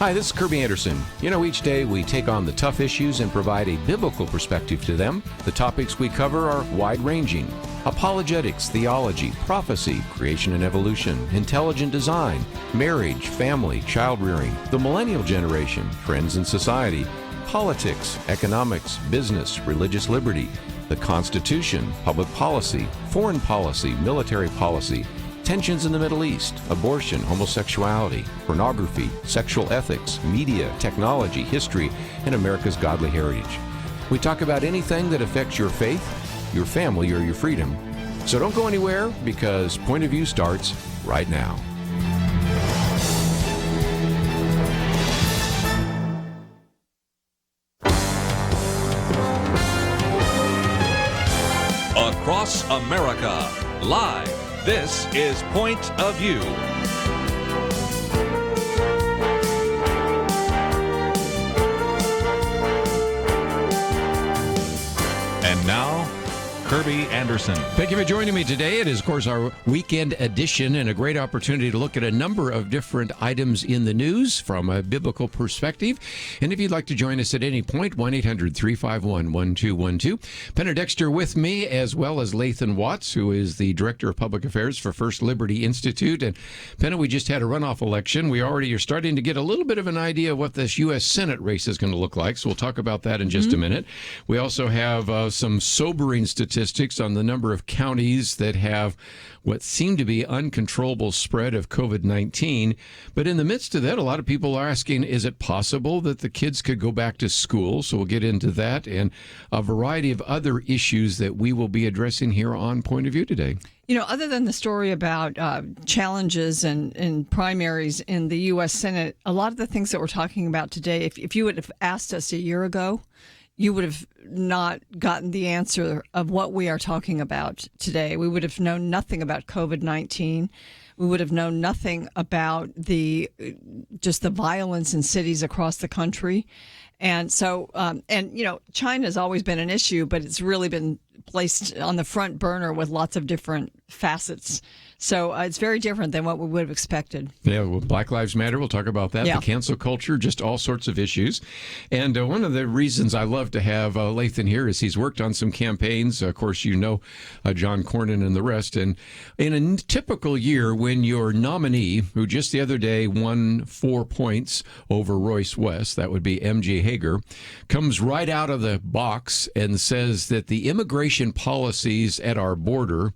Hi, this is Kerby Anderson. Each day we take on the tough issues and provide a biblical perspective to them. The topics we cover are wide-ranging: apologetics, theology, prophecy, creation and evolution, intelligent design, marriage, family, child-rearing, the millennial generation, friends and society, politics, economics, business, religious liberty, the Constitution, public policy, foreign policy, military policy, tensions in the Middle East, abortion, homosexuality, pornography, sexual ethics, media, technology, history, and America's godly heritage. We talk about anything that affects your faith, your family, or your freedom. So don't go anywhere, because Point of View starts right now. Across America, live. This is Point of View. And now, Kerby Anderson. Thank you for joining me today. It is, of course, our weekend edition and a great opportunity to look at a number of different items in the news from a biblical perspective. And if you'd like to join us at any point, 1-800-351-1212. Penna Dexter with me, as well as Lathan Watts, who is the Director of Public Affairs for First Liberty Institute. And Penna, we just had a runoff election. We already are starting to get a little bit of an idea of what this U.S. Senate race is going to look like. So we'll talk about that in just a minute. We also have some sobering statistics on the number of counties that have what seem to be uncontrollable spread of COVID-19. But in the midst of that, a lot of people are asking, is it possible that the kids could go back to school? So we'll get into that and a variety of other issues that we will be addressing here on Point of View today. Other than the story about challenges and primaries in the U.S. Senate, a lot of the things that we're talking about today, if you would have asked us a year ago, you would have not gotten the answer of what we are talking about today. We would have known nothing about COVID-19. We would have known nothing about just the violence in cities across the country. And so, China has always been an issue, but it's really been placed on the front burner with lots of different facets. So it's very different than what we would have expected. Yeah, well, Black Lives Matter, we'll talk about that. Yeah. The cancel culture, just all sorts of issues. And one of the reasons I love to have Lathan here is he's worked on some campaigns. Of course, John Cornyn and the rest. And in a typical year, when your nominee, who just the other day won 4 points over Royce West, that would be M.J. Hager, comes right out of the box and says that the immigration policies at our border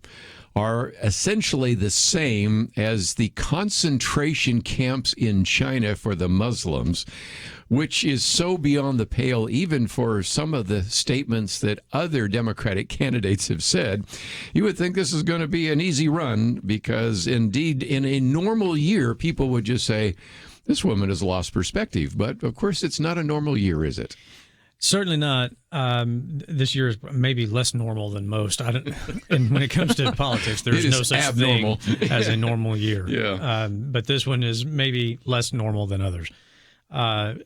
are essentially the same as the concentration camps in China for the Muslims, which is so beyond the pale even for some of the statements that other Democratic candidates have said. You would think this is going to be an easy run because, indeed, in a normal year, people would just say, this woman has lost perspective. But, of course, it's not a normal year, is it? Certainly not. This year is maybe less normal than most. And when it comes to politics, there's no such abnormal thing as a normal year. Yeah. But this one is maybe less normal than others. I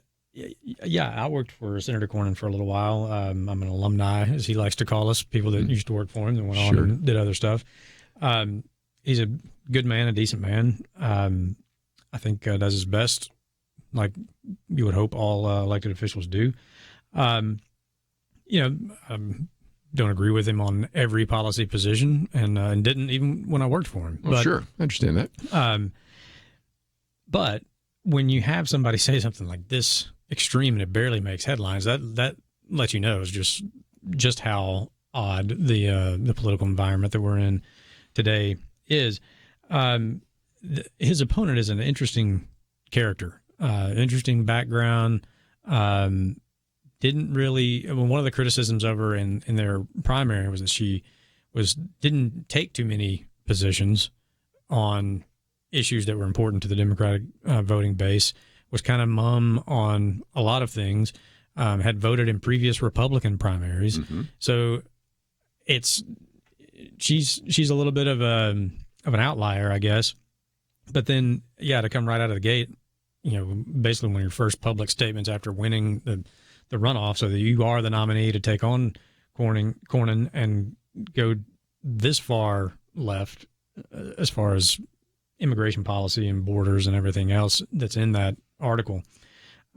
worked for Senator Cornyn for a little while. I'm an alumni, as he likes to call us, people that used to work for him and went on and did other stuff. He's a good man, a decent man. I think does his best, like you would hope all elected officials do. Don't agree with him on every policy position, and didn't even when I worked for him. Well, sure, I understand that. But when you have somebody say something like this extreme and it barely makes headlines, that lets you know is just how odd the political environment that we're in today is. His opponent is an interesting character, interesting background. Didn't really. One of the criticisms of her in their primary was that she didn't take too many positions on issues that were important to the Democratic voting base. Was kind of mum on a lot of things. Had voted in previous Republican primaries, so she's a little bit of an outlier, I guess. But then, to come right out of the gate, basically one of your first public statements after winning the runoff, so that you are the nominee to take on Cornyn and go this far left as far as immigration policy and borders and everything else that's in that article.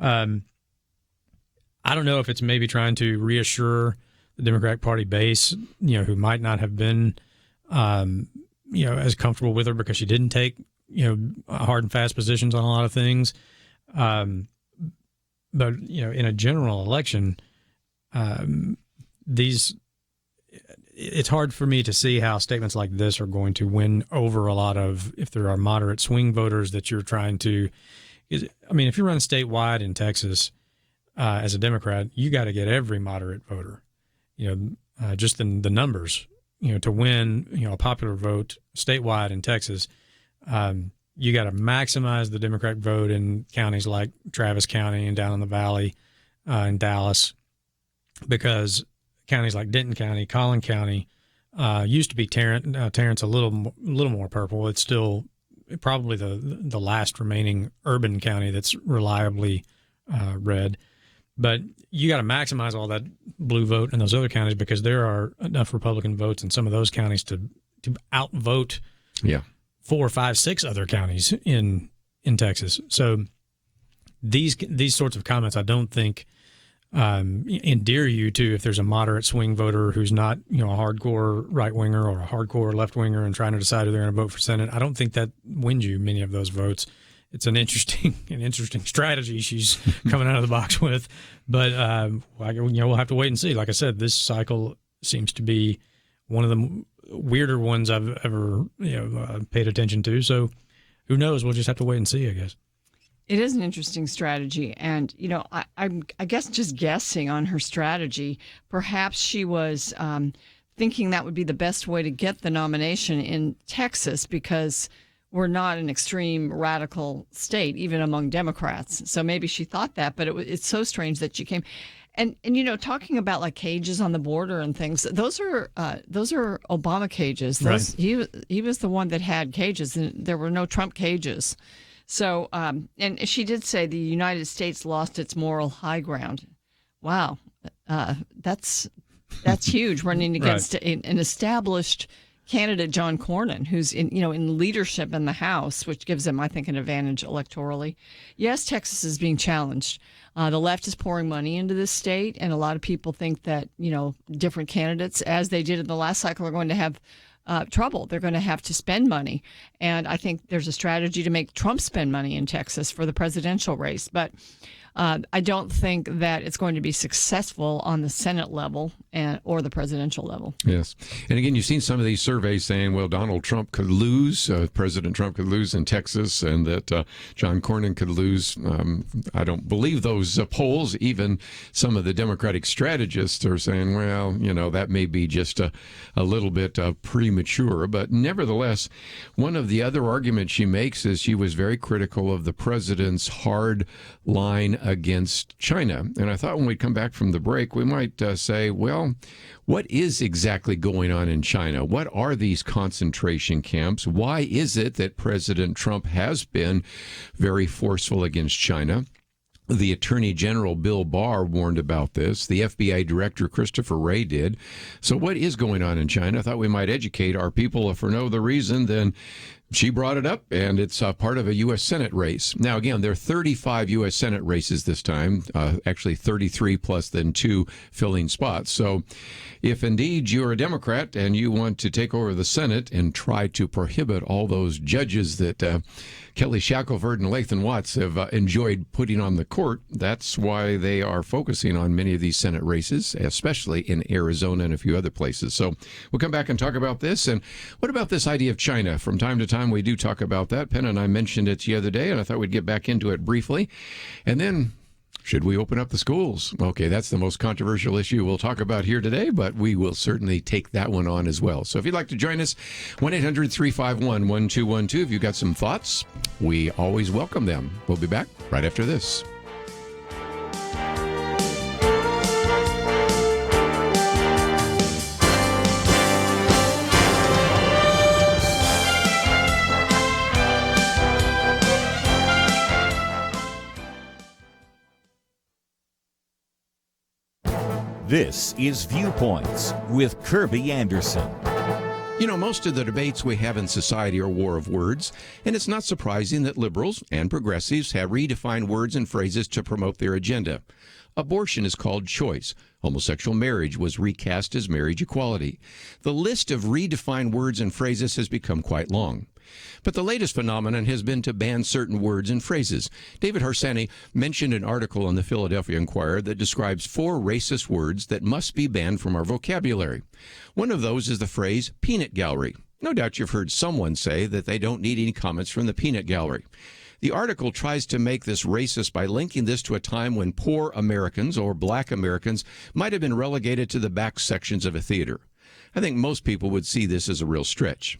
I don't know if it's maybe trying to reassure the Democratic Party base, who might not have been, as comfortable with her because she didn't take, hard and fast positions on a lot of things. But, in a general election, it's hard for me to see how statements like this are going to win over a lot of, if there are moderate swing voters that you're trying to, if you're running statewide in Texas, as a Democrat, you got to get every moderate voter, just in the numbers, to win, a popular vote statewide in Texas. You got to maximize the Democratic vote in counties like Travis County and down in the Valley, in Dallas, because counties like Denton County, Collin County, used to be Tarrant. Tarrant's a little more purple. It's still probably the last remaining urban county that's reliably red. But you got to maximize all that blue vote in those other counties because there are enough Republican votes in some of those counties to outvote 4, 5, 6 other counties in Texas. So these sorts of comments, I don't think endear you to, if there's a moderate swing voter who's not a hardcore right winger or a hardcore left winger and trying to decide who they're going to vote for Senate. I don't think that wins you many of those votes. It's an interesting strategy she's coming out of the box with, but we'll have to wait and see. Like I said, this cycle seems to be one of the weirder ones I've ever paid attention to. So who knows? We'll just have to wait and see, I guess. It is an interesting strategy, and I guess just guessing on her strategy, perhaps she was thinking that would be the best way to get the nomination in Texas because we're not an extreme radical state, even among Democrats. So maybe she thought that, but it's so strange that she came. And talking about like cages on the border and things, those are Obama cages. Right. He was the one that had cages, and there were no Trump cages. So, and she did say the United States lost its moral high ground. Wow, that's huge. Running against an established candidate, John Cornyn, who's in leadership in the House, which gives him, I think, an advantage electorally. Yes, Texas is being challenged. The left is pouring money into this state, and a lot of people think that different candidates, as they did in the last cycle, are going to have trouble. They're going to have to spend money, and I think there's a strategy to make Trump spend money in Texas for the presidential race, but I don't think that it's going to be successful on the Senate level or the presidential level. Yes. And again, you've seen some of these surveys saying, well, Donald Trump could lose, President Trump could lose in Texas, and that John Cornyn could lose. I don't believe those polls. Even some of the Democratic strategists are saying, well, that may be just a little bit premature. But nevertheless, one of the other arguments she makes is she was very critical of the president's hard line against China. And I thought when we come back from the break, we might say, well, what is exactly going on in China? What are these concentration camps? Why is it that President Trump has been very forceful against China? The Attorney General Bill Barr warned about this. The FBI Director Christopher Wray did. So what is going on in China? I thought we might educate our people for no other reason than she brought it up, and it's part of a U.S. Senate race. Now, again, there are 35 U.S. Senate races this time, actually 33 plus then 2 filling spots. So if indeed you're a Democrat and you want to take over the Senate and try to prohibit all those judges that Kelly Shackelford and Lathan Watts have enjoyed putting on the court, that's why they are focusing on many of these Senate races, especially in Arizona and a few other places. So we'll come back and talk about this. And what about this idea of China? From time to time, we do talk about that. Penna and I mentioned it the other day, and I thought we'd get back into it briefly. And then, should we open up the schools? Okay, that's the most controversial issue we'll talk about here today, but we will certainly take that one on as well. So if you'd like to join us, 1-800-351-1212. If you've got some thoughts, we always welcome them. We'll be back right after this. This is Viewpoints with Kerby Anderson. You know, most of the debates we have in society are war of words, and it's not surprising that liberals and progressives have redefined words and phrases to promote their agenda. Abortion is called choice. Homosexual marriage was recast as marriage equality. The list of redefined words and phrases has become quite long. But the latest phenomenon has been to ban certain words and phrases. David Harsanyi mentioned an article in the Philadelphia Inquirer that describes 4 racist words that must be banned from our vocabulary. One of those is the phrase peanut gallery. No doubt you've heard someone say that they don't need any comments from the peanut gallery. The article tries to make this racist by linking this to a time when poor Americans or black Americans might have been relegated to the back sections of a theater. I think most people would see this as a real stretch.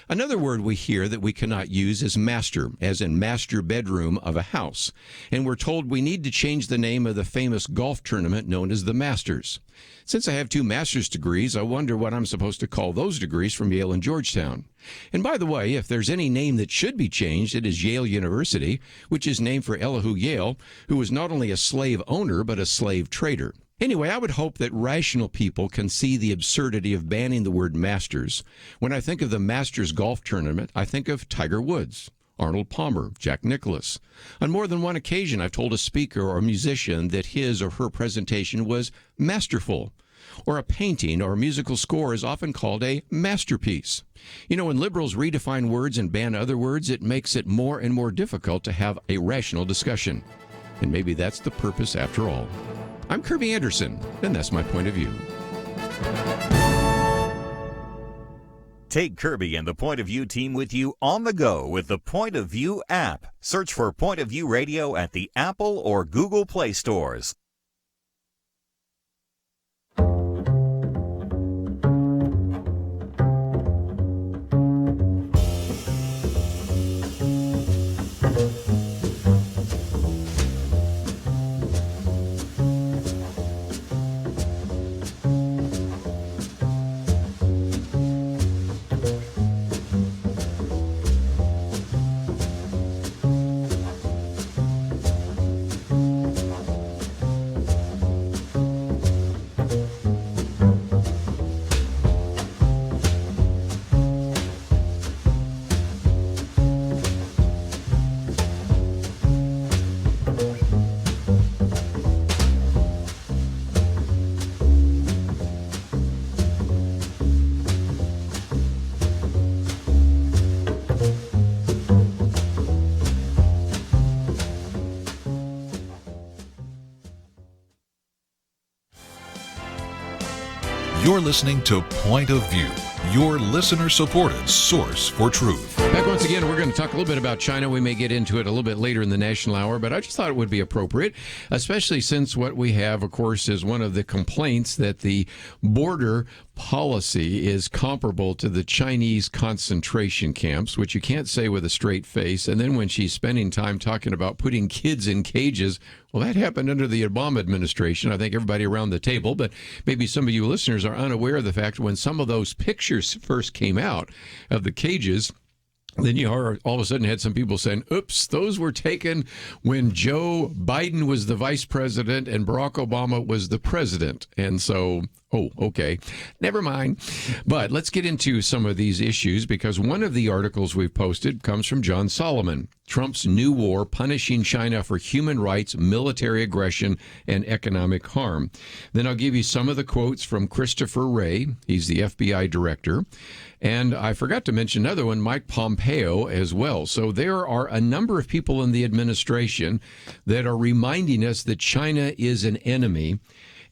Another word we hear that we cannot use is master, as in master bedroom of a house. And we're told we need to change the name of the famous golf tournament known as the Masters. Since I have 2 master's degrees, I wonder what I'm supposed to call those degrees from Yale and Georgetown. And by the way, if there's any name that should be changed, it is Yale University, which is named for Elihu Yale, who was not only a slave owner, but a slave trader. Anyway, I would hope that rational people can see the absurdity of banning the word Masters. When I think of the Masters golf tournament, I think of Tiger Woods, Arnold Palmer, Jack Nicklaus. On more than one occasion, I've told a speaker or a musician that his or her presentation was masterful. Or a painting or a musical score is often called a masterpiece. You know, when liberals redefine words and ban other words, it makes it more and more difficult to have a rational discussion. And maybe that's the purpose after all. I'm Kerby Anderson, and that's my point of view. Take Kerby and the Point of View team with you on the go with the Point of View app. Search for Point of View Radio at the Apple or Google Play stores. You're listening to Point of View, your listener-supported source for truth. Back once again, we're going to talk a little bit about China. We may get into it a little bit later in the National Hour, but I just thought it would be appropriate, especially since what we have, of course, is one of the complaints that the border policy is comparable to the Chinese concentration camps, which you can't say with a straight face. And then when she's spending time talking about putting kids in cages, well, that happened under the Obama administration. I think everybody around the table, but maybe some of you listeners are unaware of the fact when some of those pictures first came out of the cages, then you all of a sudden had some people saying, oops, those were taken when Joe Biden was the vice president and Barack Obama was the president. And so, okay, never mind. But let's get into some of these issues, because one of the articles we've posted comes from John Solomon, Trump's new war punishing China for human rights, military aggression, and economic harm. Then I'll give you some of the quotes from Christopher Wray. He's the FBI director. And I forgot to mention another one, Mike Pompeo, as well. So there are a number of people in the administration that are reminding us that China is an enemy.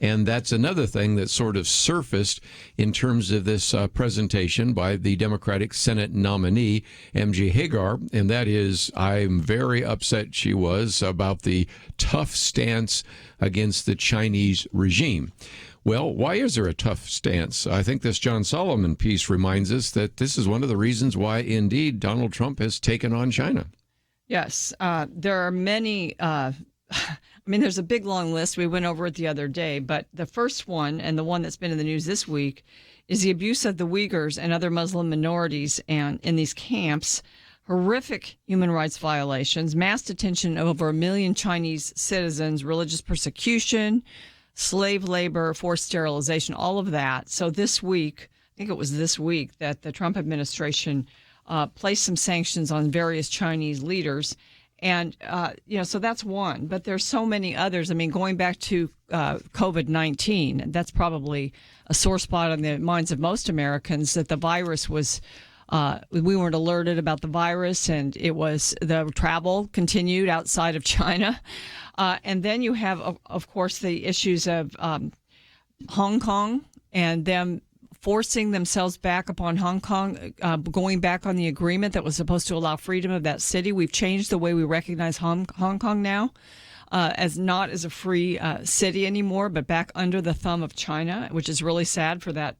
And that's another thing that sort of surfaced in terms of this presentation by the Democratic Senate nominee, MJ Hagar. And that is, I'm very upset she was about the tough stance against the Chinese regime. Well, why is there a tough stance? I think this John Solomon piece reminds us that this is one of the reasons why, indeed, Donald Trump has taken on China. Yes, there are many. There's a big, long list. We went over it the other day, but the first one, and the one that's been in the news this week, is the abuse of the Uyghurs and other Muslim minorities and in these camps. Horrific human rights violations, mass detention of over 1 million Chinese citizens, religious persecution, slave labor, forced sterilization, all of that. So this week, think it was this week, that the Trump administration placed some sanctions on various Chinese leaders. And, so that's one. But there's so many others. I mean, going back to COVID-19, that's probably a sore spot on the minds of most Americans, that the virus was, we weren't alerted about the virus, and the travel continued outside of China. And then you have, of course, the issues of Hong Kong and them forcing themselves back upon Hong Kong, going back on the agreement that was supposed to allow freedom of that city. We've changed the way we recognize Hong Kong now as not as a free city anymore, but back under the thumb of China, which is really sad for that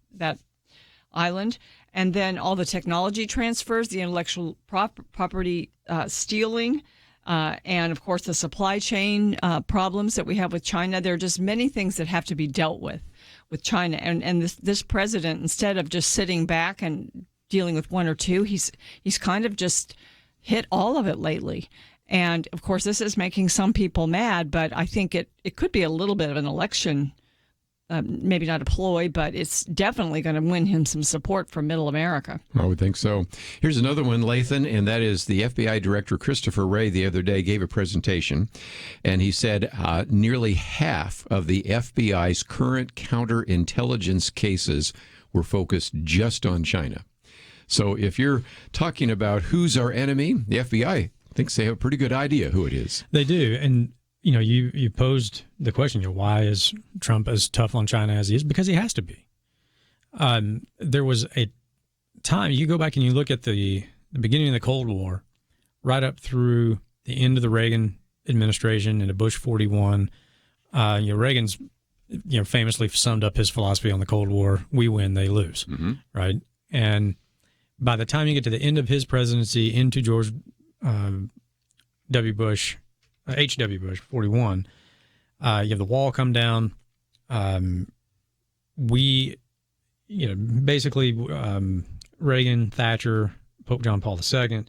island. And then all the technology transfers, the intellectual property stealing, and, of course, the supply chain problems that we have with China. There are just many things that have to be dealt with China. And this president, instead of just sitting back and dealing with one or two, he's kind of just hit all of it lately. And, of course, this is making some people mad, but I think it could be a little bit of an election, maybe not a ploy, but it's definitely going to win him some support from Middle America. I would think so. Here's another one, Lathan, and that is the FBI Director Christopher Wray the other day gave a presentation, and he said nearly half of the FBI's current counterintelligence cases were focused just on China. So if you're talking about who's our enemy, the FBI thinks they have a pretty good idea who it is. They do, and you posed the question, why is Trump as tough on China as he is? Because he has to be. There was a time, you go back and you look at the beginning of the Cold War, right up through the end of the Reagan administration into Bush 41. Reagan's famously summed up his philosophy on the Cold War: we win, they lose, right? And by the time you get to the end of his presidency into George W. Bush, H.W. Bush, 41, you have the wall come down. Basically Reagan, Thatcher, Pope John Paul II,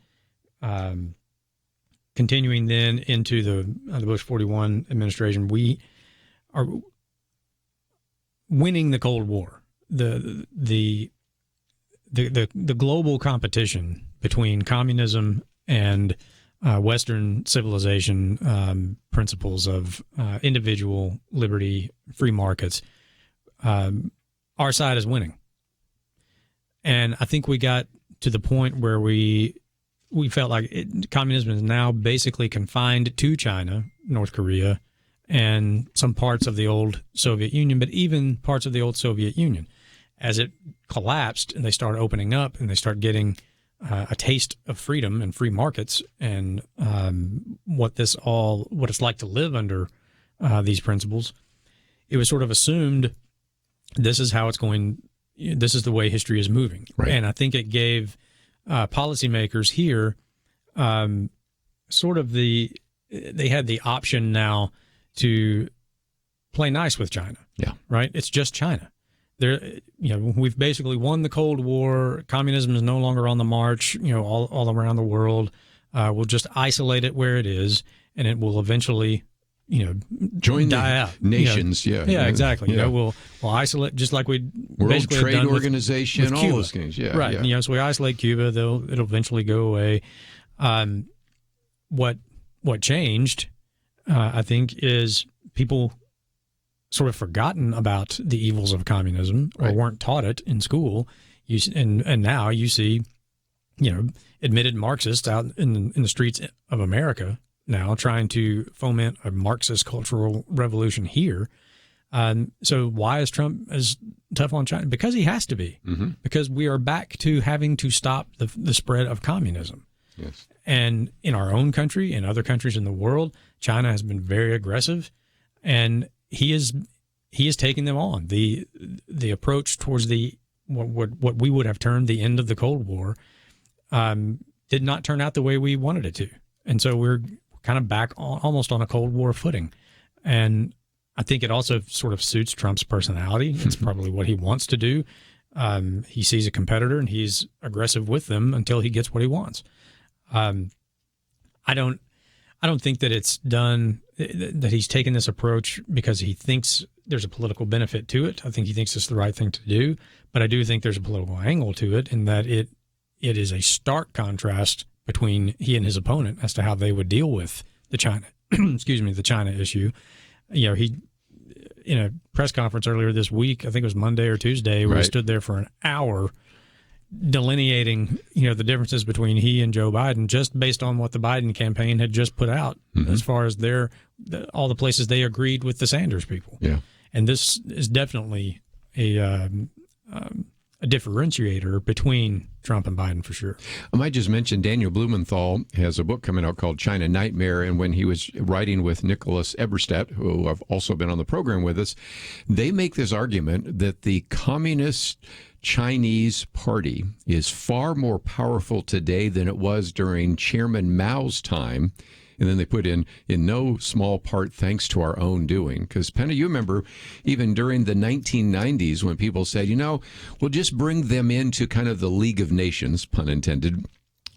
continuing then into the Bush 41 administration, we are winning the Cold War. The global competition between communism and Western civilization principles of individual liberty, free markets, our side is winning. And I think we got to the point where we felt like communism is now basically confined to China, North Korea, and some parts of the old Soviet Union, but even parts of the old Soviet Union. As it collapsed and they started opening up and they start getting a taste of freedom and free markets and what it's like to live under these principles, it was sort of assumed this is how it's going. This is the way history is moving. Right. And I think it gave policymakers here they had the option now to play nice with China. Yeah. Right. It's just China. We've basically won the Cold War. Communism is no longer on the march, all around the world. We'll just isolate it where it is, and it will eventually, join die out. Nations. Yeah, exactly. Yeah. We'll isolate just like we World basically Trade have done Organization, with all Cuba. those things. Yeah, right. Yeah. So we isolate Cuba. It'll eventually go away. What changed, I think, is people sort of forgotten about the evils of communism or weren't taught it in school. And now you see, admitted Marxists out in the streets of America now trying to foment a Marxist cultural revolution here. So why is Trump as tough on China? Because he has to be. Mm-hmm. Because we are back to having to stop the spread of communism. Yes. And in our own country and other countries in the world, China has been very aggressive, and he is taking them on. The approach towards what we would have termed the end of the Cold War did not turn out the way we wanted it to, and so we're kind of back almost on a Cold War footing. And I think it also sort of suits Trump's personality. It's probably what he wants to do. He sees a competitor and he's aggressive with them until he gets what he wants. I don't think that it's done, that he's taken this approach because he thinks there's a political benefit to it. I think he thinks it's the right thing to do, but I do think there's a political angle to it in that it is a stark contrast between he and his opponent as to how they would deal with the China, the China issue. He, in a press conference earlier this week, I think it was Monday or Tuesday, where he stood there for an hour delineating, the differences between he and Joe Biden, just based on what the Biden campaign had just put out, as far as all the places they agreed with the Sanders people. Yeah. And this is definitely a differentiator between Trump and Biden, for sure. I might just mention Daniel Blumenthal has a book coming out called China Nightmare, and when he was writing with Nicholas Eberstadt, who have also been on the program with us, they make this argument that the Communist Chinese Party is far more powerful today than it was during Chairman Mao's time. And then they put in no small part thanks to our own doing. Because, Penna, you remember even during the 1990s when people said, we'll just bring them into kind of the League of Nations, pun intended.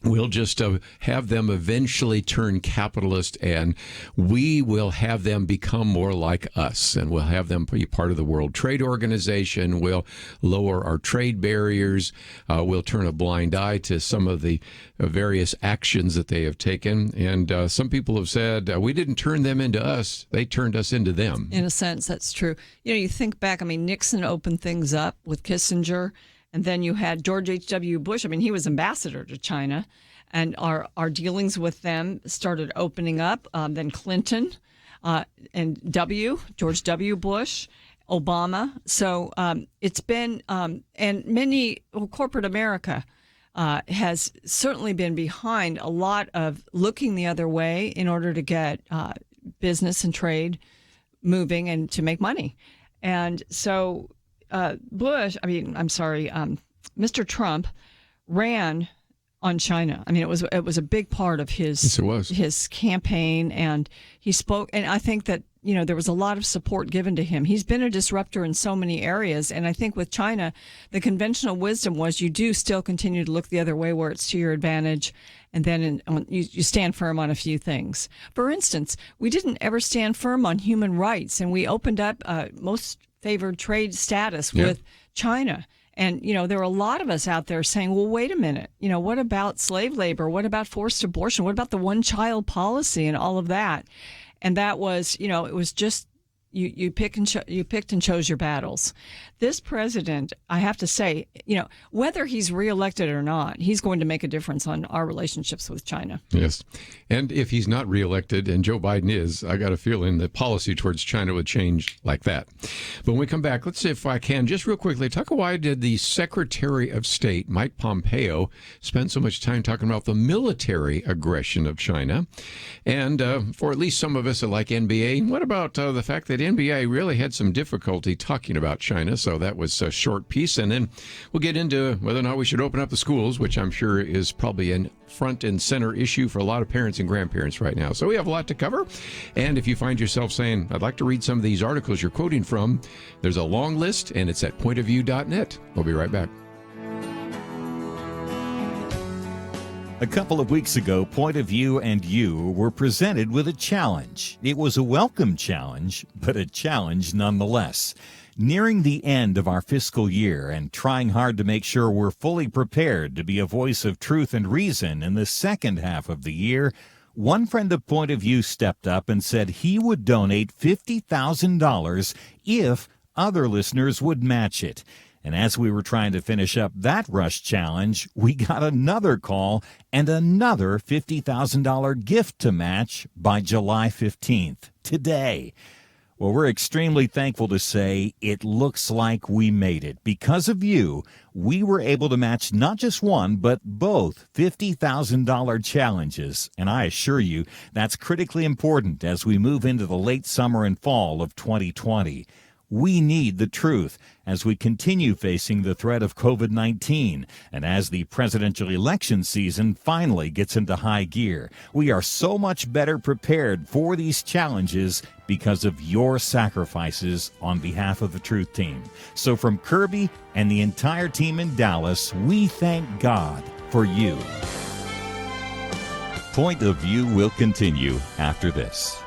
We'll just have them eventually turn capitalist, and we will have them become more like us, and we'll have them be part of the World Trade Organization. We'll lower our trade barriers. We'll turn a blind eye to some of the various actions that they have taken. And some people have said, we didn't turn them into us. They turned us into them. In a sense, that's true. You think back, Nixon opened things up with Kissinger. And then you had George H.W. Bush. He was ambassador to China, and our dealings with them started opening up. Then Clinton and George W. Bush, Obama. So it's been, and corporate America has certainly been behind a lot of looking the other way in order to get business and trade moving and to make money. And so Mr. Trump ran on China. It was a big part of his campaign, and he spoke. And I think that there was a lot of support given to him. He's been a disruptor in so many areas, and I think with China, the conventional wisdom was you do still continue to look the other way where it's to your advantage, and then you stand firm on a few things. For instance, we didn't ever stand firm on human rights, and we opened up most favored trade status with China. And, there are a lot of us out there saying, well, wait a minute, what about slave labor? What about forced abortion? What about the one-child policy and all of that? And that was, it was just you picked and chose your battles. This president, I have to say, whether he's reelected or not, he's going to make a difference on our relationships with China. Yes. And if he's not reelected, and Joe Biden is, I got a feeling that policy towards China would change like that. But when we come back, let's see if I can, just real quickly, talk why did the Secretary of State, Mike Pompeo, spend so much time talking about the military aggression of China? And for at least some of us that like NBA, what about the fact that NBA really had some difficulty talking about China? So that was a short piece. And then we'll get into whether or not we should open up the schools, which I'm sure is probably a front and center issue for a lot of parents and grandparents right now. So we have a lot to cover. And if you find yourself saying, I'd like to read some of these articles you're quoting from, there's a long list, and it's at pointofview.net. We'll be right back. A couple of weeks ago, Point of View and you were presented with a challenge. It was a welcome challenge, but a challenge nonetheless. Nearing the end of our fiscal year and trying hard to make sure we're fully prepared to be a voice of truth and reason in the second half of the year, one friend of Point of View stepped up and said he would donate $50,000 if other listeners would match it. And as we were trying to finish up that rush challenge, we got another call and another $50,000 gift to match by July 15th, today. Well, we're extremely thankful to say it looks like we made it. Because of you, we were able to match not just one, but both $50,000 challenges. And I assure you, that's critically important as we move into the late summer and fall of 2020. We need the truth as we continue facing the threat of COVID-19 and as the presidential election season finally gets into high gear. We are so much better prepared for these challenges because of your sacrifices on behalf of the Truth Team. So from Kerby and the entire team in Dallas, we thank God for you. Point of View will continue after this.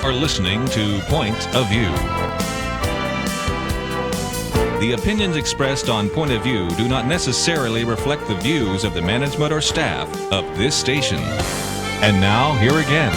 are listening to Point of View. The opinions expressed on Point of View do not necessarily reflect the views of the management or staff of this station. And now, here again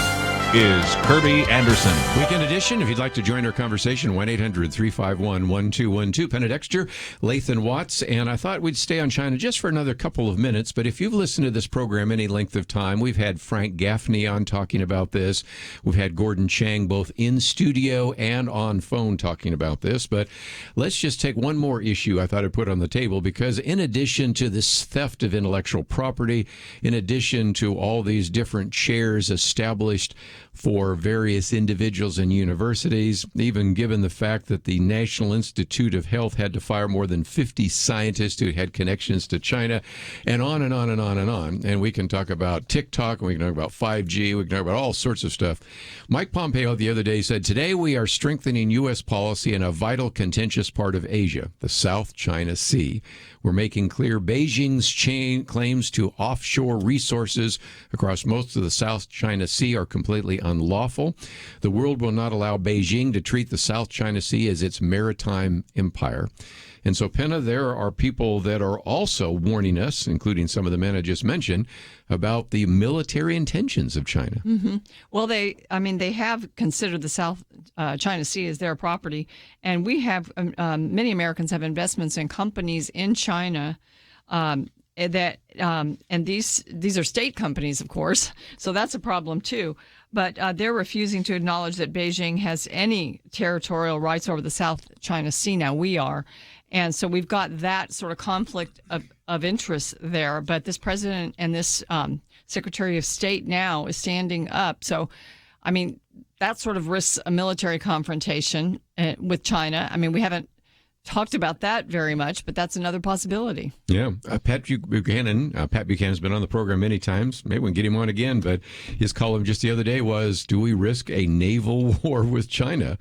is Kerby Anderson. Weekend edition. If you'd like to join our conversation, 1-800-351-1212. Penna Dexter, Lathan Watts, and I thought we'd stay on China just for another couple of minutes, but if you've listened to this program any length of time, we've had Frank Gaffney on talking about this. We've had Gordon Chang both in studio and on phone talking about this, but let's just take one more issue I thought I'd put on the table, because in addition to this theft of intellectual property, in addition to all these different chairs established for various individuals and universities, even given the fact that the National Institute of Health had to fire more than 50 scientists who had connections to China, and on and on and on and on. And we can talk about TikTok, and we can talk about 5G, we can talk about all sorts of stuff. Mike Pompeo the other day said, "Today we are strengthening U.S. policy in a vital, contentious part of Asia, the South China Sea. We're making clear Beijing's claims to offshore resources across most of the South China Sea are completely unlawful. The world will not allow Beijing to treat the South China Sea as its maritime empire." And so, Penna, there are people that are also warning us, including some of the men I just mentioned, about the military intentions of China. Mm-hmm. Well, they have considered the South China Sea as their property, and we have many Americans have investments in companies in China and these are state companies, of course, so that's a problem too. But they're refusing to acknowledge that Beijing has any territorial rights over the South China Sea. Now we are. And so we've got that sort of conflict of interest there. But this president and this Secretary of State now is standing up. So, I mean, that sort of risks a military confrontation with China. I mean, we haven't talked about that very much, but that's another possibility. Yeah. Pat Buchanan's been on the program many times. Maybe we can get him on again, but his column just the other day was, "Do we risk a naval war with China?"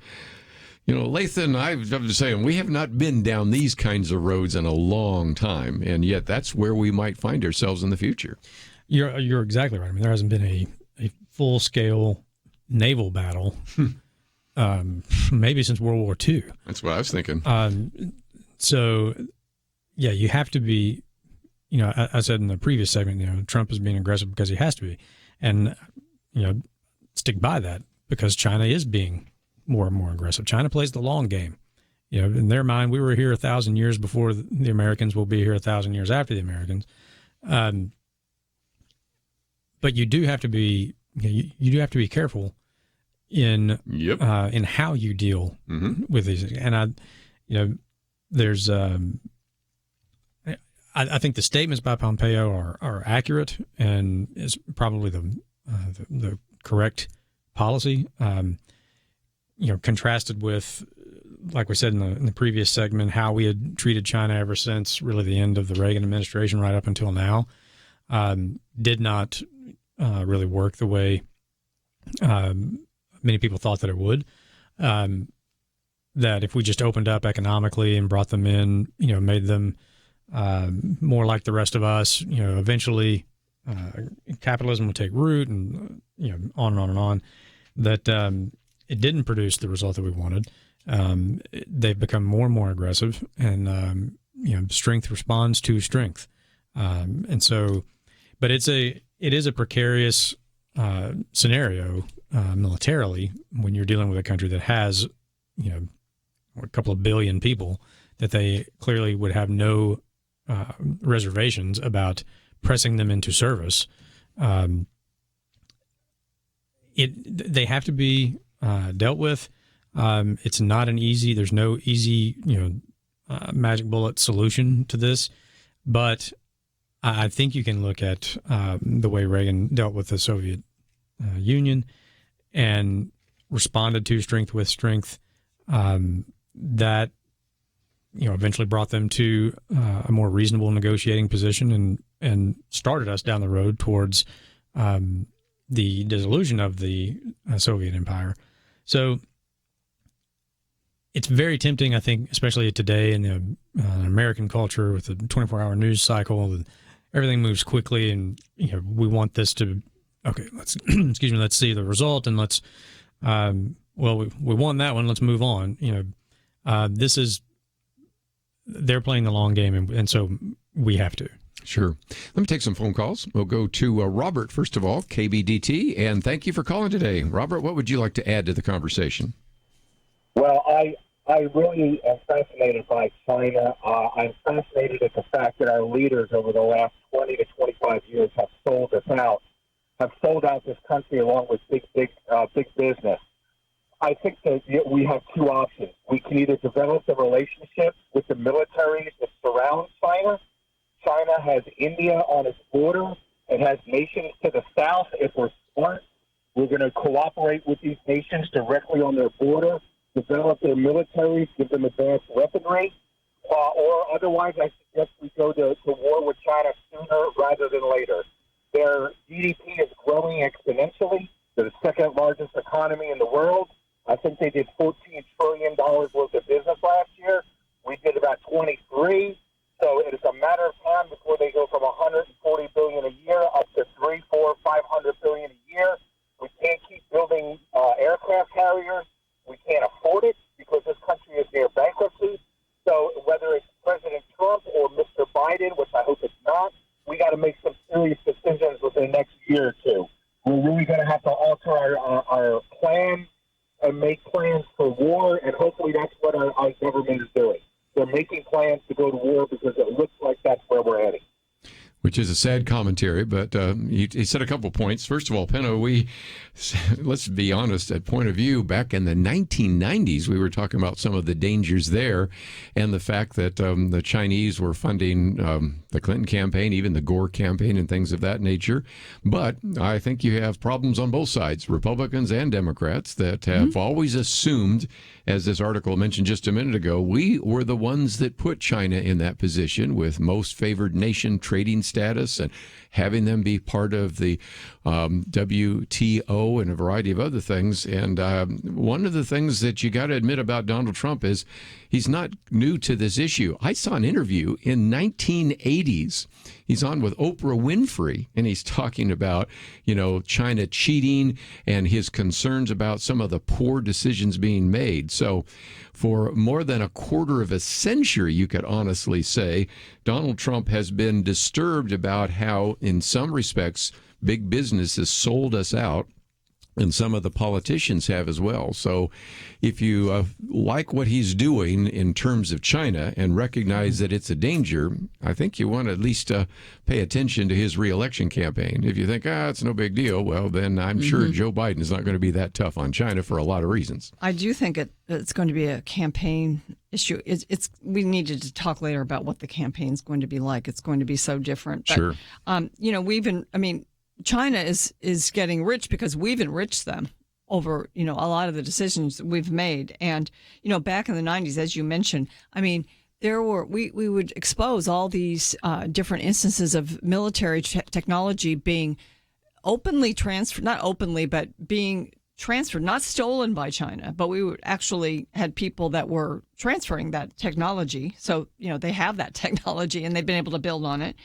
You know, Lathan, I'm just saying, we have not been down these kinds of roads in a long time, and yet that's where we might find ourselves in the future. You're exactly right. I mean, there hasn't been a full-scale naval battle maybe since World War II. That's what I was thinking. So, yeah, you have to be, you know, I said in the previous segment, you know, Trump is being aggressive because he has to be. And, you know, stick by that, because China is being more and more aggressive. China plays the long game. You know, in their mind, we were here 1,000 years before the Americans. We'll be here 1,000 years after the Americans. But you do have to be, you do have to be careful in how you deal with these. And there's I think the statements by Pompeo are accurate and is probably the correct policy. Contrasted with, like we said in the previous segment, how we had treated China ever since really the end of the Reagan administration right up until now, did not really work the way many people thought that it would. That if we just opened up economically and brought them in, made them more like the rest of us, eventually capitalism would take root, and on and on and on. That it didn't produce the result that we wanted. They've become more and more aggressive, and strength responds to strength, and so. But it is a precarious scenario militarily when you're dealing with a country that has a couple of billion people that they clearly would have no reservations about pressing them into service. They have to be dealt with. It's not an easy. There's no easy, magic bullet solution to this. But I think you can look at the way Reagan dealt with the Soviet Union and responded to strength with strength. That eventually brought them to a more reasonable negotiating position and started us down the road towards the dissolution of the Soviet Empire. So it's very tempting, I think, especially today in the American culture with the 24-hour news cycle. Everything moves quickly, and we want this to. Okay, let's let's see the result, and let's Well, we won that one. Let's move on. They're playing the long game, and so we have to. Sure. Let me take some phone calls. We'll go to Robert, first of all, KBDT, and thank you for calling today. Robert, what would you like to add to the conversation? Well, I really am fascinated by China. I'm fascinated at the fact that our leaders over the last 20 to 25 years have sold out this country along with big business. I think that we have two options. We can either develop the relationships with the militaries that surround China. China has India on its border. It has nations to the south. If we're smart, we're going to cooperate with these nations directly on their border, develop their militaries, give them advanced weaponry, or otherwise I suggest we go to war with China sooner rather than later. Their GDP is growing exponentially. They're the second largest economy in the world. I think they did $14 trillion worth of business last year. We did about 23. So it is a matter of time before they go from $140 billion a year up to $300, $400, $500 billion a year. We can't keep building aircraft carriers. We can't afford it because this country is near bankruptcy. So whether it's President Trump or Mr. Biden, which I hope it's not, we got to make some serious decisions within the next year or two. We're really going to have to alter our plans and make plans for war, and hopefully that's what our government is doing. They're making plans to go to war because it looks like that's where we're heading. Which is a sad commentary, but he said a couple points. First of all, Penna, let's be honest, at Point of View, back in the 1990s, we were talking about some of the dangers there and the fact that the Chinese were funding the Clinton campaign, even the Gore campaign and things of that nature. But I think you have problems on both sides, Republicans and Democrats, that have always assumed, as this article mentioned just a minute ago, we were the ones that put China in that position with most favored nation trading status and having them be part of the WTO and a variety of other things. And one of the things that you got to admit about Donald Trump is he's not new to this issue. I saw an interview in 1980s. He's on with Oprah Winfrey, and he's talking about, China cheating and his concerns about some of the poor decisions being made. So for more than a quarter of a century, you could honestly say, Donald Trump has been disturbed about how, in some respects, big business has sold us out, and some of the politicians have as well. So if you like what he's doing in terms of China and recognize that it's a danger, I think you want to at least pay attention to his reelection campaign. If you think, it's no big deal, well, then I'm sure Joe Biden is not going to be that tough on China for a lot of reasons. I do think it's going to be a campaign issue. We needed to talk later about what the campaign's going to be like. It's going to be so different. But, sure. China is getting rich because we've enriched them over, a lot of the decisions that we've made. And, back in the 90s, as you mentioned, we would expose all these different instances of military technology being openly transferred, not openly, but being transferred, not stolen by China, but we would actually had people that were transferring that technology. So, they have that technology and they've been able to build on it.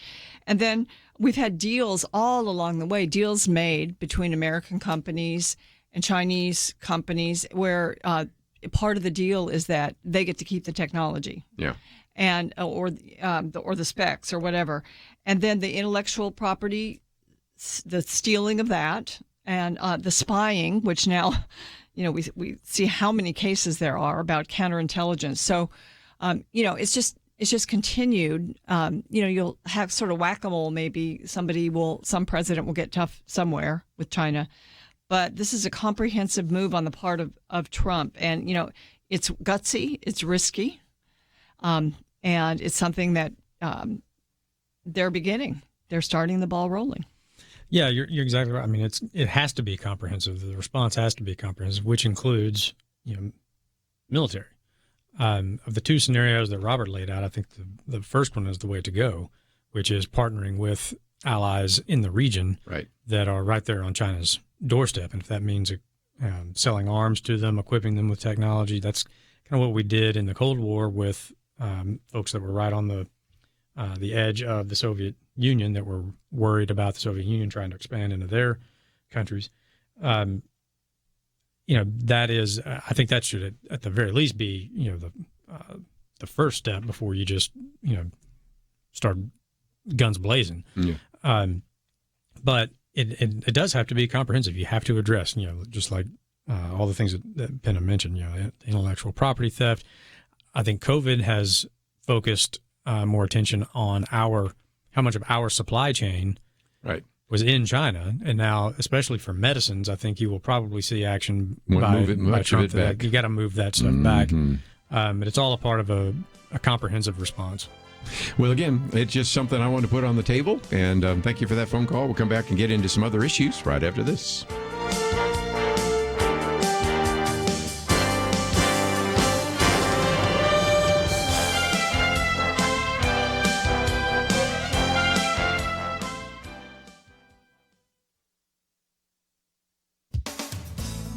And then we've had deals all along the way, deals made between American companies and Chinese companies where part of the deal is that they get to keep the technology. Yeah. And or the specs or whatever. And then the intellectual property, the stealing of that, and the spying, which now, we see how many cases there are about counterintelligence. So, it's just continued. You'll have sort of whack-a-mole. Maybe some president will get tough somewhere with China, but this is a comprehensive move on the part of Trump, and it's gutsy, it's risky, and it's something that they're starting the ball rolling. Yeah, you're exactly right. It has to be comprehensive. The response has to be comprehensive, which includes military. Of the two scenarios that Robert laid out, I think the first one is the way to go, which is partnering with allies in the region that are right there on China's doorstep. And if that means selling arms to them, equipping them with technology, that's kind of what we did in the Cold War with folks that were right on the edge of the Soviet Union that were worried about the Soviet Union trying to expand into their countries. that is, I think that should at the very least be, the first step before you just, start guns blazing. Yeah. But it does have to be comprehensive. You have to address, just like all the things that Penna mentioned, intellectual property theft. I think COVID has focused more attention on how much of our supply chain was in China, and now, especially for medicines, I think you will probably see action by Trump. You got to move that stuff back, but it's all a part of a comprehensive response. Well, again, it's just something I want to put on the table, and thank you for that phone call. We'll come back and get into some other issues right after this.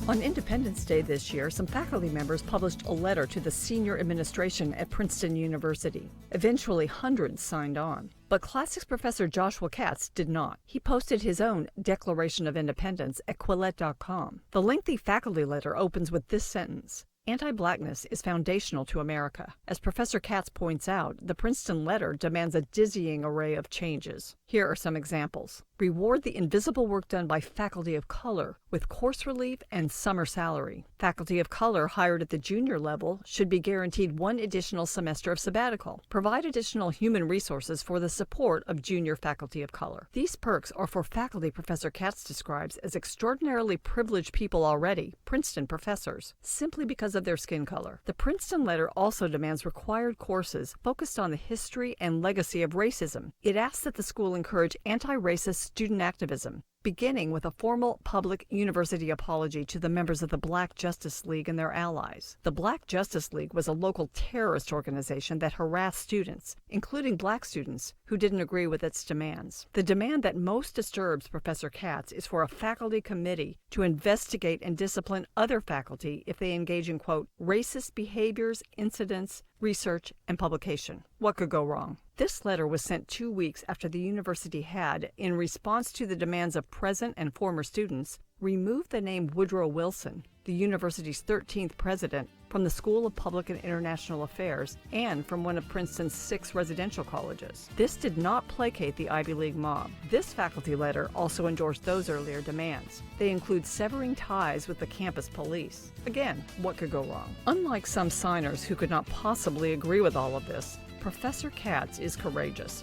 On Independence Day this year, some faculty members published a letter to the senior administration at Princeton University. Eventually, hundreds signed on. But classics professor Joshua Katz did not. He posted his own Declaration of Independence at Quillette.com. The lengthy faculty letter opens with this sentence: "Anti-blackness is foundational to America. As Professor Katz points out, the Princeton letter demands a dizzying array of changes. Here are some examples. Reward the invisible work done by faculty of color with course relief and summer salary. Faculty of color hired at the junior level should be guaranteed 1 additional semester of sabbatical. Provide additional human resources for the support of junior faculty of color. These perks are for faculty Professor Katz describes as extraordinarily privileged people already, Princeton professors, simply because of their skin color. The Princeton letter also demands required courses focused on the history and legacy of racism. It asks that the school encourage anti-racist student activism, beginning with a formal public university apology to the members of the Black Justice League and their allies. The Black Justice League was a local terrorist organization that harassed students, including black students, who didn't agree with its demands. The demand that most disturbs Professor Katz is for a faculty committee to investigate and discipline other faculty if they engage in, quote, racist behaviors, incidents, research, and publication. What could go wrong? This letter was sent 2 weeks after the university had, in response to the demands of present and former students, removed the name Woodrow Wilson, the university's 13th president, from the School of Public and International Affairs and from one of Princeton's 6 residential colleges. This did not placate the Ivy League mob. This faculty letter also endorsed those earlier demands. They include severing ties with the campus police. Again, what could go wrong? Unlike some signers who could not possibly agree with all of this, Professor Katz is courageous.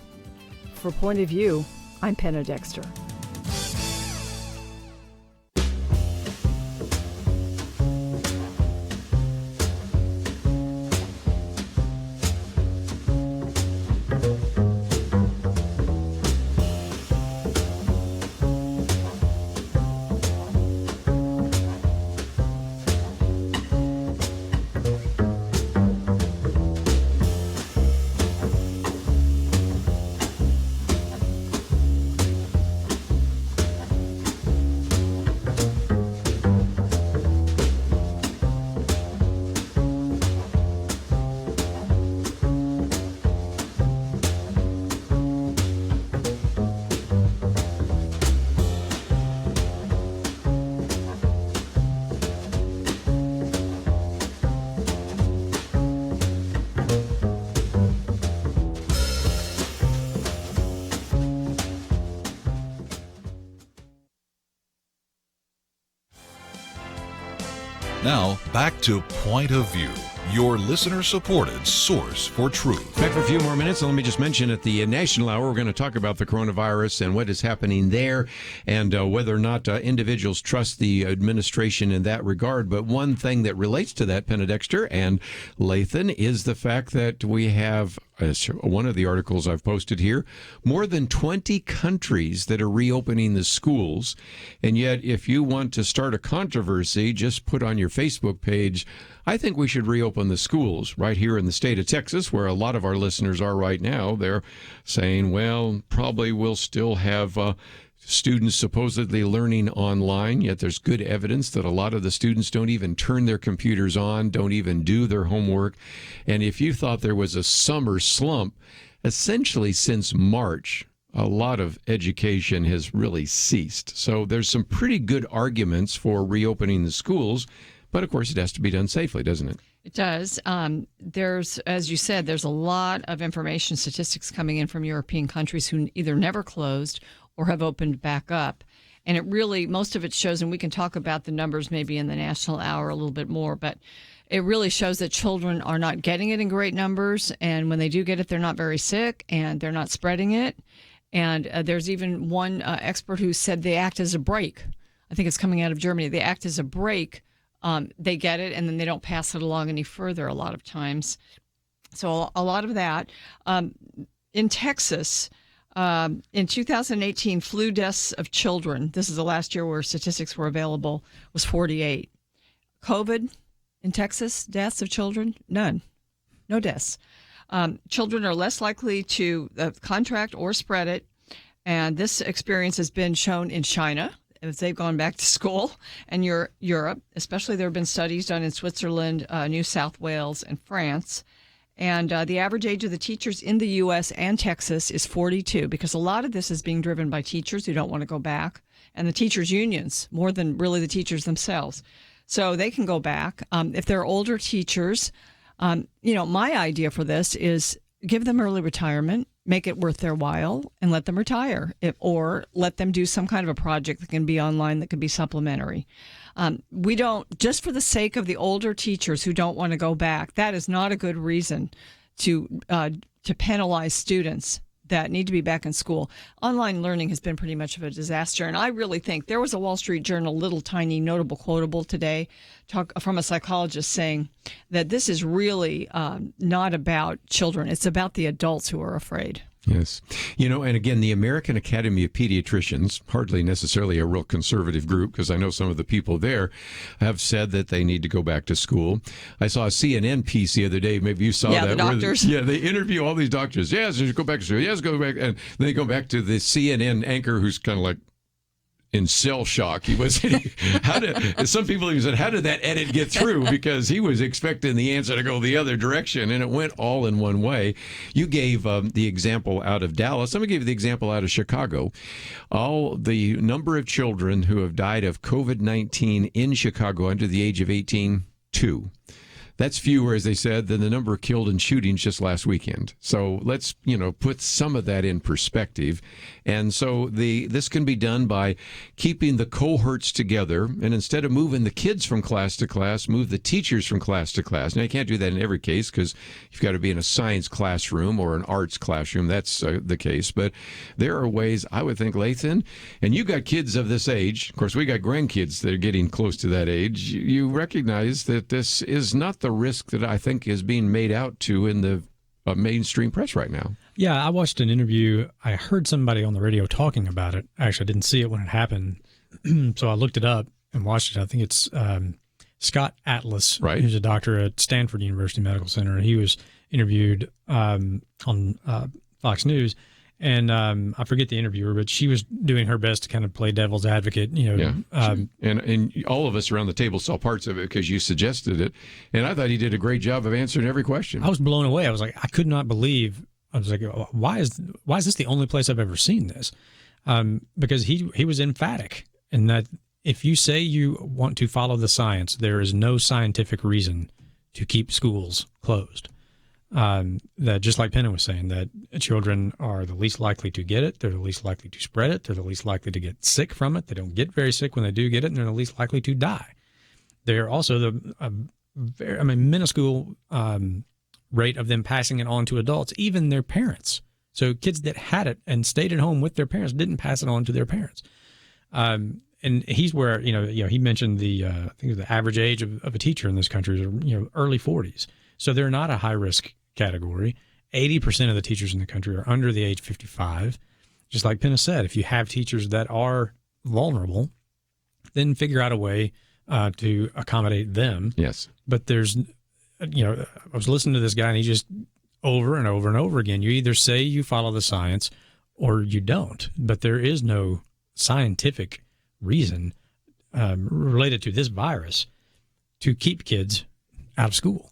For Point of View, I'm Penna Dexter. Now, back to Point of View, your listener-supported source for truth. Back for a few more minutes. Let me just mention at the National Hour, we're going to talk about the coronavirus and what is happening there and whether or not individuals trust the administration in that regard. But one thing that relates to that, Penna Dexter and Lathan, is the fact that we have, as one of the articles I've posted here, more than 20 countries that are reopening the schools. And yet, if you want to start a controversy, just put on your Facebook page, I think we should reopen the schools right here in the state of Texas, where a lot of our listeners are right now. They're saying, well, probably we'll still have students supposedly learning online, yet there's good evidence that a lot of the students don't even turn their computers on, don't even do their homework. And if you thought there was a summer slump, essentially since March a lot of education has really ceased. So there's some pretty good arguments for reopening the schools, but of course it has to be done safely, doesn't it? It does. There's, as you said, there's a lot of information, statistics coming in from European countries who either never closed or have opened back up. And it really, most of it shows, and we can talk about the numbers maybe in the national hour a little bit more, but it really shows that children are not getting it in great numbers. And when they do get it, they're not very sick and they're not spreading it. And there's even one expert who said they act as a break. I think it's coming out of Germany. They act as a break. They get it, and then they don't pass it along any further a lot of times. So a lot of that. In Texas, in 2018, flu deaths of children, this is the last year where statistics were available, was 48. COVID in Texas, deaths of children, none. No deaths. Children are less likely to contract or spread it, and this experience has been shown in China, as they've gone back to school, and Europe, especially there have been studies done in Switzerland, New South Wales, and France. And the average age of the teachers in the U.S. and Texas is 42, because a lot of this is being driven by teachers who don't want to go back, and the teachers' unions, more than really the teachers themselves. So they can go back. If they're older teachers, my idea for this is give them early retirement, make it worth their while, and let them retire, or let them do some kind of a project that can be online that can be supplementary. We don't, just for the sake of the older teachers who don't want to go back, that is not a good reason to penalize students that need to be back in school. Online learning has been pretty much of a disaster, and I really think there was a Wall Street Journal little tiny notable quotable today from a psychologist saying that this is really not about children. It's about the adults who are afraid. Yes. And again, the American Academy of Pediatricians, hardly necessarily a real conservative group, because I know some of the people there have said that they need to go back to school. I saw a CNN piece the other day. Maybe you saw that. The doctors. They interview all these doctors. Yes, go back to school. Yes, go back. And then they go back to the CNN anchor who's kind of like in cell shock. He was. Some people even said, how did that edit get through? Because he was expecting the answer to go the other direction, and it went all in one way. You gave the example out of Dallas. I'm going to give you the example out of Chicago. The number of children who have died of COVID-19 in Chicago under the age of 18, 2. That's fewer, as they said, than the number killed in shootings just last weekend. So let's, put some of that in perspective. And so this can be done by keeping the cohorts together, and instead of moving the kids from class to class, move the teachers from class to class. Now, you can't do that in every case because you've got to be in a science classroom or an arts classroom. That's the case. But there are ways, I would think, Lathan, and you got kids of this age. Of course, we got grandkids that are getting close to that age. You recognize that this is not the risk that I think is being made out to in the mainstream press right now. Yeah, I watched an interview. I heard somebody on the radio talking about it. Actually, I didn't see it when it happened, so I looked it up and watched it. I think it's Scott Atlas, right, who's a doctor at Stanford University Medical Center. He was interviewed on Fox News, and I forget the interviewer, but she was doing her best to kind of play devil's advocate. And all of us around the table saw parts of it because you suggested it, and I thought he did a great job of answering every question. I was blown away. I was like, I could not believe. I was like, why is this the only place I've ever seen this? Because he was emphatic in that if you say you want to follow the science, there is no scientific reason to keep schools closed. That just like Penna was saying, that children are the least likely to get it. They're the least likely to spread it. They're the least likely to get sick from it. They don't get very sick when they do get it, and they're the least likely to die. They're also minuscule rate of them passing it on to adults, even their parents. So kids that had it and stayed at home with their parents didn't pass it on to their parents. And he's where, he mentioned I think the average age of a teacher in this country is, early 40s. So they're not a high risk category. 80% of the teachers in the country are under the age 55. Just like Penna said, if you have teachers that are vulnerable, then figure out a way to accommodate them. Yes. But there's, I was listening to this guy, and he just over and over and over again, you either say you follow the science or you don't. But there is no scientific reason related to this virus to keep kids out of school.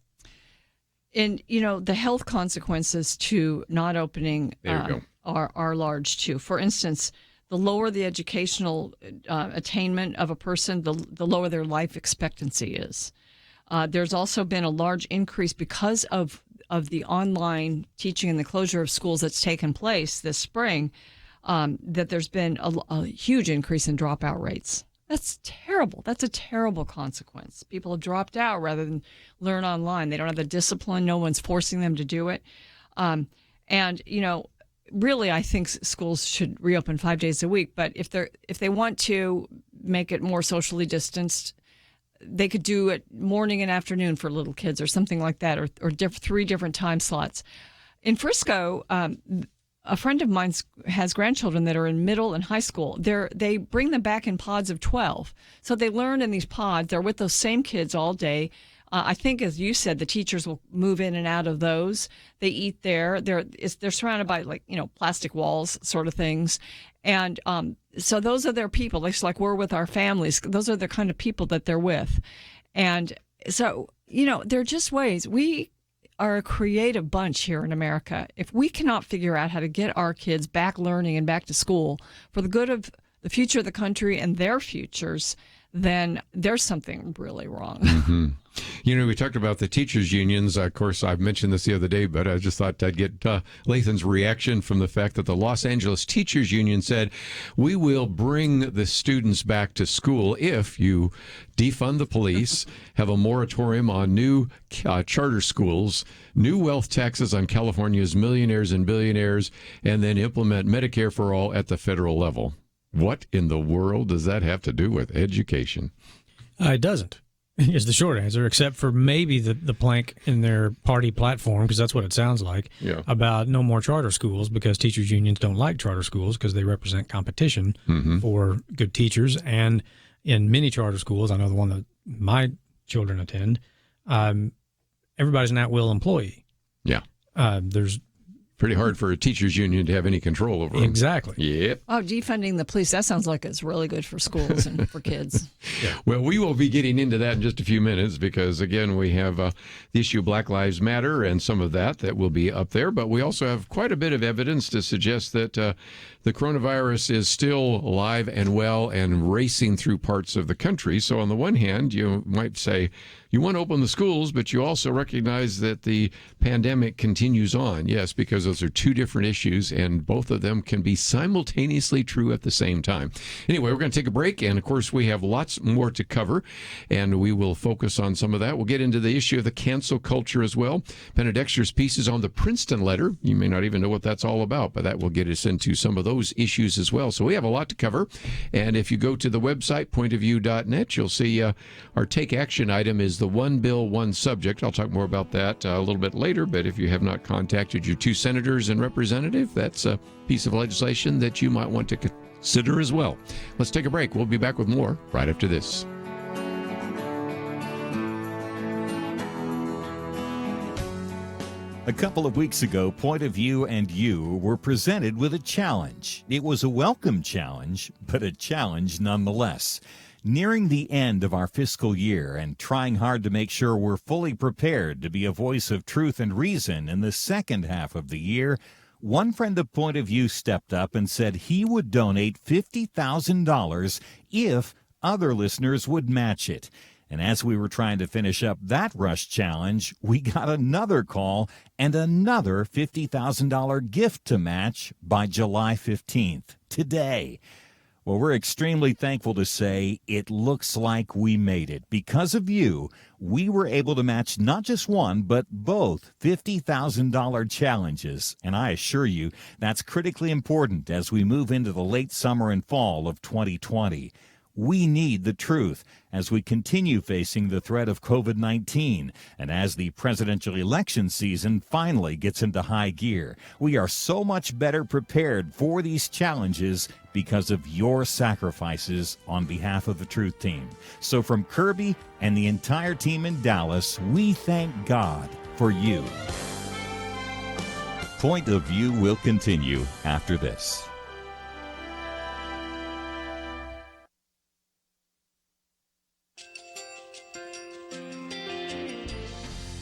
And, the health consequences to not opening are large too. For instance, the lower the educational attainment of a person, the lower their life expectancy is. There's also been a large increase because of the online teaching and the closure of schools that's taken place this spring, that there's been a huge increase in dropout rates. That's terrible. That's a terrible consequence. People have dropped out rather than learn online. They don't have the discipline. No one's forcing them to do it. And, really, I think schools should reopen 5 days a week. But if they want to make it more socially distanced, they could do it morning and afternoon for little kids or something like that, or 3 different time slots. In Frisco, a friend of mine has grandchildren that are in middle and high school. They bring them back in pods of 12. So they learn in these pods. They're with those same kids all day. I think, as you said, the teachers will move in and out of those. They eat there. They're surrounded by plastic walls sort of things. And so those are their people. It's like we're with our families. Those are the kind of people that they're with. And so, there are just ways. We are a creative bunch here in America. If we cannot figure out how to get our kids back learning and back to school for the good of the future of the country and their futures, then there's something really wrong. Mm-hmm. We talked about the teachers' unions. Of course, I mentioned this the other day, but I just thought I'd get Lathan's reaction from the fact that the Los Angeles Teachers Union said, we will bring the students back to school if you defund the police, have a moratorium on new charter schools, new wealth taxes on California's millionaires and billionaires, and then implement Medicare for all at the federal level. What in the world does that have to do with education? It doesn't, is the short answer, except for maybe the plank in their party platform, because that's what it sounds like, about no more charter schools, because teachers' unions don't like charter schools because they represent competition for good teachers. And in many charter schools, I know the one that my children attend, everybody's an at-will employee. Yeah. There's pretty hard for a teachers union to have any control over them. Exactly. Yep. Oh, defunding the police, that sounds like it's really good for schools and for kids. Yeah. Well, we will be getting into that in just a few minutes because, again, we have the issue Black Lives Matter and some of that will be up there. But we also have quite a bit of evidence to suggest that the coronavirus is still alive and well and racing through parts of the country. So on the one hand, you might say, you want to open the schools, but you also recognize that the pandemic continues on. Yes, because those are two different issues, and both of them can be simultaneously true at the same time. Anyway, we're going to take a break, and of course, we have lots more to cover, and we will focus on some of that. We'll get into the issue of the cancel culture as well. Penna Dexter's piece is on the Princeton letter. You may not even know what that's all about, but that will get us into some of those issues as well. So we have a lot to cover, and if you go to the website, pointofview.net, you'll see our take action item is the one bill, one subject. I'll talk more about that a little bit later, but if you have not contacted your 2 senators and representative, that's a piece of legislation that you might want to consider as well. Let's take a break. We'll be back with more right after this. A couple of weeks ago, Point of View and you were presented with a challenge. It was a welcome challenge, but a challenge nonetheless. Nearing the end of our fiscal year and trying hard to make sure we're fully prepared to be a voice of truth and reason in the second half of the year, one friend of Point of View stepped up and said he would donate $50,000 if other listeners would match it. And as we were trying to finish up that rush challenge, we got another call and another $50,000 gift to match by July 15th, today. Well, we're extremely thankful to say it looks like we made it. Because of you, we were able to match not just one, but both $50,000 challenges. And I assure you, that's critically important as we move into the late summer and fall of 2020. We need the truth as we continue facing the threat of COVID-19 and as the presidential election season finally gets into high gear. We are so much better prepared for these challenges because of your sacrifices on behalf of the Truth Team. So from Kerby and the entire team in Dallas, we thank God for you. Point of View will continue after this.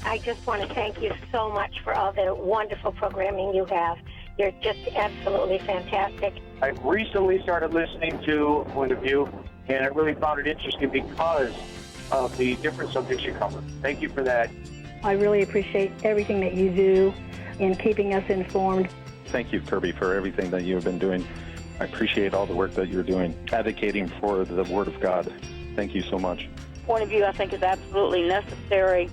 I just want to thank you so much for all the wonderful programming you have. You're just absolutely fantastic. I recently started listening to Point of View, and I really found it interesting because of the different subjects you cover. Thank you for that. I really appreciate everything that you do in keeping us informed. Thank you, Kerby, for everything that you have been doing. I appreciate all the work that you're doing, advocating for the Word of God. Thank you so much. Point of View, I think, is absolutely necessary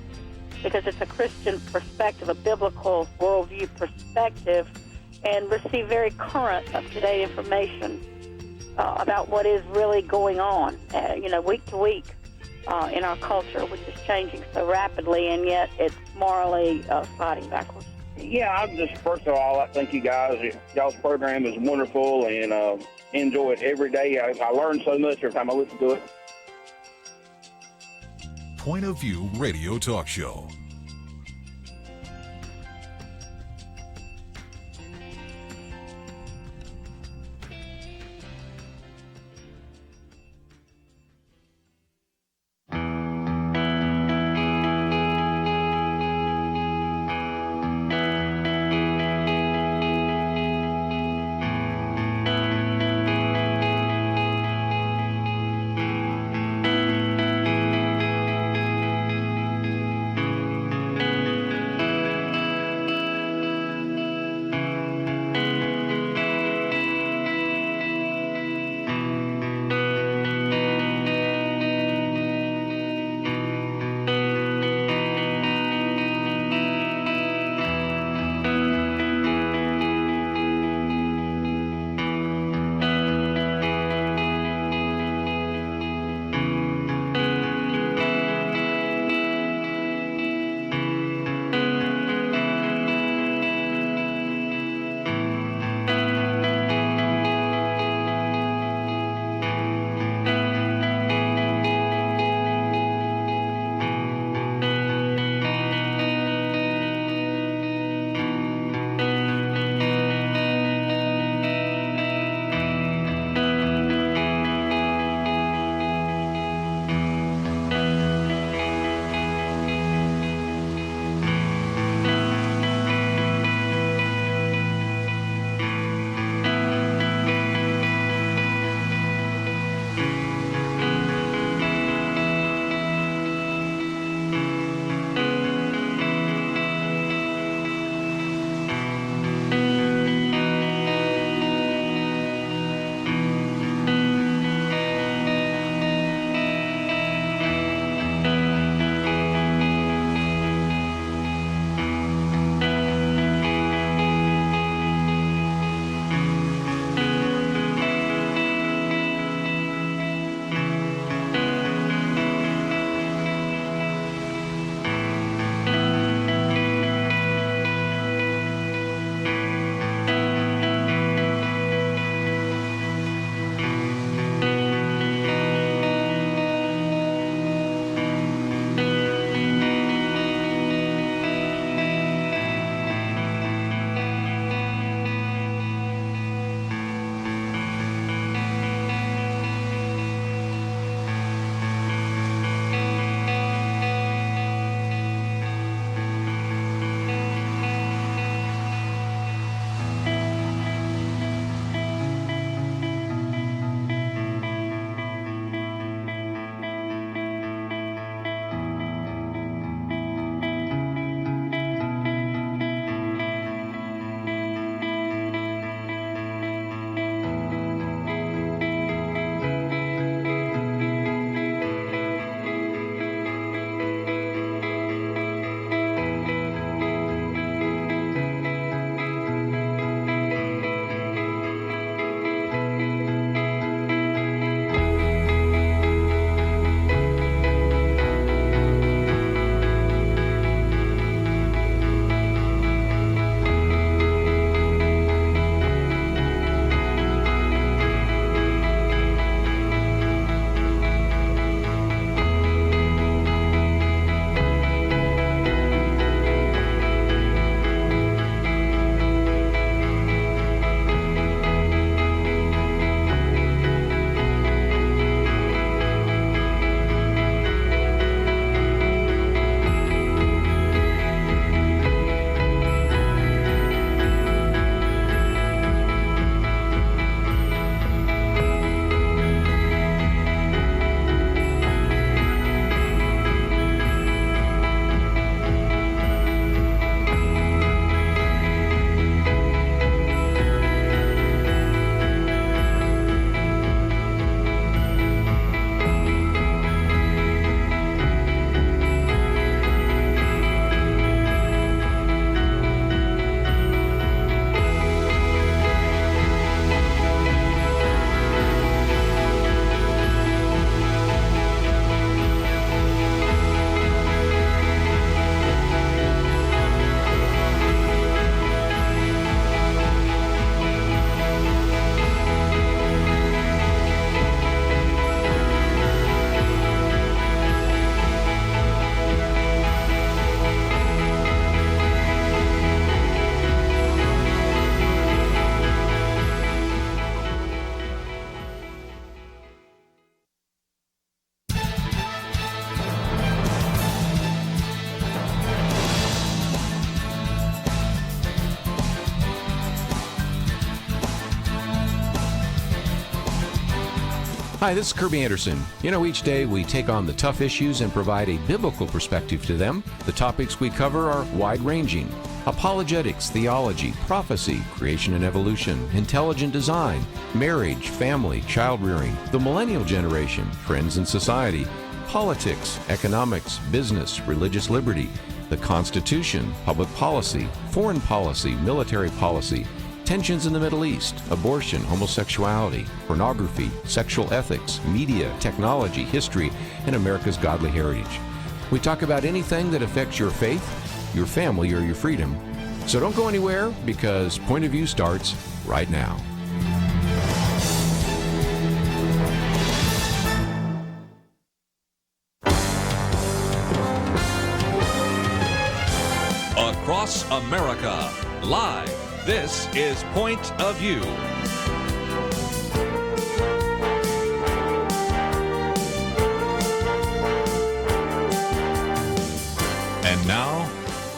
because it's a Christian perspective, a biblical worldview perspective, and receive very current, up-to-date information about what is really going on, week to week in our culture, which is changing so rapidly, and yet it's morally sliding backwards. Yeah, I'm just, first of all, I thank you guys. Y'all's program is wonderful, and enjoy it every day. I learn so much every time I listen to it. Point of View Radio Talk Show. Hi, this is Kerby Anderson. Each day we take on the tough issues and provide a biblical perspective to them. The topics we cover are wide-ranging: apologetics, theology, prophecy, creation and evolution, intelligent design, marriage, family, child-rearing, the millennial generation, trends in society, politics, economics, business, religious liberty, the Constitution, public policy, foreign policy, military policy, tensions in the Middle East, abortion, homosexuality, pornography, sexual ethics, media, technology, history, and America's godly heritage. We talk about anything that affects your faith, your family, or your freedom. So don't go anywhere, because Point of View starts right now. Across America, live. This is Point of View. And now,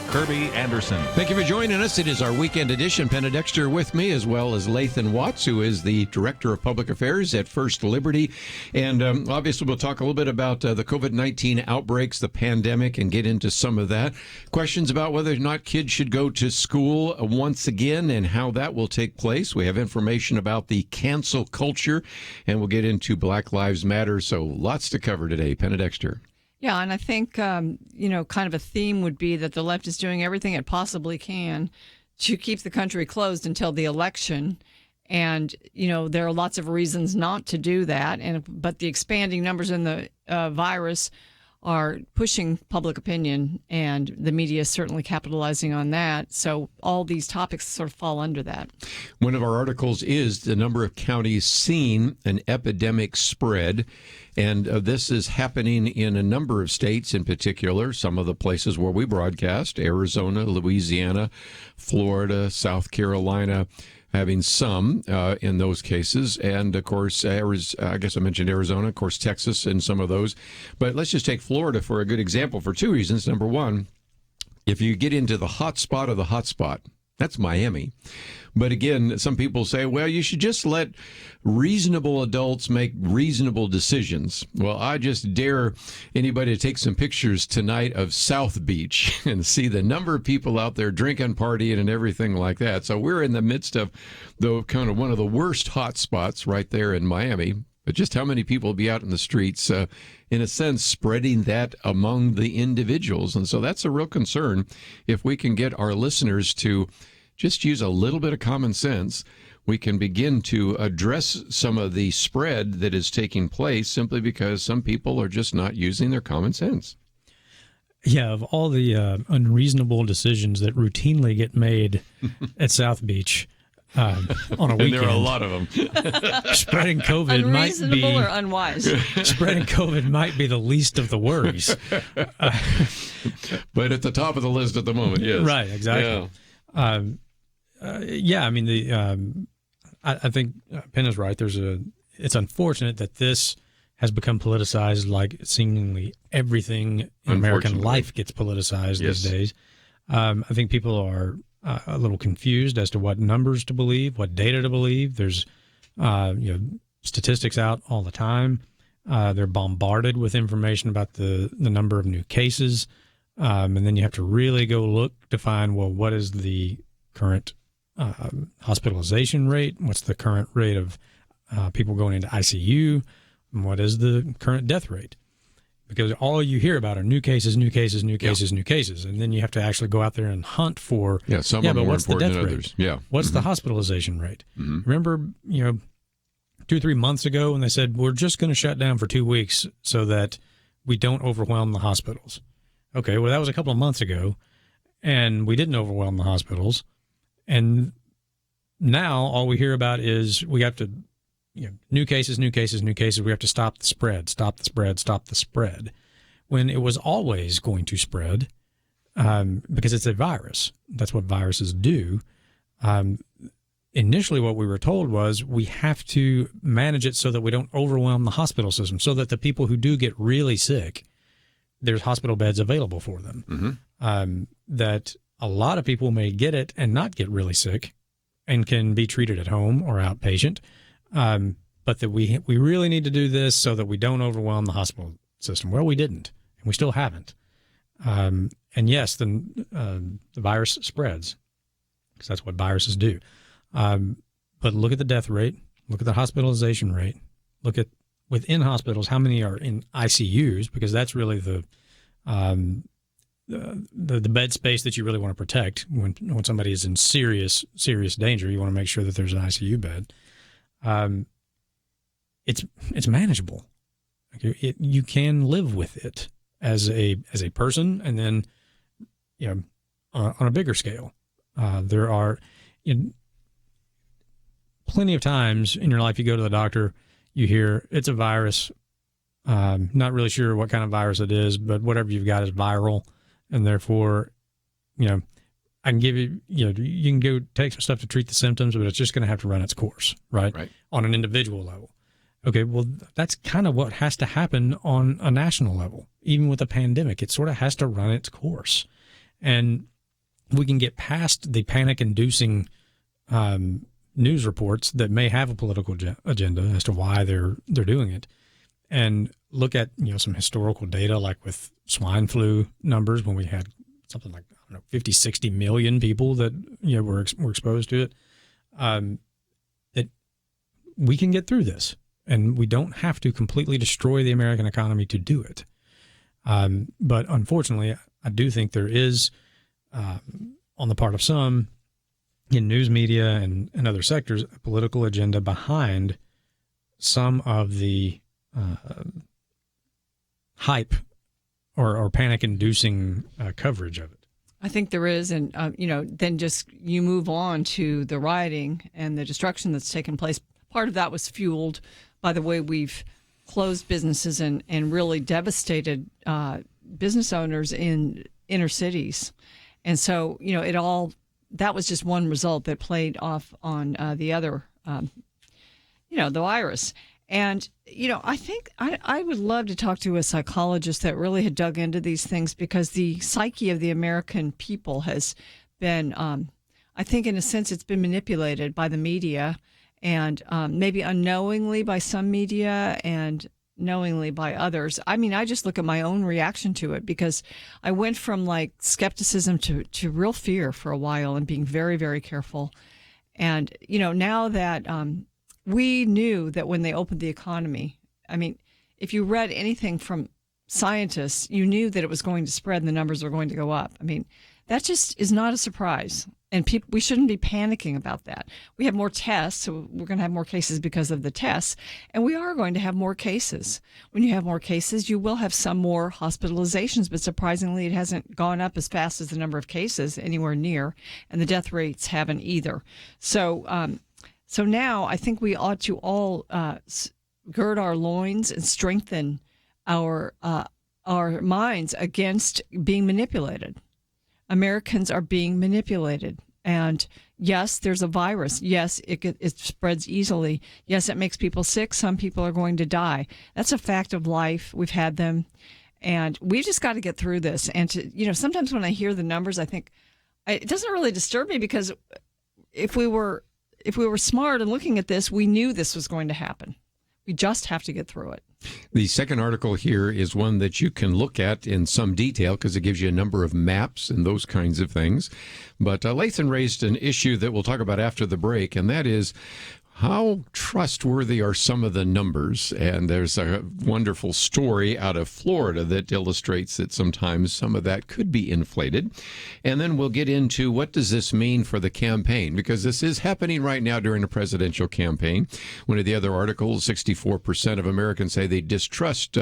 Kerby Anderson. Thank you for joining us. It is our weekend edition. Penna Dexter with me, as well as Lathan Watts, who is the Director of Public Affairs at First Liberty. And obviously, we'll talk a little bit about the COVID-19 outbreaks, the pandemic, and get into some of that. Questions about whether or not kids should go to school once again and how that will take place. We have information about the cancel culture, and we'll get into Black Lives Matter. So lots to cover today. Penna Dexter. Yeah, and I think, kind of a theme would be that the left is doing everything it possibly can to keep the country closed until the election. And, there are lots of reasons not to do that. But the expanding numbers in the virus are pushing public opinion, and the media is certainly capitalizing on that. So all these topics sort of fall under that. One of our articles is the number of counties seeing an epidemic spread. And this is happening in a number of states in particular, some of the places where we broadcast: Arizona, Louisiana, Florida, South Carolina, having some in those cases. And, of course, I guess I mentioned Arizona, of course, Texas and some of those. But let's just take Florida for a good example for two reasons. Number one, if you get into the hot spot of the hot spot, that's Miami. But again, some people say, well, you should just let reasonable adults make reasonable decisions. Well, I just dare anybody to take some pictures tonight of South Beach and see the number of people out there drinking, partying, and everything like that. So we're in the midst of kind of one of the worst hot spots right there in Miami. But just how many people will be out in the streets, in a sense, spreading that among the individuals. And so that's a real concern. If we can get our listeners to just use a little bit of common sense, we can begin to address some of the spread that is taking place simply because some people are just not using their common sense. Yeah, of all the unreasonable decisions that routinely get made at South Beach on a weekend, and there are a lot of them. Spreading COVID might be unreasonable or unwise. Spreading COVID might be the least of the worries. But at the top of the list at the moment, yes. Right, exactly. Yeah. I mean, I think Penna's right. It's unfortunate that this has become politicized, like seemingly everything in American life gets politicized these days. I think people are a little confused as to what numbers to believe, what data to believe. There's statistics out all the time. They're bombarded with information about the number of new cases. And then you have to really go look to find, well, what is the current hospitalization rate? What's the current rate of people going into ICU? And what is the current death rate? Because all you hear about are new cases, new cases, new cases, new cases. And then you have to actually go out there and hunt for, some are more what's the important death than rate? others. Yeah. What's the hospitalization rate? Remember, 2 or 3 months ago when they said, we're just going to shut down for 2 weeks so that we don't overwhelm the hospitals. Okay, well, that was a couple of months ago, and we didn't overwhelm the hospitals. And now all we hear about is we have to, new cases, new cases, new cases. We have to stop the spread, stop the spread, stop the spread. When it was always going to spread, because it's a virus. That's what viruses do. Initially, what we were told was we have to manage it so that we don't overwhelm the hospital system, so that the people who do get really sick, there's hospital beds available for them. That a lot of people may get it and not get really sick and can be treated at home or outpatient. but that we really need to do this so that we don't overwhelm the hospital system. Well, we didn't, and we still haven't. And yes, the virus spreads, because that's what viruses do. But look at the death rate, look at the hospitalization rate, look at within hospitals how many are in ICUs, because that's really the bed space that you really want to protect when somebody is in serious danger. You want to make sure that there's an ICU bed. It's manageable. You can live with it as a person, and then on a bigger scale. There are plenty of times in your life you go to the doctor, you hear it's a virus. Not really sure what kind of virus it is, but whatever you've got is viral, and therefore, I can give you, you can go take some stuff to treat the symptoms, but it's just going to have to run its course, right? On an individual level. Okay, well, that's kind of what has to happen on a national level. Even with a pandemic, it sort of has to run its course. And we can get past the panic-inducing news reports that may have a political agenda as to why they're doing it, and look at some historical data, like with swine flu numbers, when we had something like 50, 60 million people that were exposed to it. That we can get through this, and we don't have to completely destroy the American economy to do it. But unfortunately, I do think there is, on the part of some in news media and other sectors, a political agenda behind some of the hype or panic-inducing coverage of it. I think there is, and then just you move on to the rioting and the destruction that's taken place. Part of that was fueled by the way we've closed businesses and really devastated business owners in inner cities. And so, that was just one result that played off on the other, the virus. And, I think I would love to talk to a psychologist that really had dug into these things, because the psyche of the American people has been, I think in a sense, it's been manipulated by the media, and maybe unknowingly by some media and knowingly by others. I mean, I just look at my own reaction to it, because I went from like skepticism to real fear for a while, and being very, very careful. And, now that we knew that when they opened the economy, I mean, if you read anything from scientists, you knew that it was going to spread and the numbers were going to go up. I mean, that just is not a surprise. And we shouldn't be panicking about that. We have more tests, so we're going to have more cases because of the tests, and we are going to have more cases. When you have more cases, you will have some more hospitalizations, but surprisingly, it hasn't gone up as fast as the number of cases anywhere near, and the death rates haven't either. So, so now I think we ought to all gird our loins and strengthen our minds against being manipulated. Americans are being manipulated. And yes, there's a virus. Yes, it spreads easily. Yes, it makes people sick. Some people are going to die. That's a fact of life. We've had them. And we just got to get through this. And sometimes when I hear the numbers, I think it doesn't really disturb me, because if we were smart and looking at this, we knew this was going to happen. We just have to get through it. The second article here is one that you can look at in some detail, because it gives you a number of maps and those kinds of things. But Lathan raised an issue that we'll talk about after the break, and that is, how trustworthy are some of the numbers? And there's a wonderful story out of Florida that illustrates that sometimes some of that could be inflated. And then we'll get into, what does this mean for the campaign? Because this is happening right now during a presidential campaign. One of the other articles, 64% of Americans say they distrust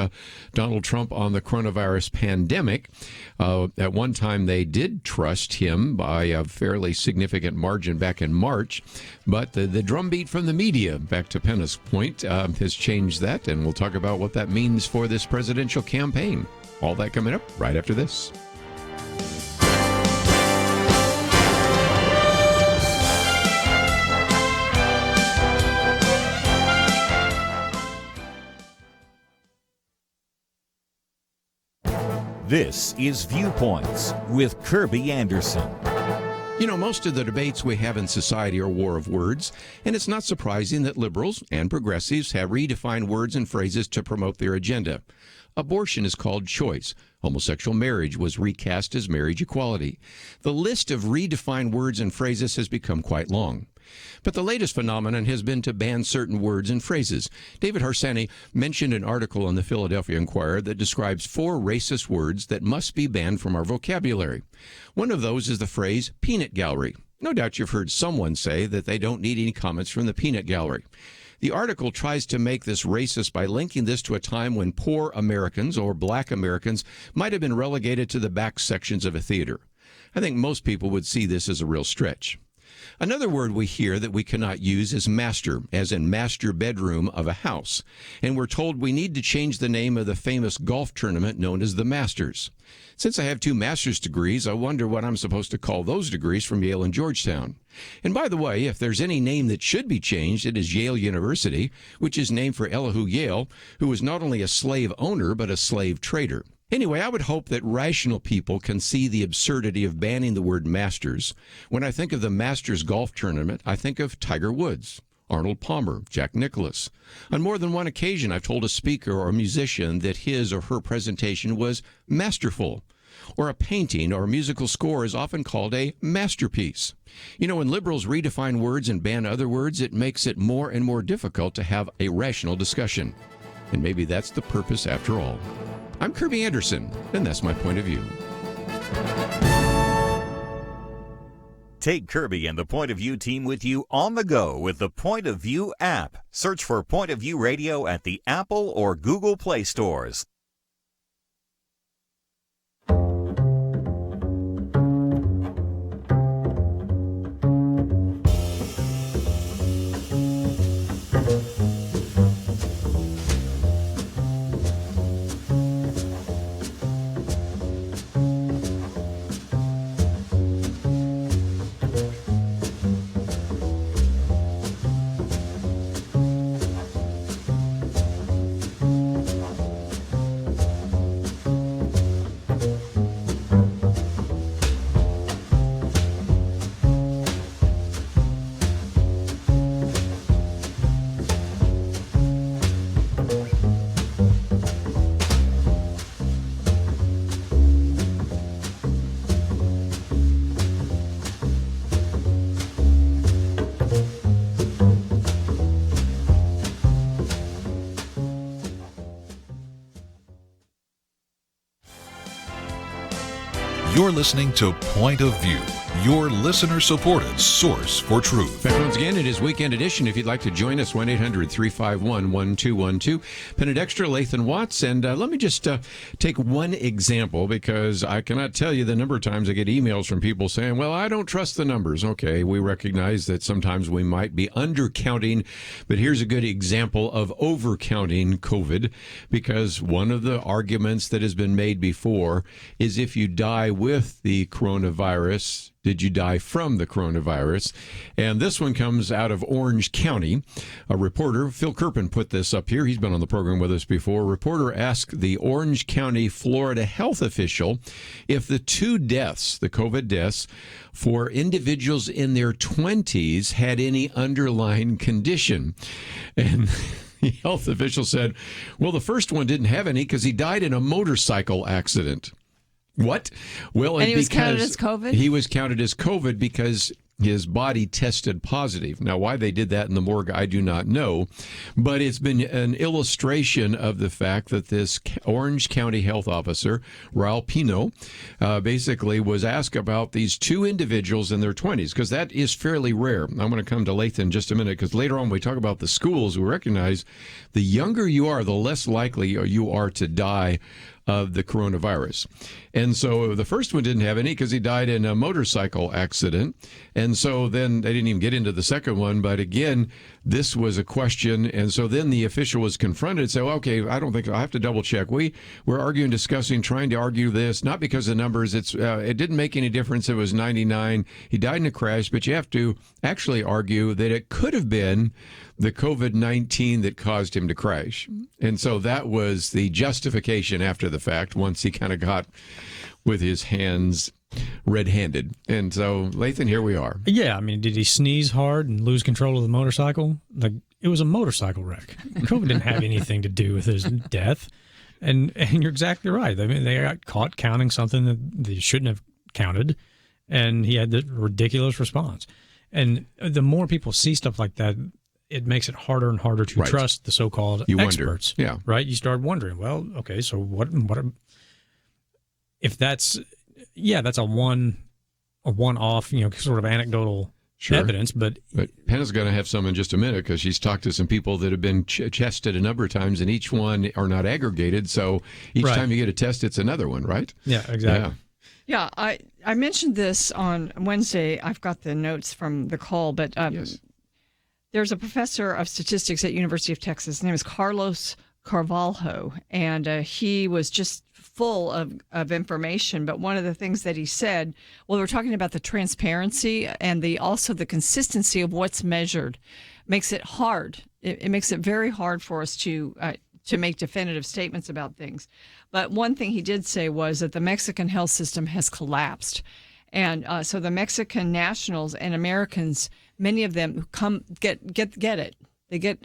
Donald Trump on the coronavirus pandemic. At one time, they did trust him by a fairly significant margin back in March. But the drumbeat from the media, back to Penna's point, has changed that, and we'll talk about what that means for this presidential campaign. All that coming up right after this. This is Viewpoints with Kerby Anderson. You know, most of the debates we have in society are war of words, and it's not surprising that liberals and progressives have redefined words and phrases to promote their agenda. Abortion is called choice. Homosexual marriage was recast as marriage equality. The list of redefined words and phrases has become quite long. But the latest phenomenon has been to ban certain words and phrases. David Harsanyi mentioned an article in the Philadelphia Inquirer that describes 4 racist words that must be banned from our vocabulary. One of those is the phrase peanut gallery. No doubt you've heard someone say that they don't need any comments from the peanut gallery. The article tries to make this racist by linking this to a time when poor Americans or black Americans might have been relegated to the back sections of a theater. I think most people would see this as a real stretch. Another word we hear that we cannot use is master, as in master bedroom of a house. And we're told we need to change the name of the famous golf tournament known as the Masters. Since I have 2 master's degrees, I wonder what I'm supposed to call those degrees from Yale and Georgetown. And by the way, if there's any name that should be changed, it is Yale University, which is named for Elihu Yale, who was not only a slave owner, but a slave trader. Anyway, I would hope that rational people can see the absurdity of banning the word Masters. When I think of the Masters golf tournament, I think of Tiger Woods, Arnold Palmer, Jack Nicklaus. On more than one occasion, I've told a speaker or a musician that his or her presentation was masterful. Or a painting or a musical score is often called a masterpiece. You know, when liberals redefine words and ban other words, it makes it more and more difficult to have a rational discussion. And maybe that's the purpose after all. I'm Kerby Anderson, and that's my point of view. Take Kerby and the Point of View team with you on the go with the Point of View app. Search for Point of View Radio at the Apple or Google Play stores. You're listening to Point of View, your listener-supported source for truth. Back once again, it is Weekend Edition. If you'd like to join us, 1-800-351-1212. Penna Dexter, Lathan Watts. And let me just take one example, because I cannot tell you the number of times I get emails from people saying, well, I don't trust the numbers. Okay, we recognize that sometimes we might be undercounting, but here's a good example of overcounting COVID, because one of the arguments that has been made before is if you die with the coronavirus, did you die from the coronavirus? And this one comes out of Orange County. A reporter, Phil Kerpen, put this up here. He's been on the program with us before. A reporter asked the Orange County, Florida health official if the 2 deaths, the COVID deaths, for individuals in their 20s had any underlying condition. And the health official said, well, the first one didn't have any because he died in a motorcycle accident. What? Well, and he was counted as COVID? He was counted as COVID because his body tested positive. Now, why they did that in the morgue, I do not know. But it's been an illustration of the fact that this Orange County health officer, Raul Pino, basically was asked about these 2 individuals in their 20s, because that is fairly rare. I'm going to come to Lathan in just a minute, because later on when we talk about the schools, we recognize the younger you are, the less likely you are to die of the coronavirus. And so the first one didn't have any because he died in a motorcycle accident. And so then they didn't even get into the second one. But again, this was a question. And so then the official was confronted and said, well, okay, I don't think I have to double check. We're arguing, discussing, trying to argue this, not because of the numbers. It didn't make any difference. It was 99. He died in a crash, but you have to actually argue that it could have been the COVID-19 that caused him to crash. And so that was the justification after the fact, once he kind of got with his hands red-handed. And so, Lathan, here we are. Yeah, I mean, did he sneeze hard and lose control of the motorcycle? Like, it was a motorcycle wreck. COVID didn't have anything to do with his death. And you're exactly right. I mean, they got caught counting something that they shouldn't have counted, and he had the ridiculous response. And the more people see stuff like that, it makes it harder and harder to trust the so-called experts. Wonder. Yeah. Right? You start wondering, well, okay, so what if that's a one-off, sort of anecdotal evidence, but Penna's going to have some in just a minute because she's talked to some people that have been tested a number of times, and each one are not aggregated. So each time you get a test, it's another one, right? Yeah, exactly. Yeah, I mentioned this on Wednesday. I've got the notes from the call, but there's a professor of statistics at University of Texas. His name is Carlos Carvalho, and he was just full of information. But one of the things that he said, well, we're talking about the transparency and also the consistency of what's measured, makes it hard. It makes it very hard for us to make definitive statements about things. But one thing he did say was that the Mexican health system has collapsed. And so the Mexican nationals and Americans, many of them get it.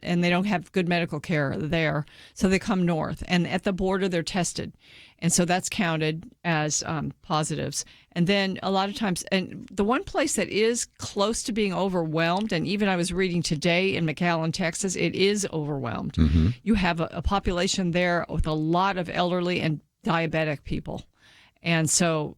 And they don't have good medical care there. So they come north. And at the border, they're tested. And so that's counted as positives. And then a lot of times, and the one place that is close to being overwhelmed, and even I was reading today in McAllen, Texas, it is overwhelmed. Mm-hmm. You have a population there with a lot of elderly and diabetic people. And so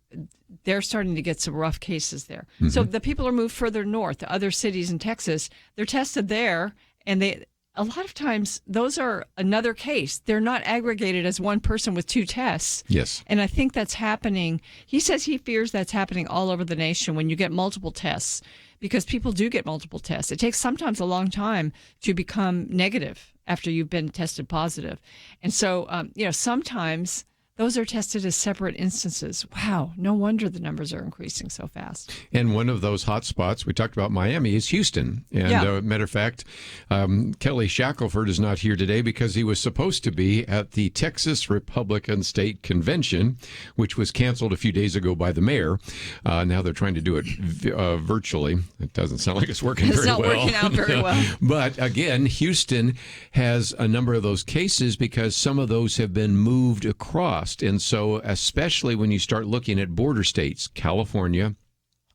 they're starting to get some rough cases there. Mm-hmm. So the people are moved further north to other cities in Texas. They're tested there, and a lot of times those are another case. They're not aggregated as one person with two tests. Yes. And I think that's happening. He says he fears that's happening all over the nation when you get multiple tests, because people do get multiple tests. It takes sometimes a long time to become negative after you've been tested positive. And so, sometimes those are tested as separate instances. Wow, no wonder the numbers are increasing so fast. And one of those hot spots, we talked about Miami, is Houston. And matter of fact, Kelly Shackelford is not here today because he was supposed to be at the Texas Republican State Convention, which was canceled a few days ago by the mayor. Now they're trying to do it virtually. It doesn't sound like it's working very well. It's not working out very well. But again, Houston has a number of those cases because some of those have been moved across. And so especially when you start looking at border states, California,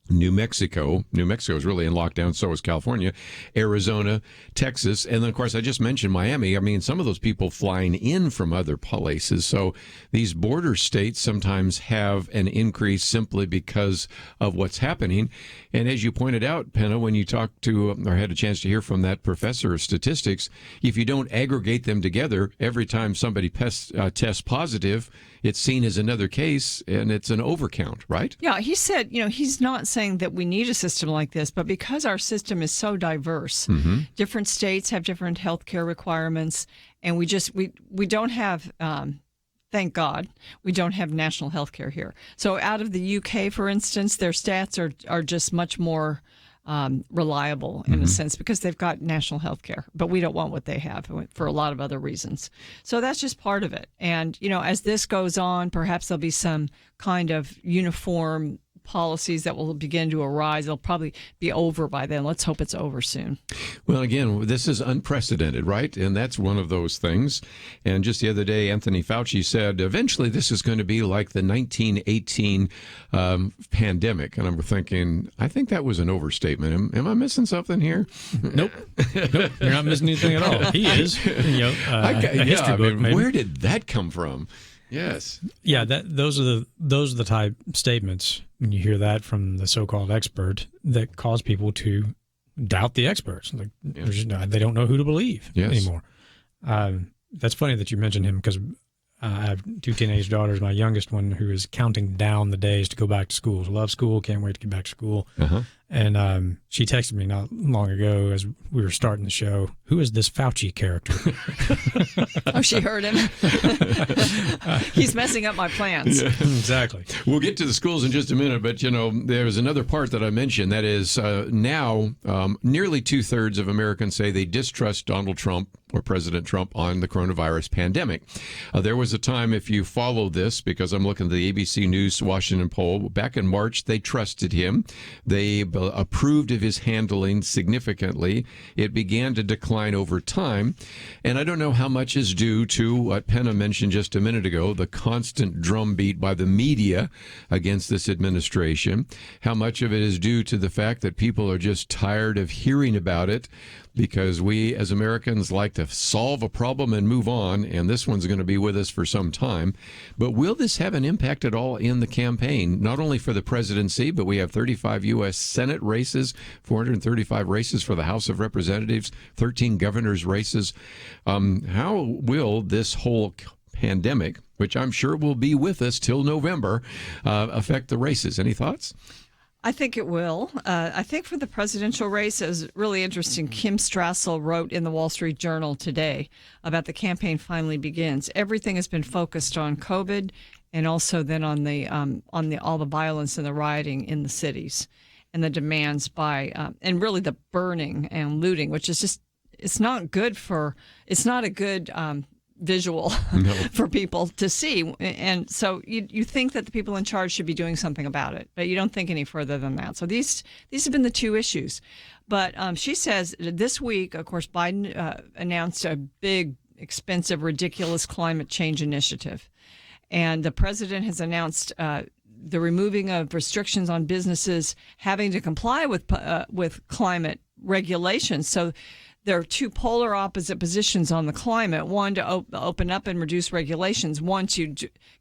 New Mexico is really in lockdown, so is California, Arizona, Texas, and then, of course, I just mentioned Miami. I mean, some of those people flying in from other places. So these border states sometimes have an increase simply because of what's happening. And as you pointed out, Penna, when you talked to or had a chance to hear from that professor of statistics, if you don't aggregate them together, every time somebody tests positive, it's seen as another case, and it's an overcount, right? Yeah, he said, he's not saying that we need a system like this, but because our system is so diverse, different states have different health care requirements, and we don't have, thank God, we don't have national health care here. So out of the UK, for instance, their stats are just much more reliable in a sense because they've got national health care, but we don't want what they have for a lot of other reasons. So that's just part of it. And, as this goes on, perhaps there'll be some kind of uniform policies that will begin to arise. It'll probably be over by then. Let's hope it's over soon. Well, again, this is unprecedented, right? And that's one of those things. And just the other day, Anthony Fauci said, eventually this is going to be like the 1918 pandemic. And I'm thinking, I think that was an overstatement. Am I missing something here? Nope. You're not missing anything at all. He is. Where did that come from? Yes. Yeah, those are the type statements when you hear that from the so-called expert that cause people to doubt the experts. Like they don't know who to believe anymore. That's funny that you mentioned him because I have two teenage daughters. My youngest one who is counting down the days to go back to school. Love school, can't wait to get back to school. And she texted me not long ago as we were starting the show, who is this Fauci character? Oh, she heard him. He's messing up my plans. Yeah. Exactly. We'll get to the schools in just a minute, but, there's another part that I mentioned. That is now nearly 2/3 of Americans say they distrust Donald Trump or President Trump on the coronavirus pandemic. There was a time, if you follow this, because I'm looking at the ABC News Washington poll, back in March, they trusted him. They approved of his handling significantly. It began to decline over time. And I don't know how much is due to what Penna mentioned just a minute ago, the constant drumbeat by the media against this administration. How much of it is due to the fact that people are just tired of hearing about it, because we as Americans like to solve a problem and move on, and this one's going to be with us for some time. But will this have an impact at all in the campaign, not only for the presidency, but we have 35 U.S. Senate races, 435 races for the House of Representatives, 13 governors' races. How will this whole pandemic, which I'm sure will be with us till November, affect the races? Any thoughts? I think it will. I think for the presidential race, it was really interesting. Kim Strassel wrote in the Wall Street Journal today about the campaign finally begins. Everything has been focused on COVID, and also then on the all the violence and the rioting in the cities, and the demands by and really the burning and looting, which is just it's not a good visual for people to see. And so you think that the people in charge should be doing something about it, but you don't think any further than that. So these have been the two issues. But she says this week, of course, Biden announced a big, expensive, ridiculous climate change initiative. And the president has announced the removing of restrictions on businesses having to comply with climate regulations. So there are two polar opposite positions on the climate. One, to open up and reduce regulations. One, to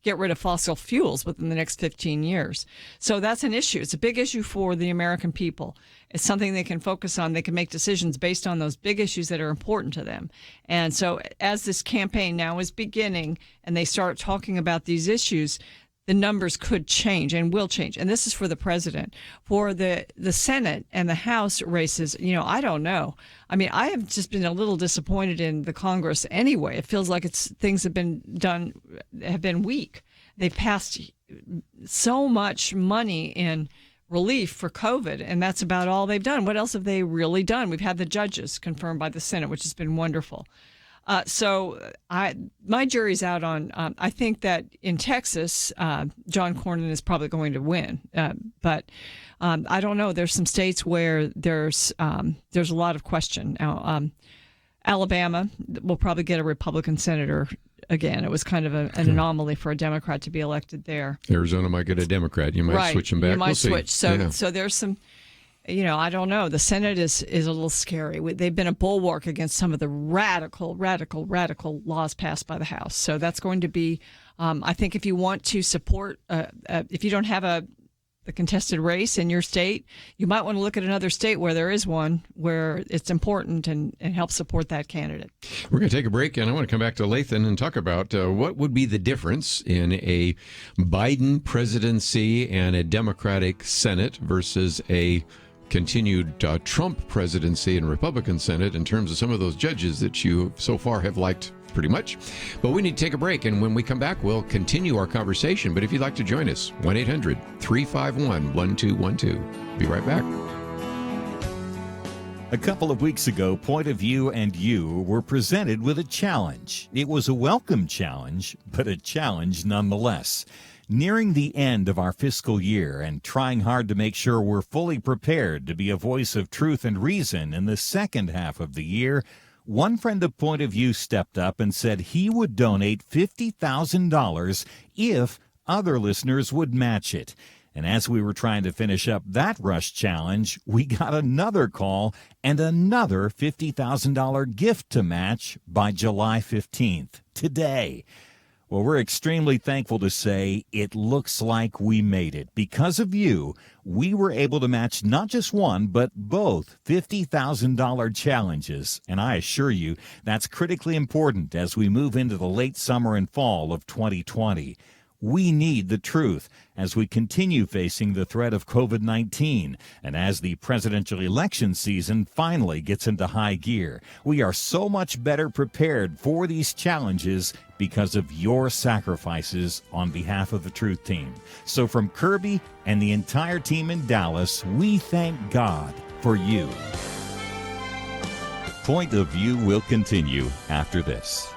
get rid of fossil fuels within the next 15 years. So that's an issue. It's a big issue for the American people. It's something they can focus on. They can make decisions based on those big issues that are important to them. And so as this campaign now is beginning and they start talking about these issues, the numbers could change and will change. And this is for the president. For the Senate and the House races, I don't know. I mean, I have just been a little disappointed in the Congress anyway. It feels like things have been weak. They've passed so much money in relief for COVID, and that's about all they've done. What else have they really done? We've had the judges confirmed by the Senate, which has been wonderful. So my jury's out on. I think that in Texas, John Cornyn is probably going to win, but I don't know. There's some states where there's a lot of question. Now, Alabama will probably get a Republican senator again. It was kind of an anomaly for a Democrat to be elected there. Arizona might get a Democrat. You might switch them back. You might switch. See. So there's some. I don't know. The Senate is a little scary. They've been a bulwark against some of the radical laws passed by the House. So that's going to be, I think, if you want to support, if you don't have a contested race in your state, you might want to look at another state where there is one, where it's important and help support that candidate. We're going to take a break, and I want to come back to Lathan and talk about what would be the difference in a Biden presidency and a Democratic Senate versus a continued Trump presidency and Republican Senate in terms of some of those judges that you so far have liked pretty much. But we need to take a break, and when we come back, we'll continue our conversation. But if you'd like to join us, 1-800-351-1212. Be right back. A couple of weeks ago, Point of View and you were presented with a challenge. It was a welcome challenge, but a challenge nonetheless. Nearing the end of our fiscal year and trying hard to make sure we're fully prepared to be a voice of truth and reason in the second half of the year, one friend of Point of View stepped up and said he would donate $50,000 if other listeners would match it. And as we were trying to finish up that rush challenge, we got another call and another $50,000 gift to match by July 15th, today. Well, we're extremely thankful to say it looks like we made it. Because of you, we were able to match not just one, but both $50,000 challenges. And I assure you, that's critically important as we move into the late summer and fall of 2020. We need the truth as we continue facing the threat of COVID-19 and as the presidential election season finally gets into high gear. We are so much better prepared for these challenges because of your sacrifices on behalf of the Truth Team. So from Kerby and the entire team in Dallas, we thank God for you. Point of View will continue after this.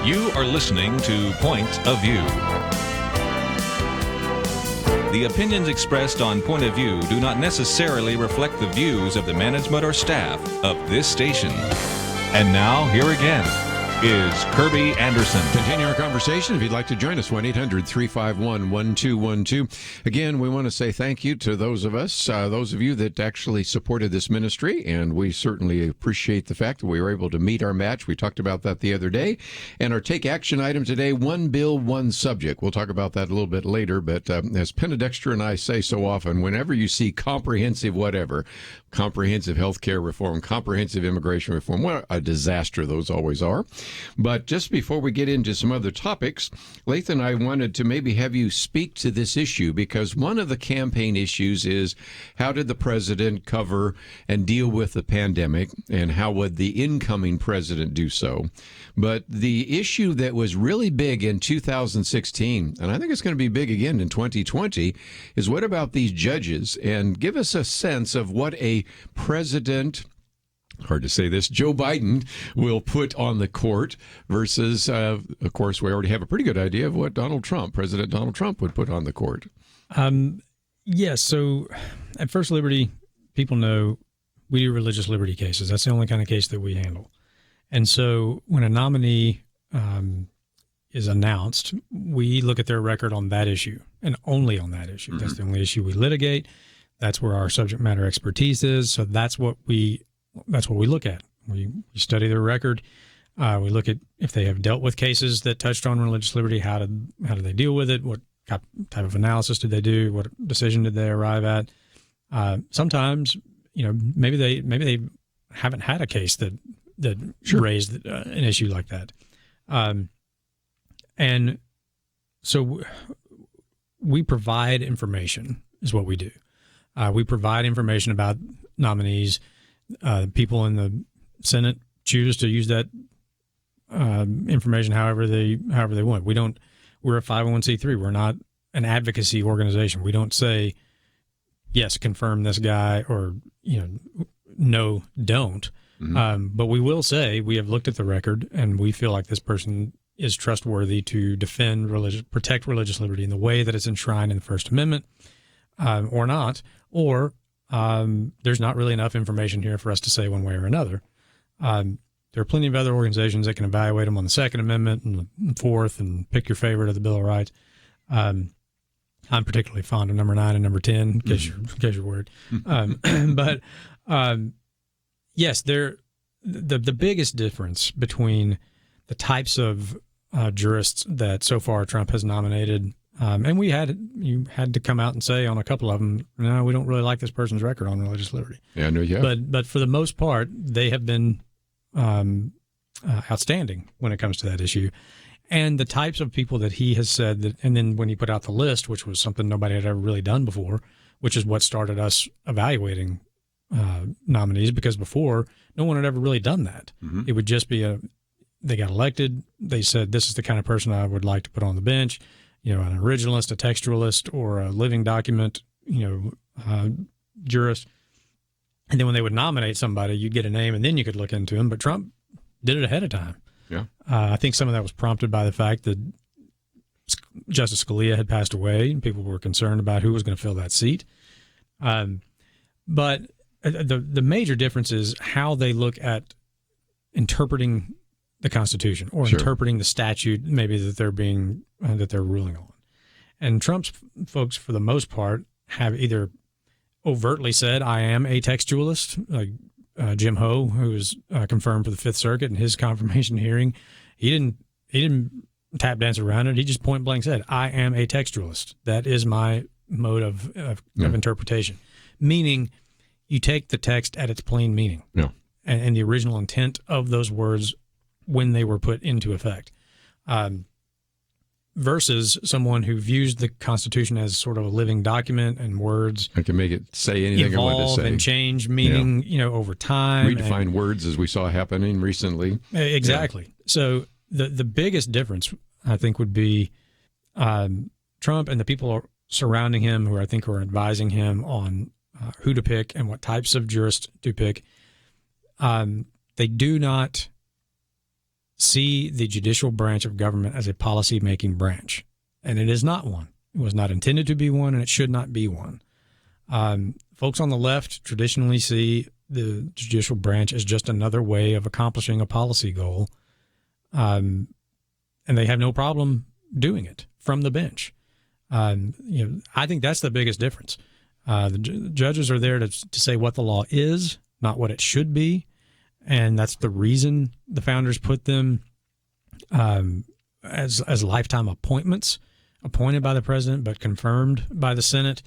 You are listening to Point of View. The opinions expressed on Point of View do not necessarily reflect the views of the management or staff of this station. And now, here again is Kerby Anderson. Continue our conversation. If you'd like to join us, 1-800-351-1212. Again, we want to say thank you to those of you that actually supported this ministry, and we certainly appreciate the fact that we were able to meet our match. We talked about that the other day. And our take action item today, one bill, one subject. We'll talk about that a little bit later, but as Penna Dexter and I say so often, whenever you see comprehensive whatever, comprehensive health care reform, comprehensive immigration reform, what a disaster those always are. But just before we get into some other topics, Lathan, I wanted to maybe have you speak to this issue, because one of the campaign issues is how did the president cover and deal with the pandemic, and how would the incoming president do so? But the issue that was really big in 2016, and I think it's going to be big again in 2020, is what about these judges? And give us a sense of what a president, hard to say this, Joe Biden will put on the court versus, of course, we already have a pretty good idea of what President Donald Trump would put on the court. Yes. So at First Liberty, people know we do religious liberty cases. That's the only kind of case that we handle. And so when a nominee is announced, we look at their record on that issue and only on that issue. Mm-hmm. That's the only issue we litigate. That's where our subject matter expertise is. So that's what we look at. We study their record. We look at if they have dealt with cases that touched on religious liberty. How did they deal with it? What type of analysis did they do? What decision did they arrive at? Sometimes, maybe they haven't had a case that Sure. raised an issue like that. And so we provide information is what we do. We provide information about nominees. People in the Senate choose to use that information however they want. We're a 501c3. We're not an advocacy organization. We don't say, yes, confirm this guy, or no, don't. Mm-hmm. But we will say we have looked at the record and we feel like this person is trustworthy to protect religious liberty in the way that it's enshrined in the First Amendment, or not, or there's not really enough information here for us to say one way or another. There are plenty of other organizations that can evaluate them on the Second Amendment and the Fourth, and pick your favorite of the Bill of Rights. I'm particularly fond of number 9 and number 10, in case you're worried. But yes, the biggest difference between the types of jurists that so far Trump has nominated, and you had to come out and say on a couple of them, no, we don't really like this person's record on religious liberty. Yeah, I know you have. But for the most part, they have been outstanding when it comes to that issue. And the types of people that he has said that, and then when he put out the list, which was something nobody had ever really done before, which is what started us evaluating nominees, because before no one had ever really done that. Mm-hmm. It would just be they got elected. They said, this is the kind of person I would like to put on the bench, an originalist, a textualist, or a living document, jurist. And then when they would nominate somebody, you'd get a name and then you could look into him. But Trump did it ahead of time. Yeah. I think some of that was prompted by the fact that Justice Scalia had passed away and people were concerned about who was going to fill that seat. But the major difference is how they look at interpreting the Constitution, or Sure. interpreting the statute maybe that they're ruling on. And Trump's folks, for the most part, have either overtly said, I am a textualist, like Jim Ho, who was confirmed for the Fifth Circuit in his confirmation hearing. He didn't tap dance around it. He just point blank said, I am a textualist. That is my mode of interpretation. Meaning, you take the text at its plain meaning, and the original intent of those words when they were put into effect, versus someone who views the Constitution as sort of a living document, and words I can make it say anything I want to evolve say and change meaning, over time. Redefine words, as we saw happening recently. Exactly. Yeah. So the biggest difference, I think, would be Trump and the people surrounding him, who I think are advising him on who to pick and what types of jurists to pick. They do not see the judicial branch of government as a policy-making branch, and it is not one. It was not intended to be one, and it should not be one. Folks on the left traditionally see the judicial branch as just another way of accomplishing a policy goal, and they have no problem doing it from the bench. I think that's the biggest difference. The judges are there to say what the law is, not what it should be, and that's the reason the founders put them as lifetime appointments, appointed by the president but confirmed by the Senate,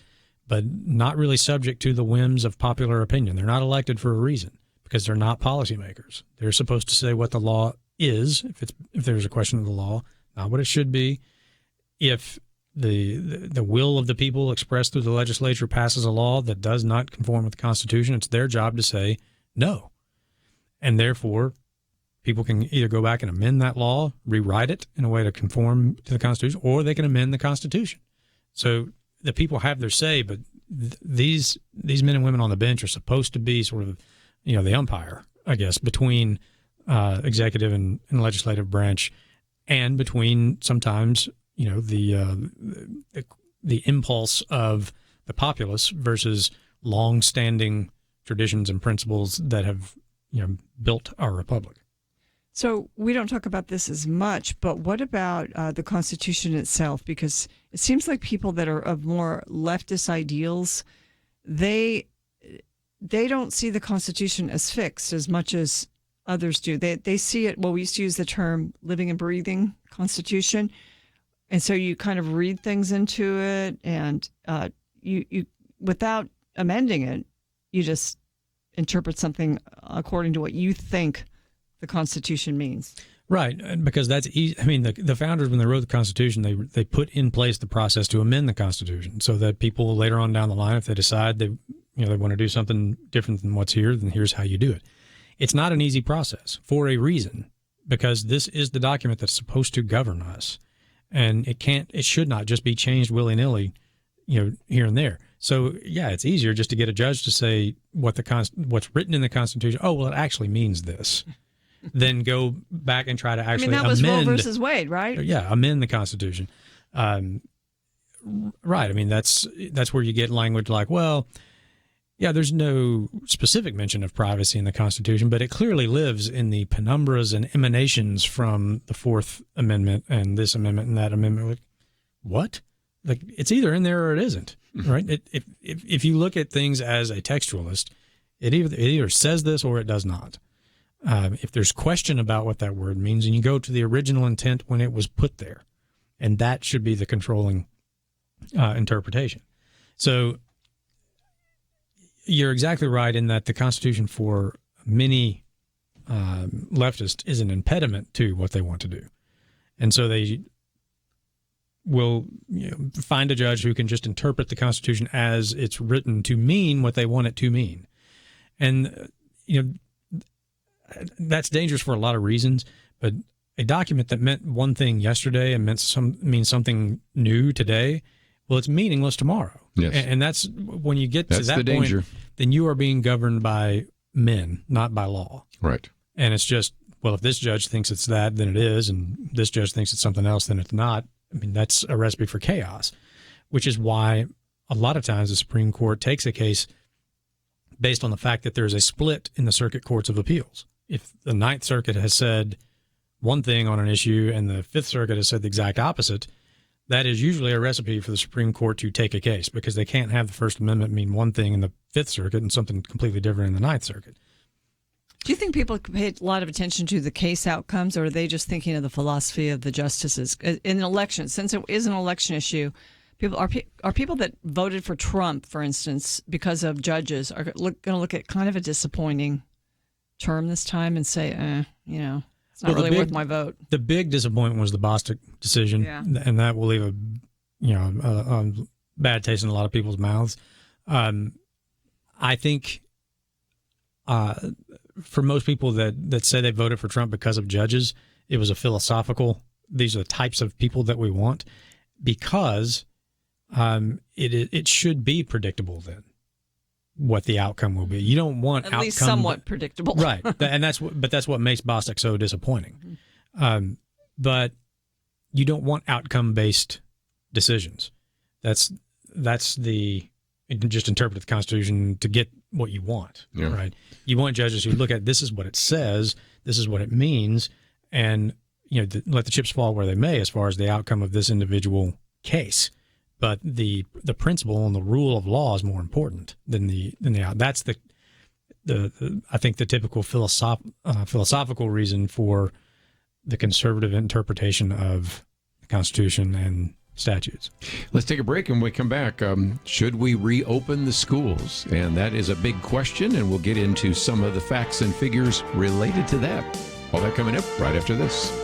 but not really subject to the whims of popular opinion. They're not elected for a reason because they're not policymakers. They're supposed to say what the law is, if there's a question of the law, not what it should be. If the will of the people expressed through the legislature passes a law that does not conform with the Constitution, it's their job to say no. And therefore, people can either go back and amend that law, rewrite it in a way to conform to the Constitution, or they can amend the Constitution. So the people have their say, but these men and women on the bench are supposed to be sort of, the umpire, I guess, between executive and legislative branch, and between sometimes the impulse of the populace versus long-standing traditions and principles that have built our republic. So we don't talk about this as much, but what about the Constitution itself? Because it seems like people that are of more leftist ideals, they don't see the Constitution as fixed as much as others do. They see it, we used to use the term living and breathing Constitution. And so you kind of read things into it, and you without amending it, you just interpret something according to what you think the Constitution means. Right, because that's easy. I mean, the founders, when they wrote the Constitution, they put in place the process to amend the Constitution so that people later on down the line, if they decide they want to do something different than what's here, then here's how you do it. It's not an easy process for a reason, because this is the document that's supposed to govern us, and it should not just be changed willy-nilly, here and there. So yeah, it's easier just to get a judge to say what's written in the Constitution. Oh, well, it actually means this. Then go back and try to actually amend. That was Roe versus Wade, right? Yeah, amend the Constitution. Right. I mean, that's where you get language like, well, yeah, there's no specific mention of privacy in the Constitution, but it clearly lives in the penumbras and emanations from the Fourth Amendment and this amendment and that amendment. Like, what? Like, it's either in there or it isn't, right? If you look at things as a textualist, it either says this or it does not. If there's question about what that word means, and you go to the original intent when it was put there, and that should be the controlling interpretation. So you're exactly right in that the Constitution for many leftists is an impediment to what they want to do. And so they will find a judge who can just interpret the Constitution as it's written to mean what they want it to mean. And, that's dangerous for a lot of reasons, but a document that meant one thing yesterday and means something new today, well, it's meaningless tomorrow. Yes. And that's when you get to that the point, danger. Then you are being governed by men, not by law. Right. And it's just, well, if this judge thinks it's that, then it is, and this judge thinks it's something else, then it's not. I mean, that's a recipe for chaos, which is why a lot of times the Supreme Court takes a case based on the fact that there's a split in the circuit courts of appeals. If the Ninth Circuit has said one thing on an issue and the Fifth Circuit has said the exact opposite, that is usually a recipe for the Supreme Court to take a case, because they can't have the First Amendment mean one thing in the Fifth Circuit and something completely different in the Ninth Circuit. Do you think people pay a lot of attention to the case outcomes, or are they just thinking of the philosophy of the justices? In an election, since it is an election issue, people are people that voted for Trump, for instance, because of judges, are going to look at kind of a disappointing term this time and say, it's not really worth my vote. The big disappointment was the Bostock decision, and that will leave a bad taste in a lot of people's mouths. I think for most people that say they voted for Trump because of judges, it was a philosophical, these are the types of people that we want, because it should be predictable then what the outcome will be. You don't want at least somewhat predictable, right? And that's what makes Bostock so disappointing. But you don't want outcome-based decisions. That's just interpret the Constitution to get what you want, right? You want judges who look at this is what it says, this is what it means, and let the chips fall where they may as far as the outcome of this individual case. But the principle and the rule of law is more important than the that's the I think the typical philosophical reason for the conservative interpretation of the Constitution and statutes. Let's take a break, and when we come back, should we reopen the schools? And that is a big question, and we'll get into some of the facts and figures related to that. All that coming up right after this.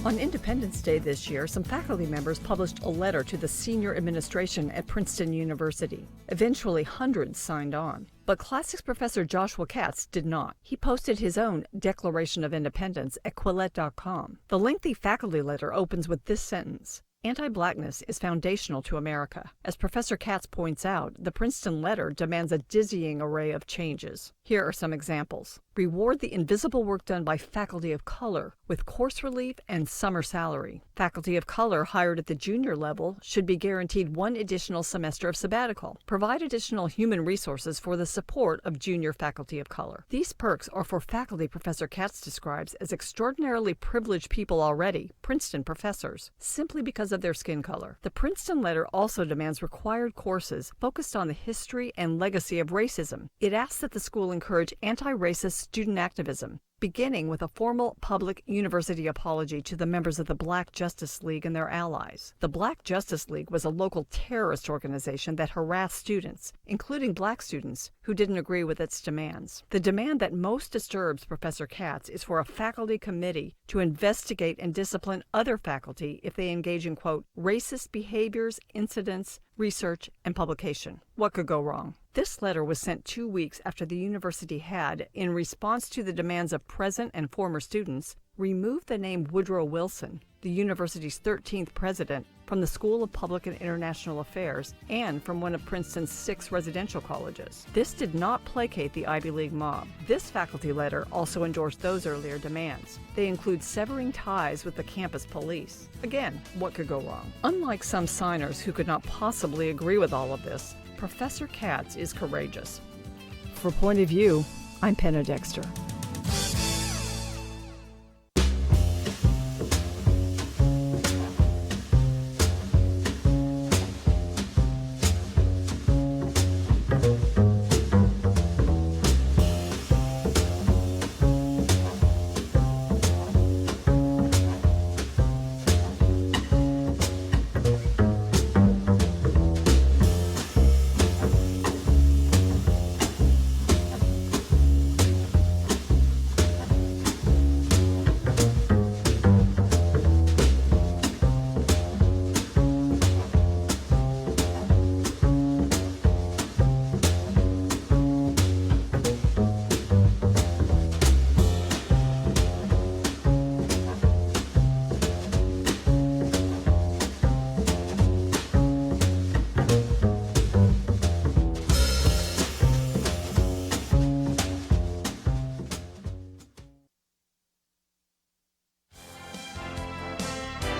On Independence Day this year, some faculty members published a letter to the senior administration at Princeton University. Eventually, hundreds signed on. But classics professor Joshua Katz did not. He posted his own Declaration of Independence at Quillette.com. The lengthy faculty letter opens with this sentence: "Anti-blackness is foundational to America. As Professor Katz points out, the Princeton letter demands a dizzying array of changes. Here are some examples. Reward the invisible work done by faculty of color with course relief and summer salary. Faculty of color hired at the junior level should be guaranteed one additional semester of sabbatical. Provide additional human resources for the support of junior faculty of color. These perks are for faculty Professor Katz describes as extraordinarily privileged people already, Princeton professors, simply because of their skin color. The Princeton letter also demands required courses focused on the history and legacy of racism. It asks that the school encourage anti-racist student activism, beginning with a formal public university apology to the members of the Black Justice League and their allies. The Black Justice League was a local terrorist organization that harassed students, including black students, who didn't agree with its demands. The demand that most disturbs Professor Katz is for a faculty committee to investigate and discipline other faculty if they engage in, quote, racist behaviors, incidents, research, and publication. What could go wrong? This letter was sent 2 weeks after the university had, in response to the demands of present and former students, removed the name Woodrow Wilson, the university's 13th president, from the School of Public and International Affairs and from one of Princeton's 6 residential colleges. This did not placate the Ivy League mob. This faculty letter also endorsed those earlier demands. They include severing ties with the campus police. Again, what could go wrong? Unlike some signers who could not possibly agree with all of this, Professor Katz is courageous. For Point of View, I'm Penna Dexter.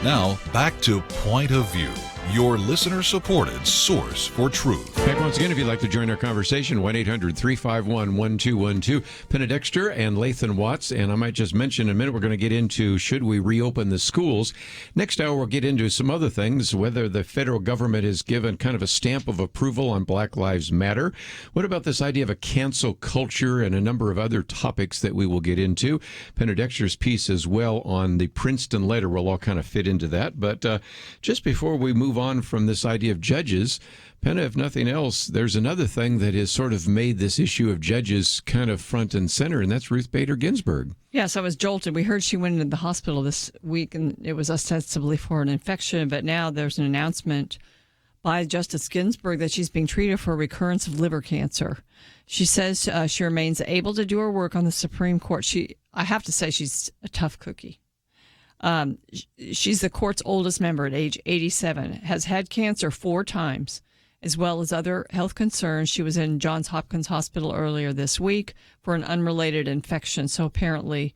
Now, back to Point of View, your listener-supported source for truth. Back once again, if you'd like to join our conversation, 1-800-351-1212. Penna Dexter and Lathan Watts. And I might just mention in a minute, we're going to get into should we reopen the schools. Next hour, we'll get into some other things, whether the federal government has given kind of a stamp of approval on Black Lives Matter. What about this idea of a cancel culture and a number of other topics that we will get into? Penna Dexter's piece as well on the Princeton letter will all kind of fit into that. But just before we move on from this idea of judges, Penna, if nothing else, there's another thing that has sort of made this issue of judges kind of front and center, and that's Ruth Bader Ginsburg. Yes, I was jolted. We heard she went into the hospital this week, and it was ostensibly for an infection, but now there's an announcement by Justice Ginsburg that she's being treated for a recurrence of liver cancer. She says she remains able to do her work on the Supreme Court. I have to say she's a tough cookie. She's the court's oldest member at age 87, has had cancer 4 times, as well as other health concerns. She was in Johns Hopkins Hospital earlier this week for an unrelated infection. So apparently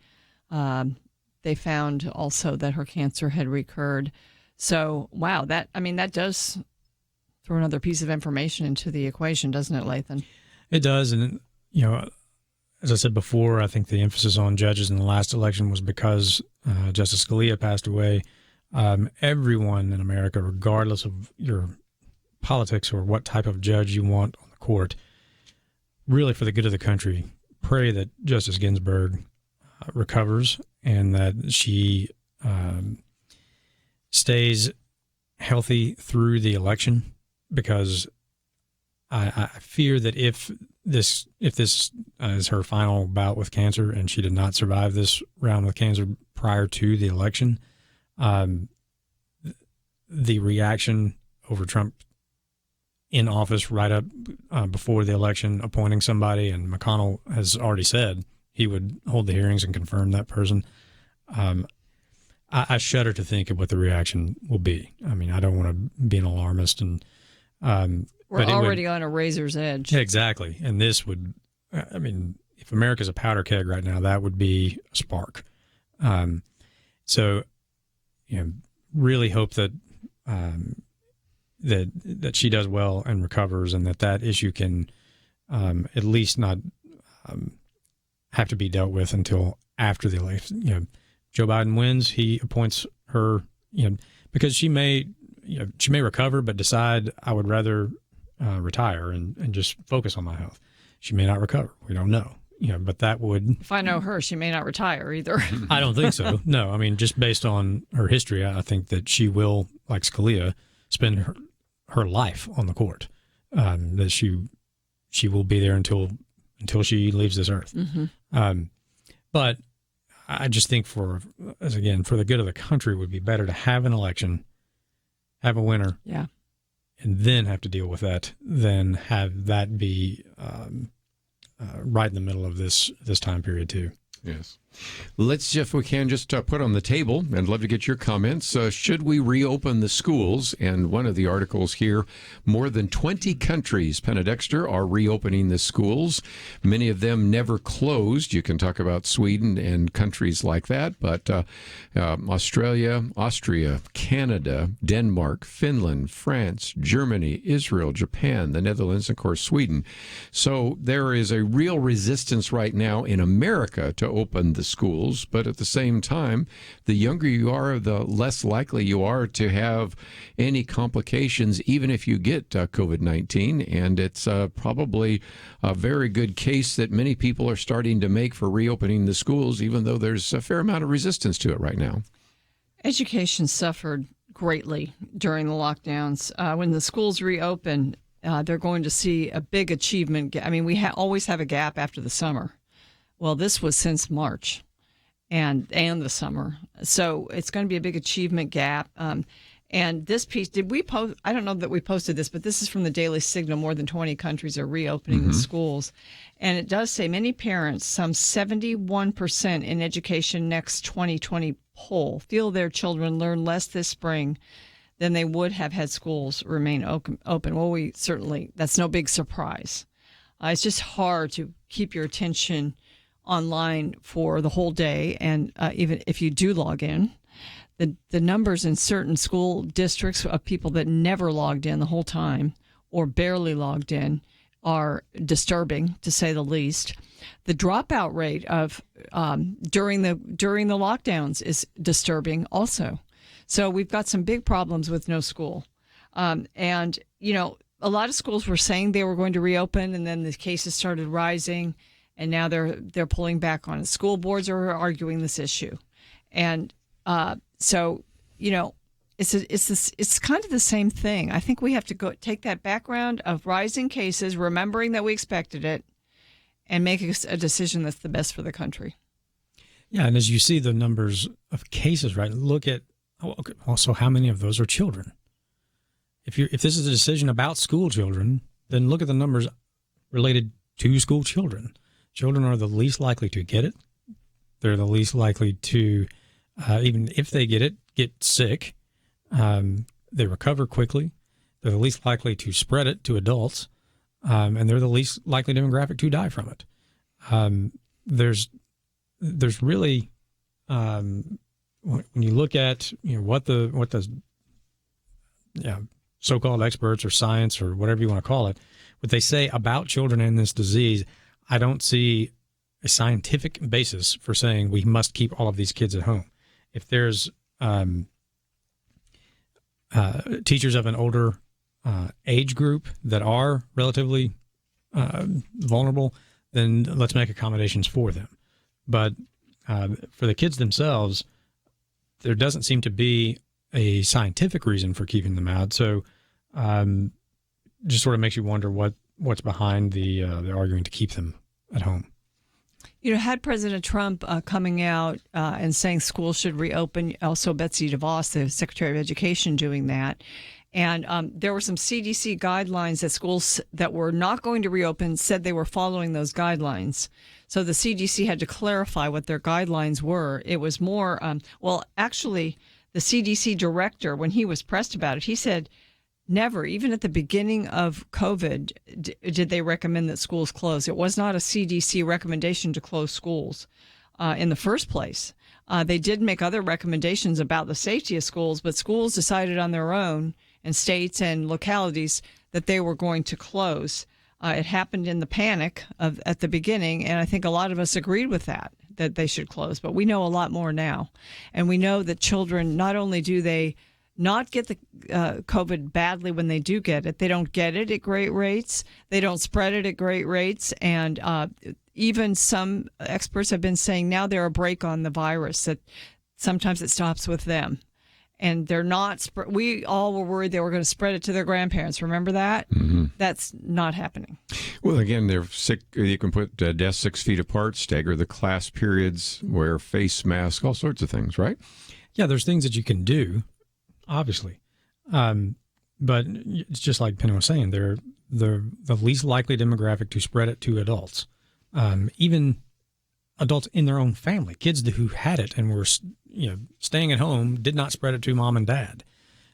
they they found also that her cancer had recurred. So, wow, that does throw another piece of information into the equation, doesn't it, Lathan? It does. And, as I said before, I think the emphasis on judges in the last election was because Justice Scalia passed away. Everyone in America, regardless of your politics or what type of judge you want on the court, really for the good of the country, pray that Justice Ginsburg recovers and that she stays healthy through the election, because I fear that if this is her final bout with cancer and she did not survive this round with cancer prior to the election, the reaction over Trump in office right up before the election, appointing somebody, and McConnell has already said he would hold the hearings and confirm that person. I shudder to think of what the reaction will be. I mean, I don't want to be an alarmist, and we're already on a razor's edge. Exactly, and this would, I mean, if America's a powder keg right now, that would be a spark. So, really hope that that she does well and recovers, and that issue can at least not have to be dealt with until after the election. Joe Biden wins, he appoints her, because she may recover, but decide I would rather retire and just focus on my health. She may not recover. We don't know. But that would... If I know her, she may not retire either. I don't think so. No, I mean, just based on her history, I think that she will, like Scalia, spend her life on the court. That she will be there until she leaves this earth. Mm-hmm. But I just think for the good of the country, it would be better to have an election, have a winner, and then have to deal with that than have that be right in the middle of this time period too. Yes. Let's, if we can, just put on the table, and love to get your comments. Should we reopen the schools? And one of the articles here, more than 20 countries, Penna Dexter, are reopening the schools. Many of them never closed. You can talk about Sweden and countries like that, but Australia, Austria, Canada, Denmark, Finland, France, Germany, Israel, Japan, the Netherlands, and of course, Sweden. So there is a real resistance right now in America to open the schools, but at the same time, the younger you are, the less likely you are to have any complications, even if you get COVID-19. And it's probably a very good case that many people are starting to make for reopening the schools, even though there's a fair amount of resistance to it right now. Education suffered greatly during the lockdowns. When the schools reopen, they're going to see a big achievement. I mean, we always have a gap after the summer. Well, this was since March and the summer. So it's going to be a big achievement gap. And this piece, did we post? I don't know that we posted this, but this is from the Daily Signal. More than 20 countries are reopening the schools. And it does say many parents, some 71% in Education Next 2020 poll, feel their children learn less this spring than they would have had schools remain open. Well, that's no big surprise. It's just hard to keep your attention online for the whole day, and even if you do log in, the numbers in certain school districts of people that never logged in the whole time or barely logged in are disturbing, to say the least. The dropout rate of during the lockdowns is disturbing also. So we've got some big problems with no school, and a lot of schools were saying they were going to reopen, and then the cases started rising. And now they're pulling back on it. School boards are arguing this issue, and so it's kind of the same thing. I think we have to take that background of rising cases, remembering that we expected it, and make a decision that's the best for the country. Yeah, and as you see the numbers of cases, right? Look at also how many of those are children. If this is a decision about school children, then look at the numbers related to school children. Children are the least likely to get it. They're the least likely to, even if they get sick. They recover quickly. They're the least likely to spread it to adults, and they're the least likely demographic to die from it. There's really when you look at what the so-called experts or science or whatever you want to call it, what they say about children in this disease, I don't see a scientific basis for saying we must keep all of these kids at home. If there's teachers of an older age group that are relatively vulnerable, then let's make accommodations for them. But for the kids themselves, there doesn't seem to be a scientific reason for keeping them out. So just sort of makes you wonder what's behind the arguing to keep them at home. Had President Trump coming out and saying schools should reopen, also Betsy DeVos, the Secretary of Education, doing that. And there were some CDC guidelines that schools that were not going to reopen said they were following those guidelines. So the CDC had to clarify what their guidelines were. It was more, actually, the CDC director, when he was pressed about it, he said, never, even at the beginning of COVID, did they recommend that schools close. It was not a CDC recommendation to close schools in the first place. They did make other recommendations about the safety of schools, but schools decided on their own, and states and localities, that they were going to close. It happened in the panic at the beginning, and I think a lot of us agreed with that they should close. But we know a lot more now. And we know that children, not only do they not get the COVID badly when they do get it, they don't get it at great rates. They don't spread it at great rates. And even some experts have been saying now they're a break on the virus, that sometimes it stops with them. And they're not, we all were worried they were going to spread it to their grandparents. Remember that? Mm-hmm. That's not happening. Well, again, they're sick. You can put desks 6 feet apart, stagger the class periods, wear face masks, all sorts of things, right? Yeah, there's things that you can do, obviously. But it's just like Penna was saying, they're the least likely demographic to spread it to adults. Even adults in their own family, kids who had it and were staying at home, did not spread it to mom and dad.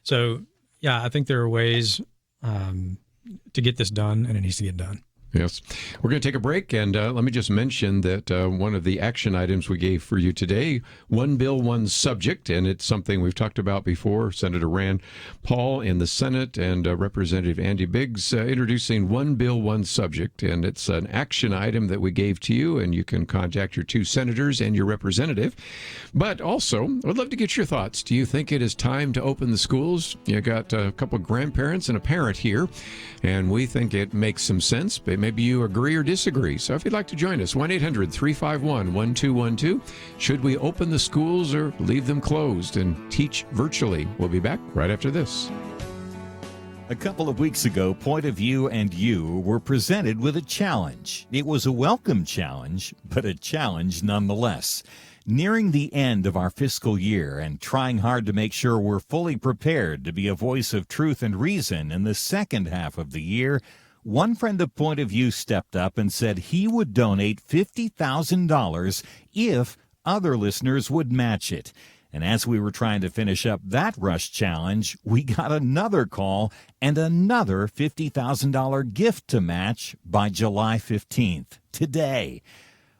So, yeah, I think there are ways to get this done, and it needs to get done. Yes. We're going to take a break, and let me just mention that one of the action items we gave for you today, one bill, one subject, and it's something we've talked about before. Senator Rand Paul in the Senate and Representative Andy Biggs introducing one bill, one subject, and it's an action item that we gave to you, and you can contact your 2 senators and your representative. But also, I'd love to get your thoughts. Do you think it is time to open the schools? You got a couple of grandparents and a parent here, and we think it makes some sense, but maybe you agree or disagree. So if you'd like to join us, 1-800-351-1212. Should we open the schools or leave them closed and teach virtually? We'll be back right after this. A couple of weeks ago, Point of View and you were presented with a challenge. It was a welcome challenge, but a challenge nonetheless. Nearing the end of our fiscal year and trying hard to make sure we're fully prepared to be a voice of truth and reason in the second half of the year, one friend of Point of View stepped up and said he would donate $50,000 if other listeners would match it. And as we were trying to finish up that rush challenge, we got another call and another $50,000 gift to match by July 15th, today.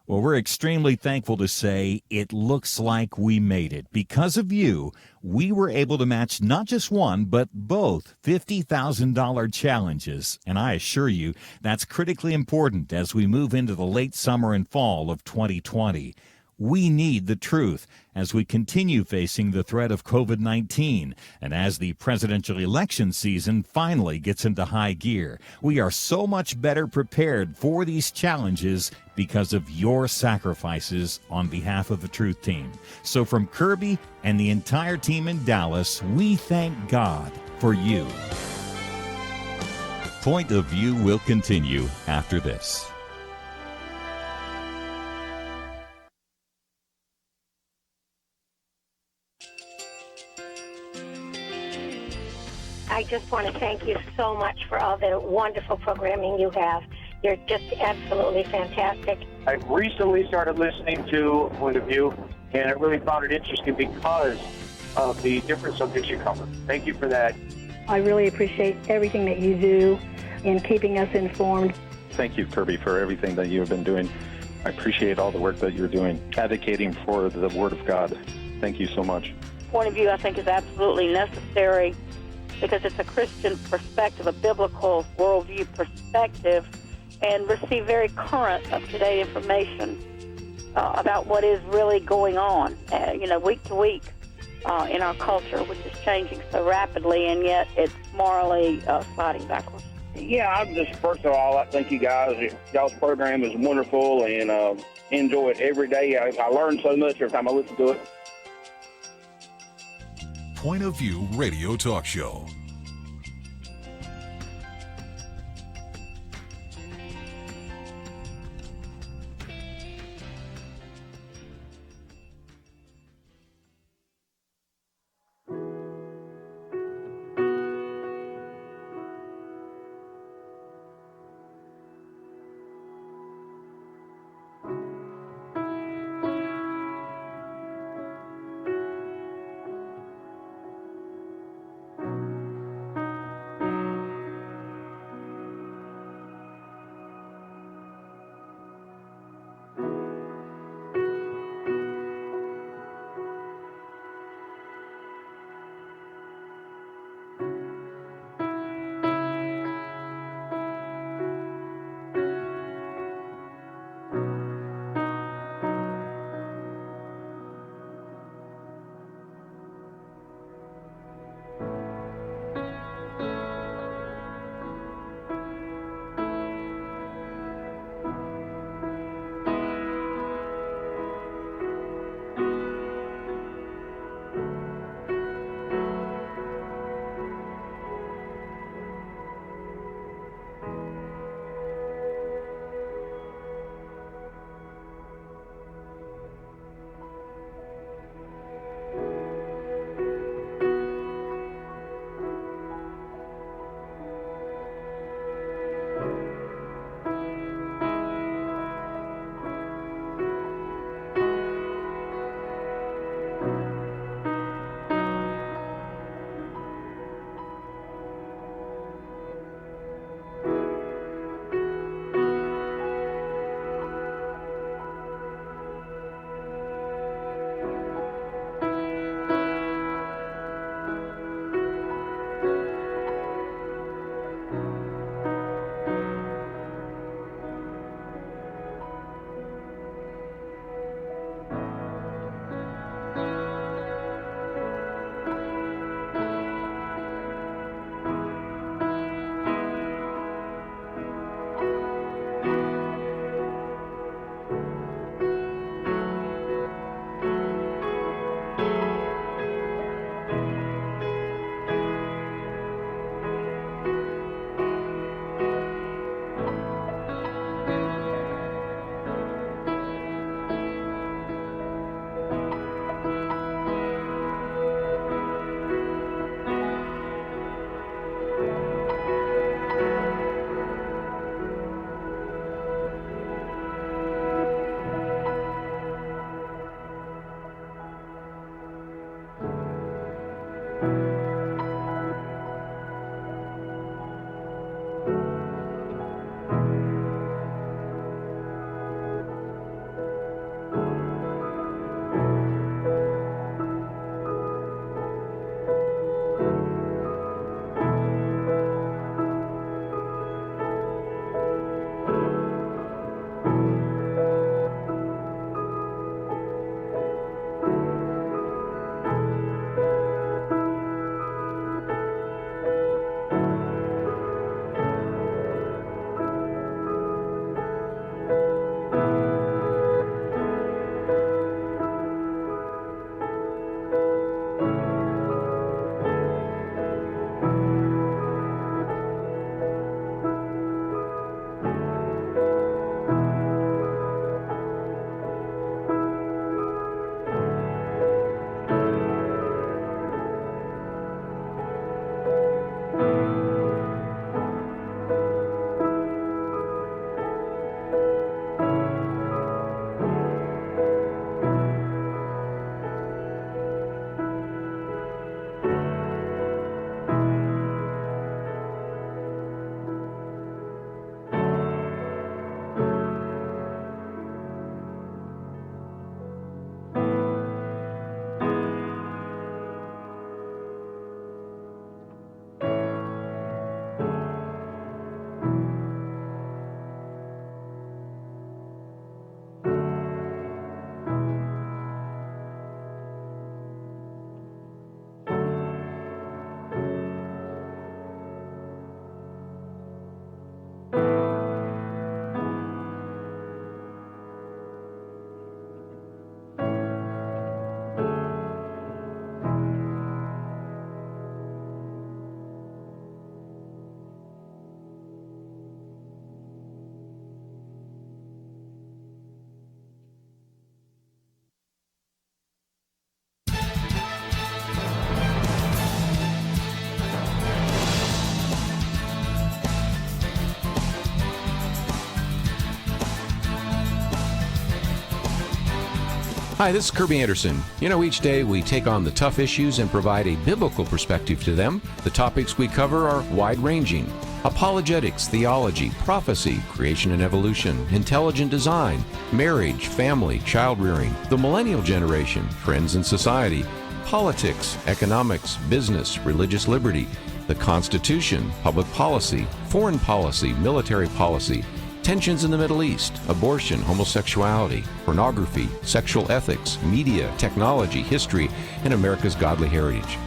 Well, we're extremely thankful to say it looks like we made it. Because of you, we were able to match not just one, but both $50,000 challenges. And I assure you, that's critically important as we move into the late summer and fall of 2020. We need the truth as we continue facing the threat of COVID-19 and as the presidential election season finally gets into high gear. We are so much better prepared for these challenges because of your sacrifices on behalf of the Truth Team. So from Kerby and the entire team in Dallas, we thank God for you. Point of View will continue after this. I just want to thank you so much for all the wonderful programming you have. You're just absolutely fantastic. I recently started listening to Point of View, and I really found it interesting because of the different subjects you cover. Thank you for that. I really appreciate everything that you do in keeping us informed. Thank you, Kerby, for everything that you have been doing. I appreciate all the work that you're doing, advocating for the Word of God. Thank you so much. Point of view, I think, is absolutely necessary because it's a Christian perspective, a biblical worldview perspective, and receive very current, up-to-date information about what is really going on, week to week in our culture, which is changing so rapidly, and yet it's morally sliding backwards. Yeah, I'm just, first of all, I thank you guys. Y'all's program is wonderful, and enjoy it every day. I learn so much every time I listen to it. Point of View Radio Talk Show. Hi, this is Kerby Anderson. You know, each day we take on the tough issues and provide a biblical perspective to them. The topics we cover are wide-ranging: apologetics, theology, prophecy, creation and evolution, intelligent design, marriage, family, child-rearing, the millennial generation, trends in society, politics, economics, business, religious liberty, the Constitution, public policy, foreign policy, military policy, tensions in the Middle East, abortion, homosexuality, pornography, sexual ethics, media, technology, history, and America's godly heritage.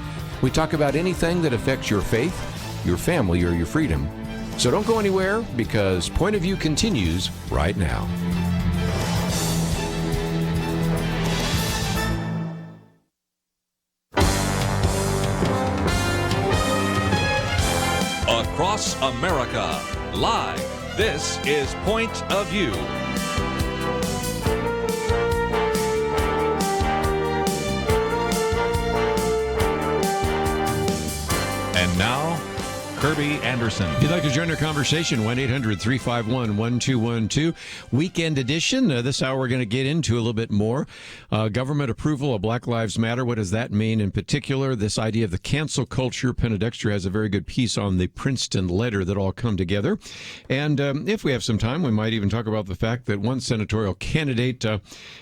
We talk about anything that affects your faith, your family, or your freedom. So don't go anywhere, because Point of View continues right now. Across America, live. This is Point of View. And now, Kerby Anderson. If you'd like to join our conversation, 1-800-351-1212. Weekend edition. This hour we're going to get into a little bit more. Government approval of Black Lives Matter. What does that mean? In particular, this idea of the cancel culture. Penna Dexter has a very good piece on the Princeton letter that all come together. And if we have some time, we might even talk about the fact that one senatorial candidate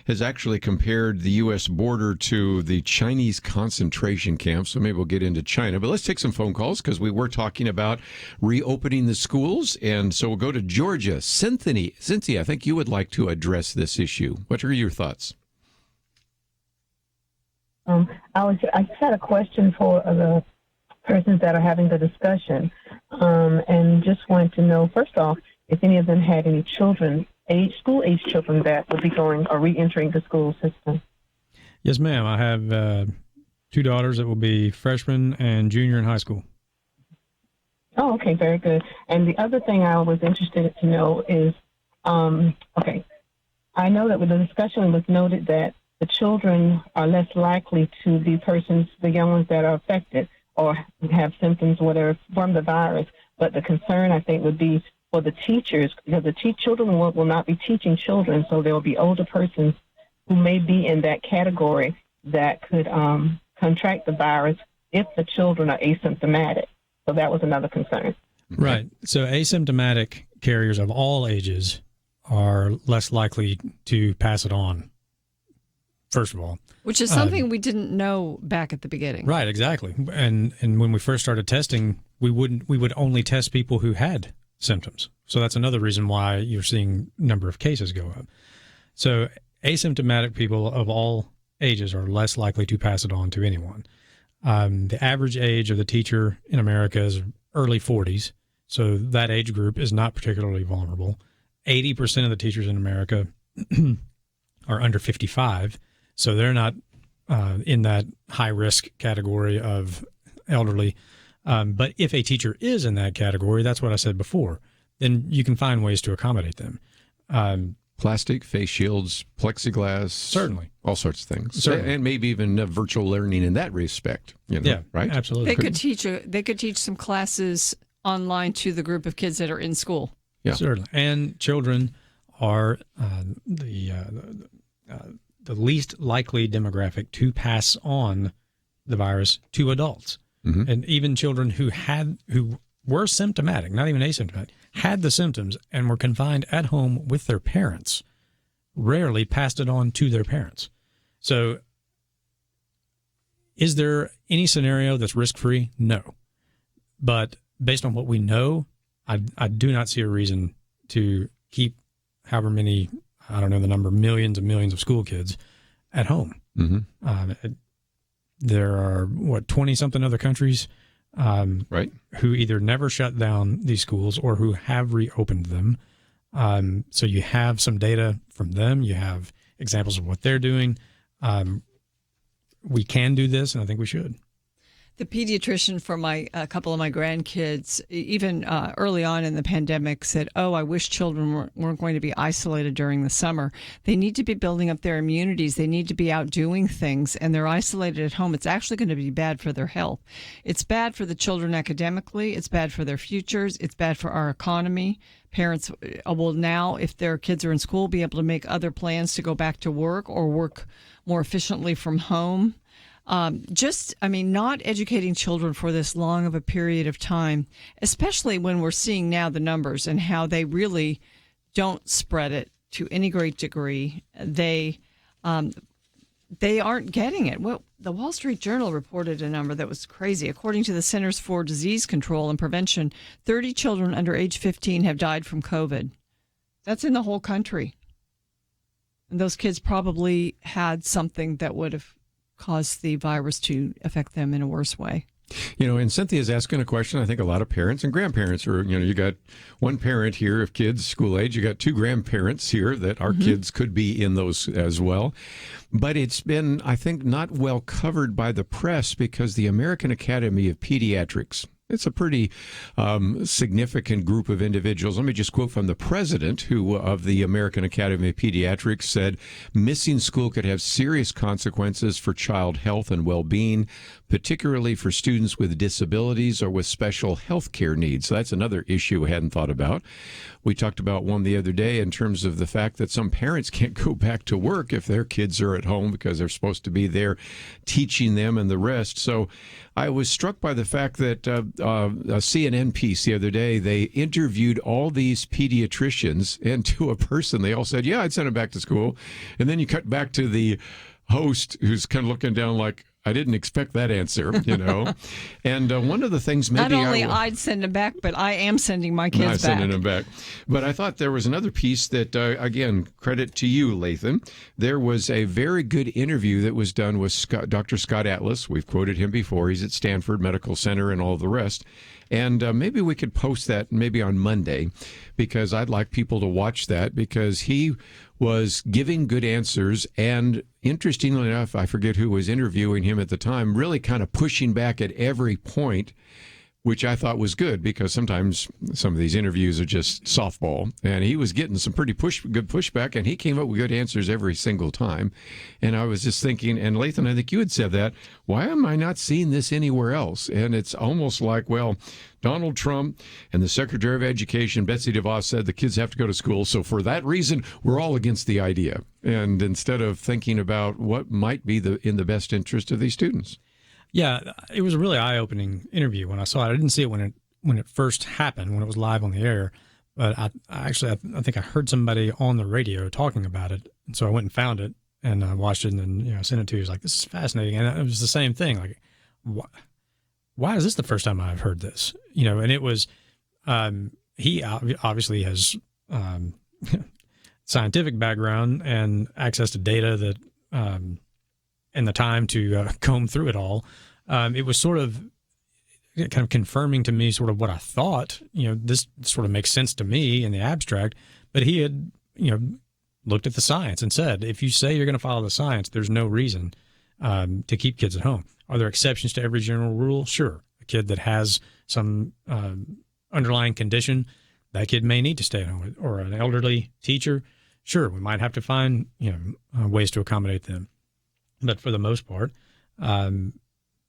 has actually compared the U.S. border to the Chinese concentration camp. So maybe we'll get into China. But let's take some phone calls, because we were talking about reopening the schools. And so we'll go to Georgia. Cynthia, I think you would like to address this issue. What are your thoughts? I just had a question for the persons that are having the discussion, and just wanted to know, first off, if any of them had any children, school-age children that would be going or re-entering the school system. Yes, ma'am. I have 2 daughters that will be freshmen and junior in high school. Oh, okay, very good. And the other thing I was interested to know is, okay, I know that with the discussion it was noted that the children are less likely to be the young ones that are affected or have symptoms, whatever, from the virus. But the concern, I think, would be for the teachers, because the children will not be teaching children, so there will be older persons who may be in that category that could contract the virus if the children are asymptomatic. So that was another concern. Right. So asymptomatic carriers of all ages are less likely to pass it on, first of all. Which is something we didn't know back at the beginning. Right, exactly. And when we first started testing, we would only test people who had symptoms. So that's another reason why you're seeing number of cases go up. So asymptomatic people of all ages are less likely to pass it on to anyone. The average age of the teacher in America is early 40s, so that age group is not particularly vulnerable. 80% of the teachers in America are under 55, so they're not in that high-risk category of elderly. But if a teacher is in that category, that's what I said before, then you can find ways to accommodate them. Plastic, face shields, plexiglass. Certainly. All sorts of things. Certainly. And maybe even virtual learning in that respect. Yeah, right? Absolutely. They could teach some classes online to the group of kids that are in school. Yeah. Certainly. And children are the least likely demographic to pass on the virus to adults. Mm-hmm. And even children who were symptomatic, not even asymptomatic, had the symptoms and were confined at home with their parents, rarely passed it on to their parents. So is there any scenario that's risk-free? No. But based on what we know, I do not see a reason to keep however many, I don't know the number, millions and millions of school kids at home. Mm-hmm. There are, 20-something other countries right, who either never shut down these schools or who have reopened them. So you have some data from them. You have examples of what they're doing. We can do this, and I think we should. The pediatrician for a couple of my grandkids, even early on in the pandemic, said, I wish children weren't going to be isolated during the summer. They need to be building up their immunities. They need to be out doing things, and they're isolated at home. It's actually going to be bad for their health. It's bad for the children academically. It's bad for their futures. It's bad for our economy. Parents will now, if their kids are in school, be able to make other plans to go back to work or work more efficiently from home. Not educating children for this long of a period of time, especially when we're seeing now the numbers and how they really don't spread it to any great degree. They aren't getting it. Well, the Wall Street Journal reported a number that was crazy. According to the Centers for Disease Control and Prevention, 30 children under age 15 have died from COVID. That's in the whole country. And those kids probably had something that would have caused the virus to affect them in a worse way. And Cynthia's asking a question. I think a lot of parents and grandparents are, you got one parent here of kids school age. You got two grandparents here that our kids could be in those as well. But it's been, I think, not well covered by the press because the American Academy of Pediatrics, it's a pretty significant group of individuals. Let me just quote from the president of the American Academy of Pediatrics said, missing school could have serious consequences for child health and well-being, particularly for students with disabilities or with special health care needs. So that's another issue we hadn't thought about. We talked about one the other day in terms of the fact that some parents can't go back to work if their kids are at home because they're supposed to be there teaching them and the rest. So I was struck by the fact that a CNN piece the other day, they interviewed all these pediatricians, and to a person, they all said, yeah, I'd send them back to school. And then you cut back to the host who's kind of looking down like, I didn't expect that answer, And one of the things maybe not only I'd send them back, but I am sending my kids back. I'm sending them back. But I thought there was another piece that, again, credit to you, Lathan. There was a very good interview that was done with Dr. Scott Atlas. We've quoted him before. He's at Stanford Medical Center and all the rest. And maybe we could post that maybe on Monday because I'd like people to watch that because he was giving good answers and, interestingly enough, I forget who was interviewing him at the time, really kind of pushing back at every point, which I thought was good because sometimes some of these interviews are just softball. And he was getting some pretty good pushback, and he came up with good answers every single time. And I was just thinking, and Lathan, I think you had said that, why am I not seeing this anywhere else? And it's almost like, well, Donald Trump and the Secretary of Education, Betsy DeVos, said the kids have to go to school. So for that reason, we're all against the idea. And instead of thinking about what might be in the best interest of these students. Yeah, it was a really eye-opening interview when I saw it. I didn't see it when it first happened, when it was live on the air. But I think I heard somebody on the radio talking about it. And so I went and found it and I watched it and then sent it to you. He was like, this is fascinating. And it was the same thing. Like, why is this the first time I've heard this? And it was, he obviously has scientific background and access to data that, and the time to comb through it all. It was sort of kind of confirming to me sort of what I thought. This sort of makes sense to me in the abstract, but he had, looked at the science and said, if you say you're going to follow the science, there's no reason to keep kids at home. Are there exceptions to every general rule? Sure. A kid that has some underlying condition, that kid may need to stay at home. Or an elderly teacher, sure, we might have to find ways to accommodate them. But for the most part, if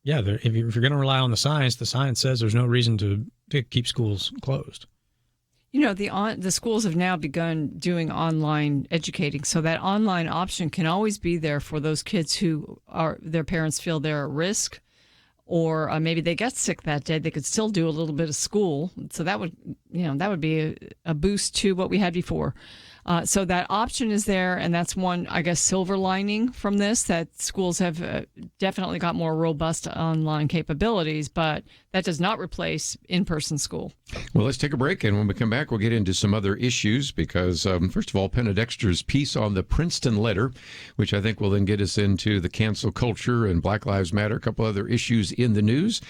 you're going to rely on the science says there's no reason to keep schools closed. The schools have now begun doing online educating, so that online option can always be there for those kids who their parents feel they're at risk, or maybe they get sick that day. They could still do a little bit of school, so that would be a boost to what we had before. So that option is there, and that's one, I guess, silver lining from this, that schools have definitely got more robust online capabilities, but that does not replace in-person school. Well, let's take a break, and when we come back, we'll get into some other issues because, first of all, Penna Dexter's piece on the Princeton letter, which I think will then get us into the cancel culture and Black Lives Matter, a couple other issues in the news.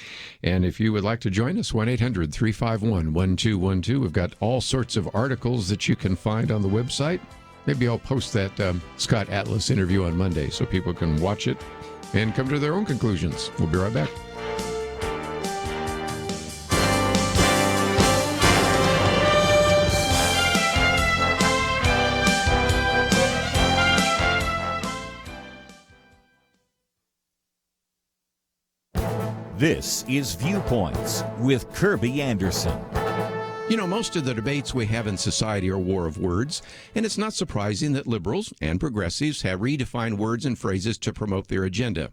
And if you would like to join us, 1-800-351-1212. We've got all sorts of articles that you can find on the website. Maybe I'll post that Scott Atlas interview on Monday so people can watch it and come to their own conclusions. We'll be right back. This is Viewpoints with Kerby Anderson. You know, most of the debates we have in society are war of words, and it's not surprising that liberals and progressives have redefined words and phrases to promote their agenda.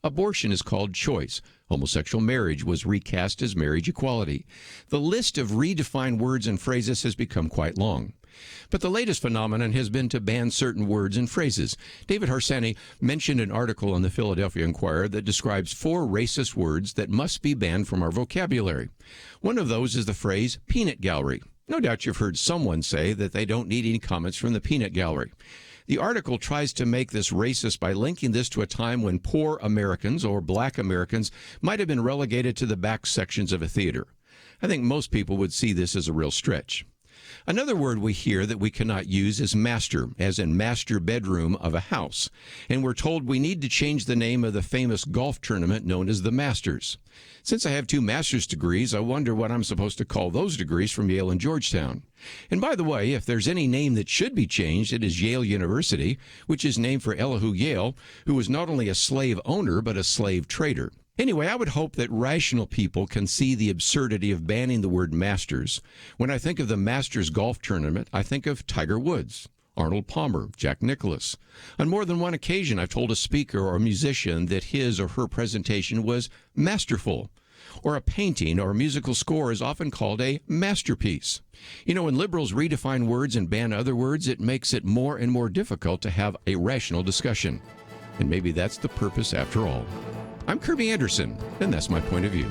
Abortion is called choice. Homosexual marriage was recast as marriage equality. The list of redefined words and phrases has become quite long. But the latest phenomenon has been to ban certain words and phrases. David Harsanyi mentioned an article in the Philadelphia Inquirer that describes 4 racist words that must be banned from our vocabulary. One of those is the phrase peanut gallery. No doubt you've heard someone say that they don't need any comments from the peanut gallery. The article tries to make this racist by linking this to a time when poor Americans or black Americans might have been relegated to the back sections of a theater. I think most people would see this as a real stretch. Another word we hear that we cannot use is master, as in master bedroom of a house. And we're told we need to change the name of the famous golf tournament known as the Masters. Since I have 2 master's degrees, I wonder what I'm supposed to call those degrees from Yale and Georgetown. And by the way, if there's any name that should be changed, it is Yale University, which is named for Elihu Yale, who was not only a slave owner, but a slave trader. Anyway, I would hope that rational people can see the absurdity of banning the word Masters. When I think of the Masters golf tournament, I think of Tiger Woods, Arnold Palmer, Jack Nicklaus. On more than one occasion, I've told a speaker or a musician that his or her presentation was masterful. Or a painting or a musical score is often called a masterpiece. You know, when liberals redefine words and ban other words, it makes it more and more difficult to have a rational discussion. And maybe that's the purpose after all. I'm Kerby Anderson, and that's my point of view.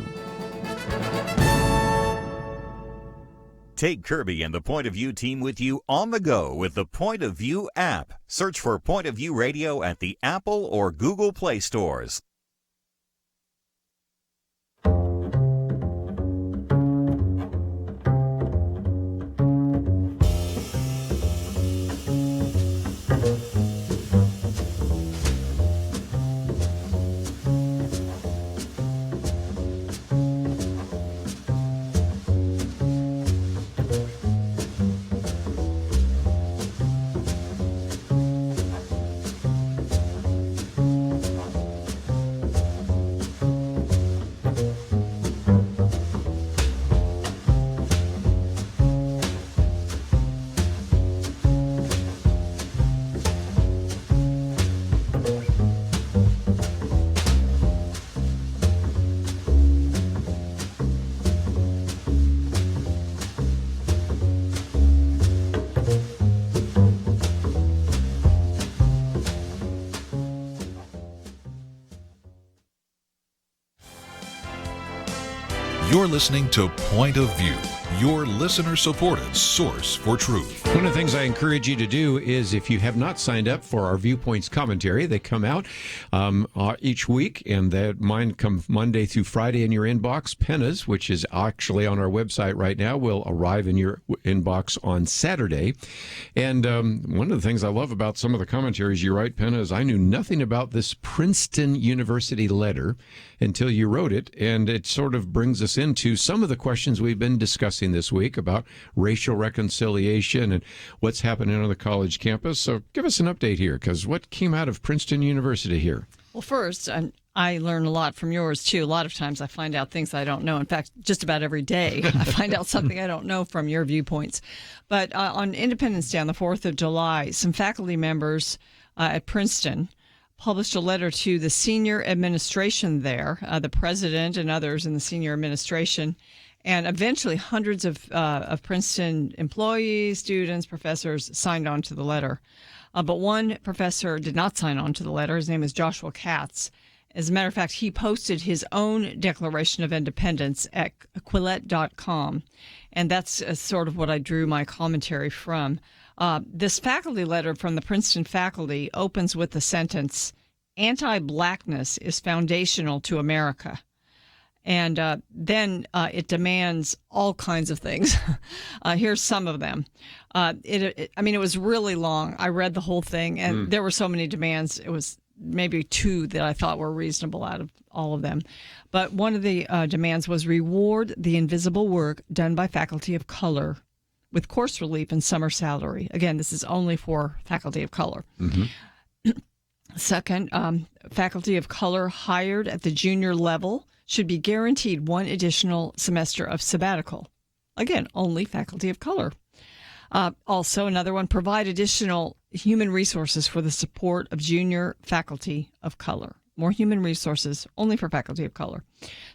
Take Kerby and the Point of View team with you on the go with the Point of View app. Search for Point of View Radio at the Apple or Google Play stores. You're listening to Point of View, your listener-supported source for truth. One of the things I encourage you to do is, if you have not signed up for our Viewpoints commentary, they come out each week, and that mine come Monday through Friday in your inbox. Penna's, which is actually on our website right now, will arrive in your inbox on Saturday. And one of the things I love about some of the commentaries you write, Penna, is I knew nothing about this Princeton University letter until you wrote it, and it sort of brings us into some of the questions we've been discussing this week about racial reconciliation and what's happening on the college campus. So give us an update here, because what came out of Princeton University here? Well, first, I learn a lot from yours, too. A lot of times I find out things I don't know. In fact, just about every day I find out something I don't know from your viewpoints. But on Independence Day, on the 4th of July, some faculty members at Princeton published a letter to the senior administration there, the president and others in the senior administration, and eventually hundreds of Princeton employees, students, professors signed on to the letter. But one professor did not sign on to the letter. His name is Joshua Katz. As a matter of fact, he posted his own Declaration of Independence at Quillette.com, and that's sort of what I drew my commentary from. This faculty letter from the Princeton faculty opens with the sentence, "Anti-blackness is foundational to America." And then it demands all kinds of things. Here's some of them. It was really long. I read the whole thing, and there were so many demands. It was maybe 2 that I thought were reasonable out of all of them. But one of the demands was reward the invisible work done by faculty of color with course relief and summer salary. Again, this is only for faculty of color. Mm-hmm. Second, faculty of color hired at the junior level should be guaranteed one additional semester of sabbatical. Again, only faculty of color. Also, another one, provide additional human resources for the support of junior faculty of color. More human resources only for faculty of color.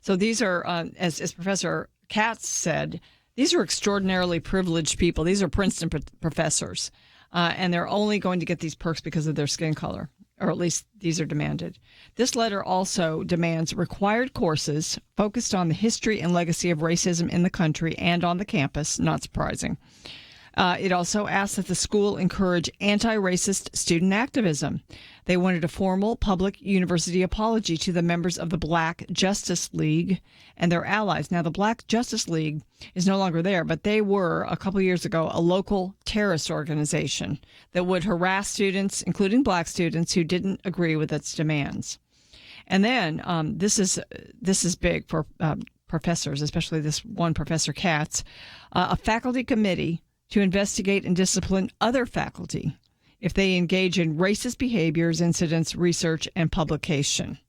So these are, as Professor Katz said, these are extraordinarily privileged people. These are Princeton professors, and they're only going to get these perks because of their skin color, or at least these are demanded. This letter also demands required courses focused on the history and legacy of racism in the country and on the campus, not surprising. It also asked that the school encourage anti-racist student activism. They wanted a formal public university apology to the members of the Black Justice League and their allies. Now, the Black Justice League is no longer there, but they were, a couple years ago, a local terrorist organization that would harass students, including black students, who didn't agree with its demands. And then this is big for professors, especially this one Professor Katz, a faculty committee to investigate and discipline other faculty if they engage in racist behaviors, incidents, research, and publication.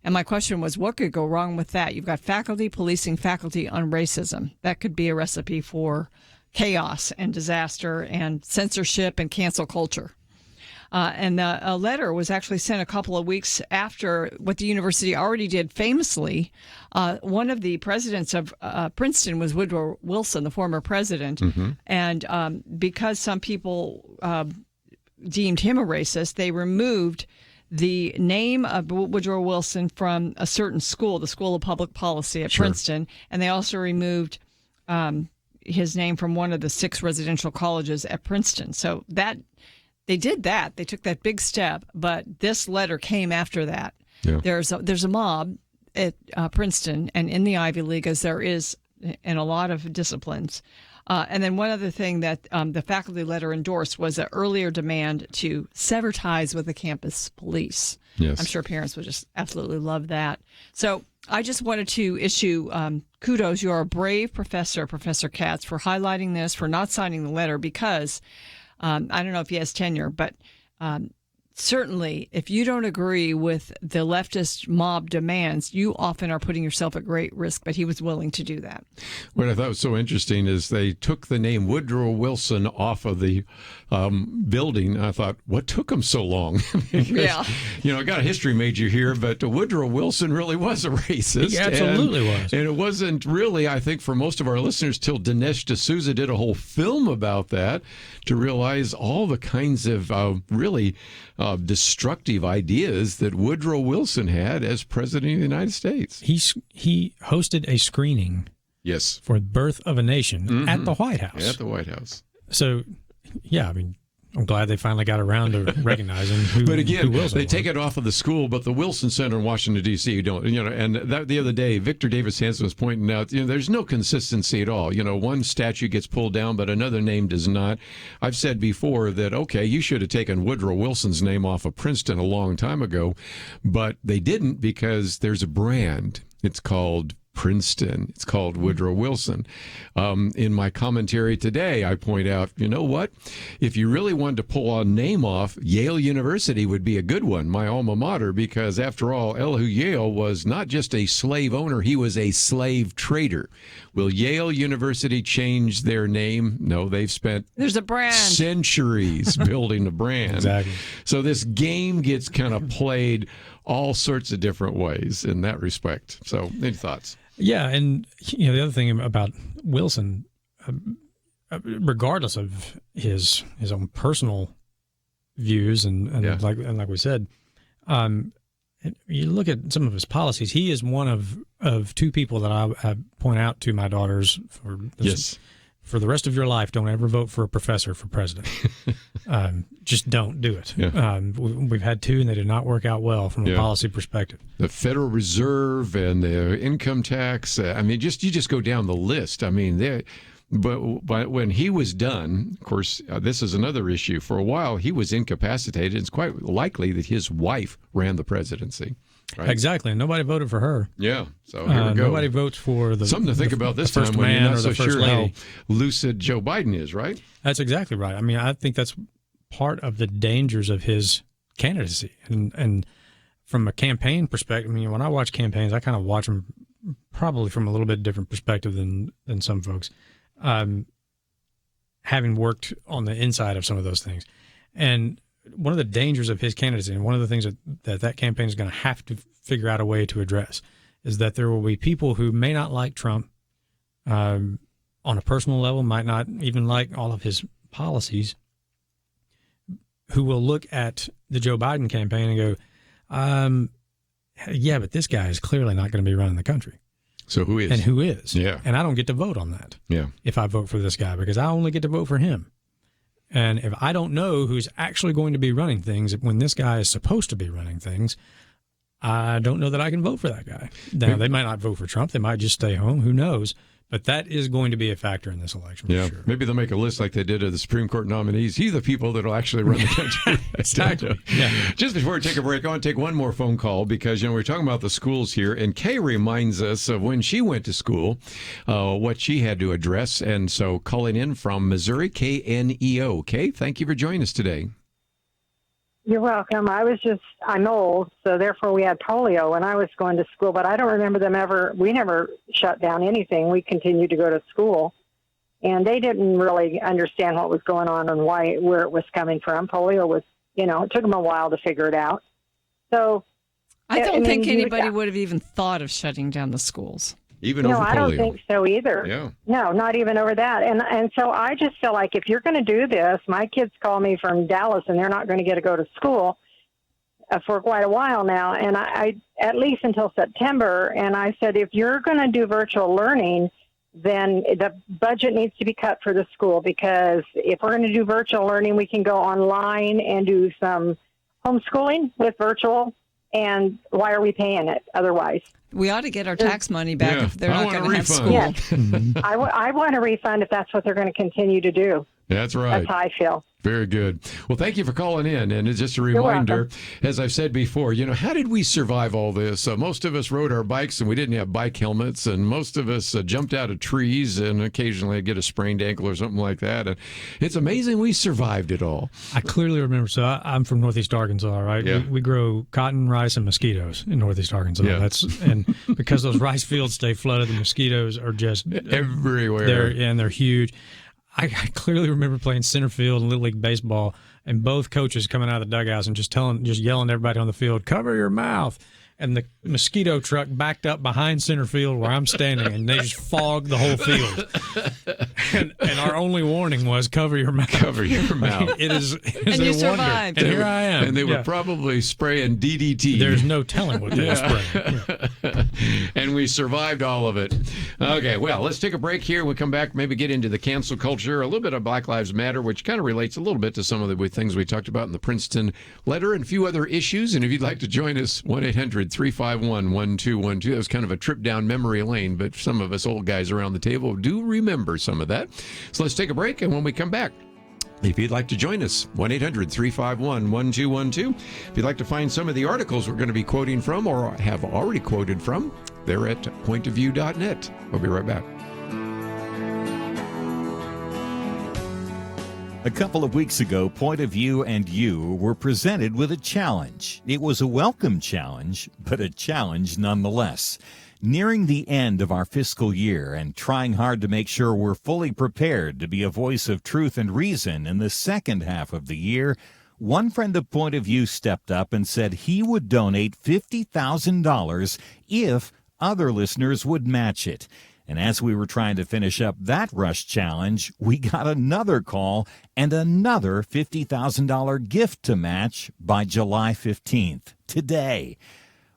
And my question was, what could go wrong with that? You've got faculty policing faculty on racism. That could be a recipe for chaos and disaster and censorship and cancel culture. And a letter was actually sent a couple of weeks after what the university already did famously. One of the presidents of Princeton was Woodrow Wilson, the former president. Mm-hmm. And because some people deemed him a racist, they removed the name of Woodrow Wilson from a certain school, the School of Public Policy at Princeton. And they also removed his name from one of the 6 residential colleges at Princeton. So that... They did that. They took that big step, but this letter came after that. Yeah. There's a mob at Princeton and in the Ivy League, as there is in a lot of disciplines. And then one other thing that the faculty letter endorsed was an earlier demand to sever ties with the campus police. Yes. I'm sure parents would just absolutely love that. So I just wanted to issue kudos. You're a brave professor, Professor Katz, for highlighting this, for not signing the letter, because... I don't know if he has tenure, but certainly if you don't agree with the leftist mob demands, you often are putting yourself at great risk, but he was willing to do that. What I thought was so interesting is they took the name Woodrow Wilson off of the building. I thought, what took them so long? Because, yeah. I got a history major here, but Woodrow Wilson really was a racist. He absolutely was. And it wasn't really, I think, for most of our listeners, till Dinesh D'Souza did a whole film about that to realize all the kinds of really destructive ideas that Woodrow Wilson had as president of the United States. He hosted a screening for the Birth of a Nation at the White House. At the White House. So, yeah, I mean, I'm glad they finally got around to recognizing who. But again, who Wilson they was. take it off of the school, but the Wilson Center in Washington D.C. don't. And that the other day, Victor Davis Hanson was pointing out, there's no consistency at all. One statue gets pulled down, but another name does not. I've said before that you should have taken Woodrow Wilson's name off of Princeton a long time ago, but they didn't because there's a brand. It's called Princeton. It's called Woodrow Wilson. In my commentary today, I point out, you know what? If you really wanted to pull a name off, Yale University would be a good one, my alma mater, because after all, Elihu Yale was not just a slave owner, he was a slave trader. Will Yale University change their name? No, they've spent There's a brand. Centuries building a brand. Exactly. So this game gets kind of played all sorts of different ways in that respect. So any thoughts? Yeah, and the other thing about Wilson, regardless of his own personal views and like we said, you look at some of his policies. He is one of 2 people that I point out to my daughters for this, for the rest of your life. Don't ever vote for a professor for president. Just don't do it. Yeah. We've had 2, and they did not work out well from a policy perspective. The Federal Reserve and the income tax. You just go down the list. But when he was done, of course, this is another issue. For a while, he was incapacitated. It's quite likely that his wife ran the presidency. Right? Exactly, and nobody voted for her. Yeah, so here we go. Nobody votes for the something to think about this time when you're not so sure how lucid Joe Biden is, right? That's exactly right. I mean, I think that's part of the dangers of his candidacy, and from a campaign perspective, I mean, when I watch campaigns, I kind of watch them probably from a little bit different perspective than some folks, having worked on the inside of some of those things. And one of the dangers of his candidacy, and one of the things that campaign is going to have to figure out a way to address, is that there will be people who may not like Trump on a personal level, might not even like all of his policies, who will look at the Joe Biden campaign and go, yeah, but this guy is clearly not going to be running the country. So who is? And who is? Yeah. And I don't get to vote on that. Yeah. If I vote for this guy, because I only get to vote for him. And if I don't know who's actually going to be running things when this guy is supposed to be running things, I don't know that I can vote for that guy. Now, they might not vote for Trump. They might just stay home. Who knows? But that is going to be a factor in this election, for sure. Maybe they'll make a list like they did of the Supreme Court nominees. These are the people that will actually run the country. Exactly. Yeah. Just before we take a break, I want to take one more phone call because, we're talking about the schools here, and Kay reminds us of when she went to school, what she had to address. And so calling in from Missouri, KNEO. Kay, thank you for joining us today. You're welcome. I'm old, so therefore we had polio when I was going to school, but I don't remember we never shut down anything. We continued to go to school, and they didn't really understand what was going on and where it was coming from. Polio was, it took them a while to figure it out. So I don't think anybody would have even thought of shutting down the schools. Even over polio. No, I don't think so either. Yeah. No, not even over that. And so I just feel like if you're going to do this, my kids call me from Dallas and they're not going to get to go to school for quite a while now. And I at least until September. And I said, if you're going to do virtual learning, then the budget needs to be cut for the school, because if we're going to do virtual learning, we can go online and do some homeschooling with virtual. And why are we paying it otherwise? We ought to get our tax money back if they're not going to have school. Yes. I want a refund if that's what they're going to continue to do. That's right. That's how I feel. Very good. Well, thank you for calling in. And it's just a reminder, as I've said before, how did we survive all this? Most of us rode our bikes and we didn't have bike helmets. And most of us jumped out of trees and occasionally get a sprained ankle or something like that. And it's amazing we survived it all. I clearly remember. So I'm from Northeast Arkansas, right? Yeah. We grow cotton, rice, and mosquitoes in Northeast Arkansas. Yeah. And because those rice fields stay flooded, the mosquitoes are just everywhere. They're huge. I clearly remember playing center field in Little League baseball, and both coaches coming out of the dugouts and just yelling to everybody on the field, "Cover your mouth!" And the mosquito truck backed up behind center field where I'm standing, and they just fogged the whole field. And our only warning was, "Cover your mouth." Cover your mouth. It is and you survived. And here I am. And they were probably spraying DDT. There's no telling what they were spraying. Yeah. And we survived all of it. Okay, well, let's take a break here. We'll come back, maybe get into the cancel culture, a little bit of Black Lives Matter, which kind of relates a little bit to some of the things we talked about in the Princeton letter, and a few other issues. And if you'd like to join us, 1-800-351-1212. That was kind of a trip down memory lane, but some of us old guys around the table do remember some of that. So let's take a break, and when we come back, if you'd like to join us, 1-800-351-1212. If you'd like to find some of the articles we're going to be quoting from or have already quoted from, they're at pointofview.net. We'll be right back. A couple of weeks ago, Point of View and you were presented with a challenge. It was a welcome challenge, but a challenge nonetheless. Nearing the end of our fiscal year and trying hard to make sure we're fully prepared to be a voice of truth and reason in the second half of the year, one friend of Point of View stepped up and said he would donate $50,000 if other listeners would match it. And as we were trying to finish up that rush challenge, we got another call and another $50,000 gift to match by July 15th, today.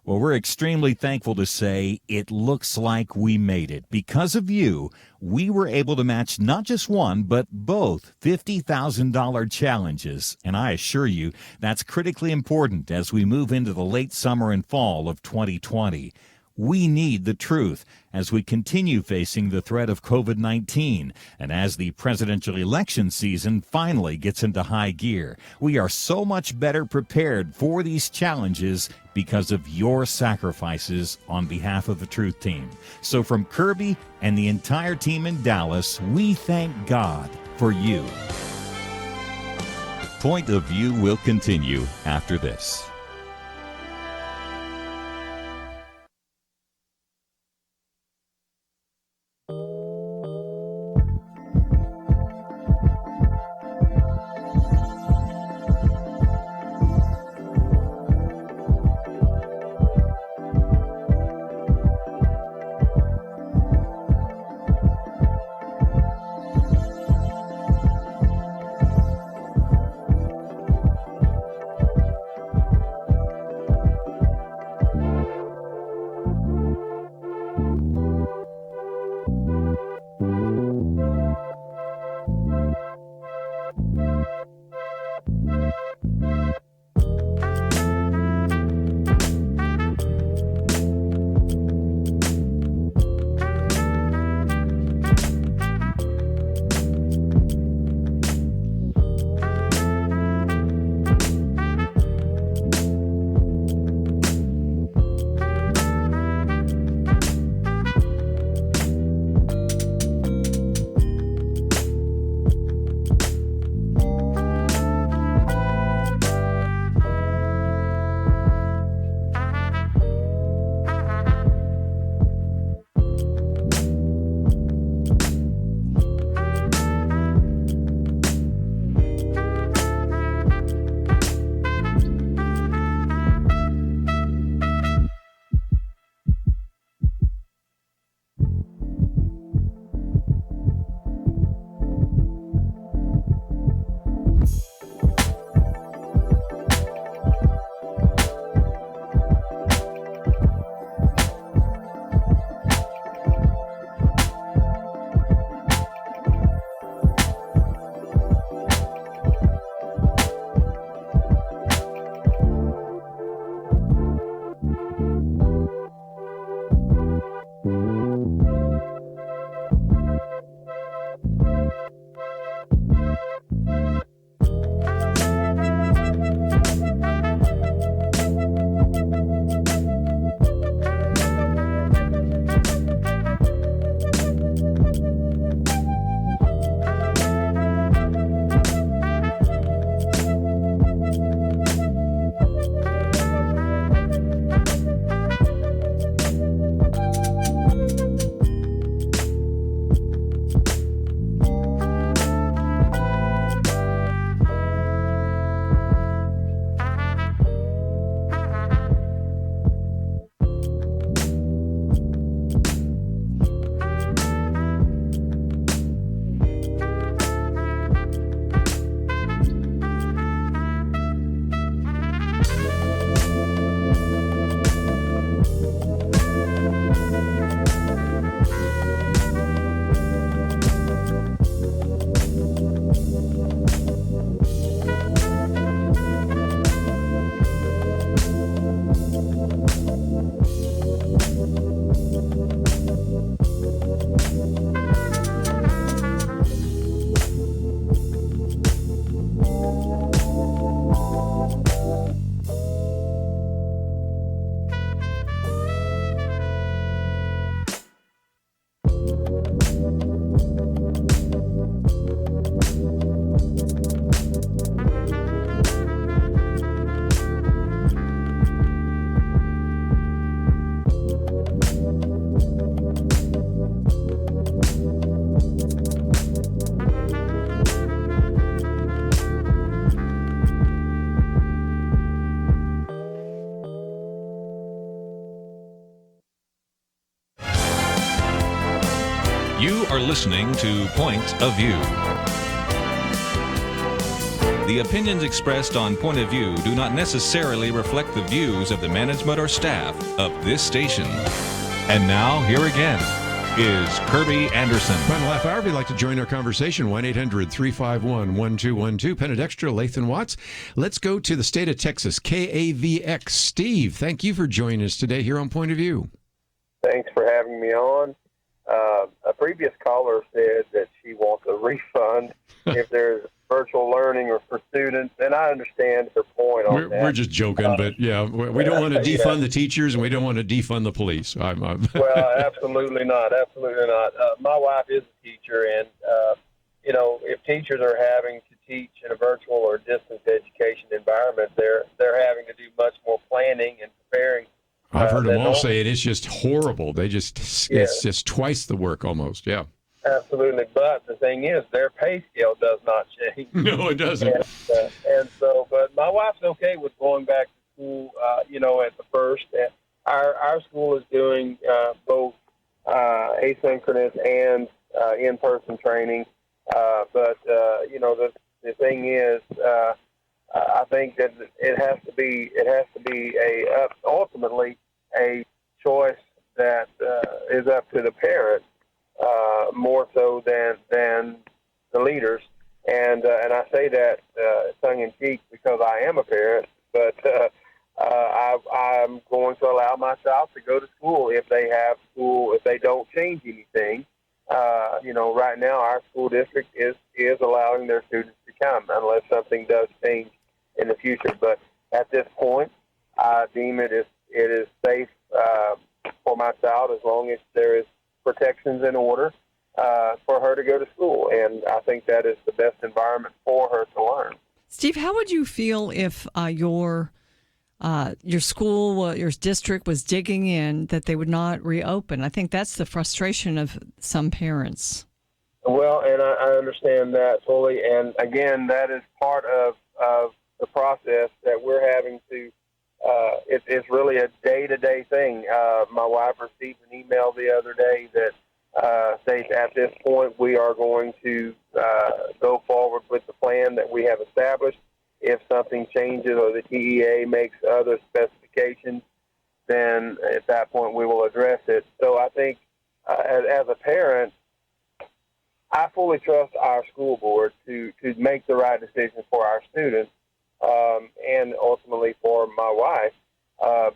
Well, we're extremely thankful to say it looks like we made it. Because of you, we were able to match not just one, but both $50,000 challenges. And I assure you, that's critically important as we move into the late summer and fall of 2020. We need the truth as we continue facing the threat of COVID-19 and as the presidential election season finally gets into high gear. We are so much better prepared for these challenges because of your sacrifices on behalf of the Truth Team. So from Kerby and the entire team in Dallas, we thank God for you. Point of View will continue after this. You are listening to Point of View. The opinions expressed on Point of View do not necessarily reflect the views of the management or staff of this station. And now, here again is Kerby Anderson. Final half hour, if you'd like to join our conversation, 1-800-351-1212. Penna Dexter, Lathan Watts. Let's go to the state of Texas, KAVX. Steve, thank you for joining us today here on Point of View. Thanks for having me on. A previous caller said that she wants a refund if there's virtual learning or for students, and I understand her point on that. We're just joking, but yeah, we don't want to defund the teachers, and we don't want to defund the police. Well, absolutely not. Absolutely not. My wife is a teacher, and, if teachers are having to teach in a virtual or distance education environment, they're having to do much more planning and preparing. I've heard them all say it's just horrible. It's just twice the work almost. Yeah. Absolutely, but the thing is, their pay scale does not change. No, it doesn't. But my wife's okay with going back to school, at the first. Our school is doing both asynchronous and in-person training. But the thing is, I think that it has to be ultimately a choice that is up to the parents. More so than the leaders, and I say that tongue in cheek because I am a parent. But I'm going to allow my child to go to school if they have school. If they don't change anything, right now our school district is allowing their students to come unless something does change in the future. But at this point, I deem it is safe for my child as long as there is protections in order for her to go to school, and I think that is the best environment for her to learn. Steve, how would you feel if your school, your district was digging in that they would not reopen? I think that's the frustration of some parents. Well, and I understand that fully, and again, that is part of the process that we're having to. It's really a day-to-day thing. My wife received an email the other day that states at this point we are going to go forward with the plan that we have established. If something changes or the TEA makes other specifications, then at that point we will address it. So I think as a parent, I fully trust our school board to make the right decision for our students. And ultimately for my wife.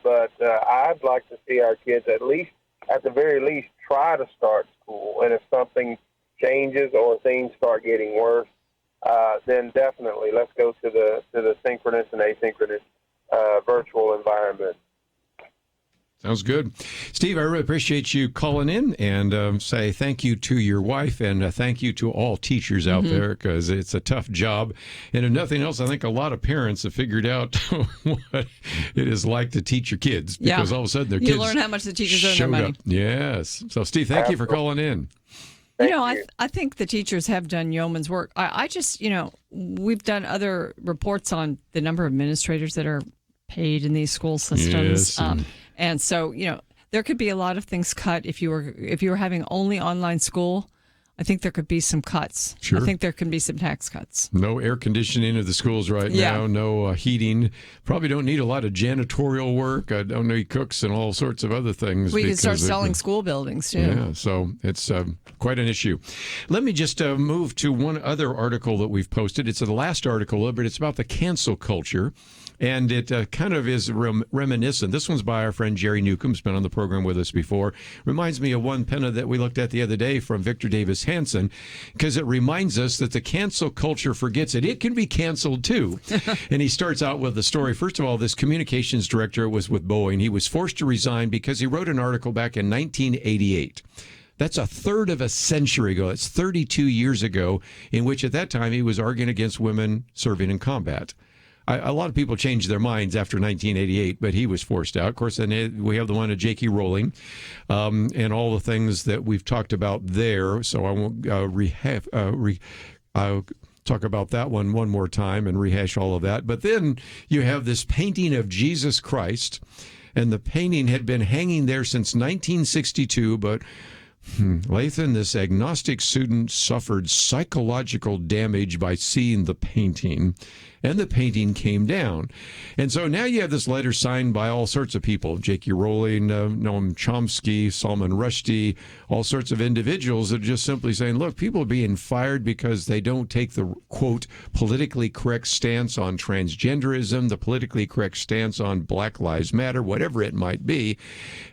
But I'd like to see our kids at the very least, try to start school. And if something changes or things start getting worse, then definitely let's go to the synchronous and asynchronous virtual environment. Sounds good. Steve, I really appreciate you calling in and say thank you to your wife and thank you to all teachers out there because it's a tough job. And if nothing else, I think a lot of parents have figured out what it is like to teach your kids because all of a sudden their kids you learn how much the teachers earn their money. Up. Yes. So, Steve, thank you for calling in. I think the teachers have done yeoman's work. I just, we've done other reports on the number of administrators that are paid in these school systems. Yes. And so, there could be a lot of things cut if you were having only online school. I think there could be some cuts. Sure. I think there can be some tax cuts. No air conditioning of the schools right now. No heating. Probably don't need a lot of janitorial work. I don't need cooks and all sorts of other things. We could start selling school buildings, too. Yeah, so it's quite an issue. Let me just move to one other article that we've posted. It's the last article, but it's about the cancel culture. And it kind of is reminiscent. This one's by our friend Jerry Newcomb, who's been on the program with us before. Reminds me of one, Penna, that we looked at the other day from Victor Davis Hanson, because it reminds us that the cancel culture forgets it. It can be canceled, too. And he starts out with the story. First of all, this communications director was with Boeing. He was forced to resign because he wrote an article back in 1988. That's a third of a century ago. It's 32 years ago, in which at that time he was arguing against women serving in combat. A lot of people changed their minds after 1988, but he was forced out. Of course, then we have the one of J.K. Rowling and all the things that we've talked about there. So I won't I'll talk about that one more time and rehash all of that. But then you have this painting of Jesus Christ, and the painting had been hanging there since 1962, but Lathan, this agnostic student suffered psychological damage by seeing the painting, and the painting came down. And so now you have this letter signed by all sorts of people, J.K. Rowling, Noam Chomsky, Salman Rushdie, all sorts of individuals that are just simply saying, look, people are being fired because they don't take the, quote, politically correct stance on transgenderism, the politically correct stance on Black Lives Matter, whatever it might be.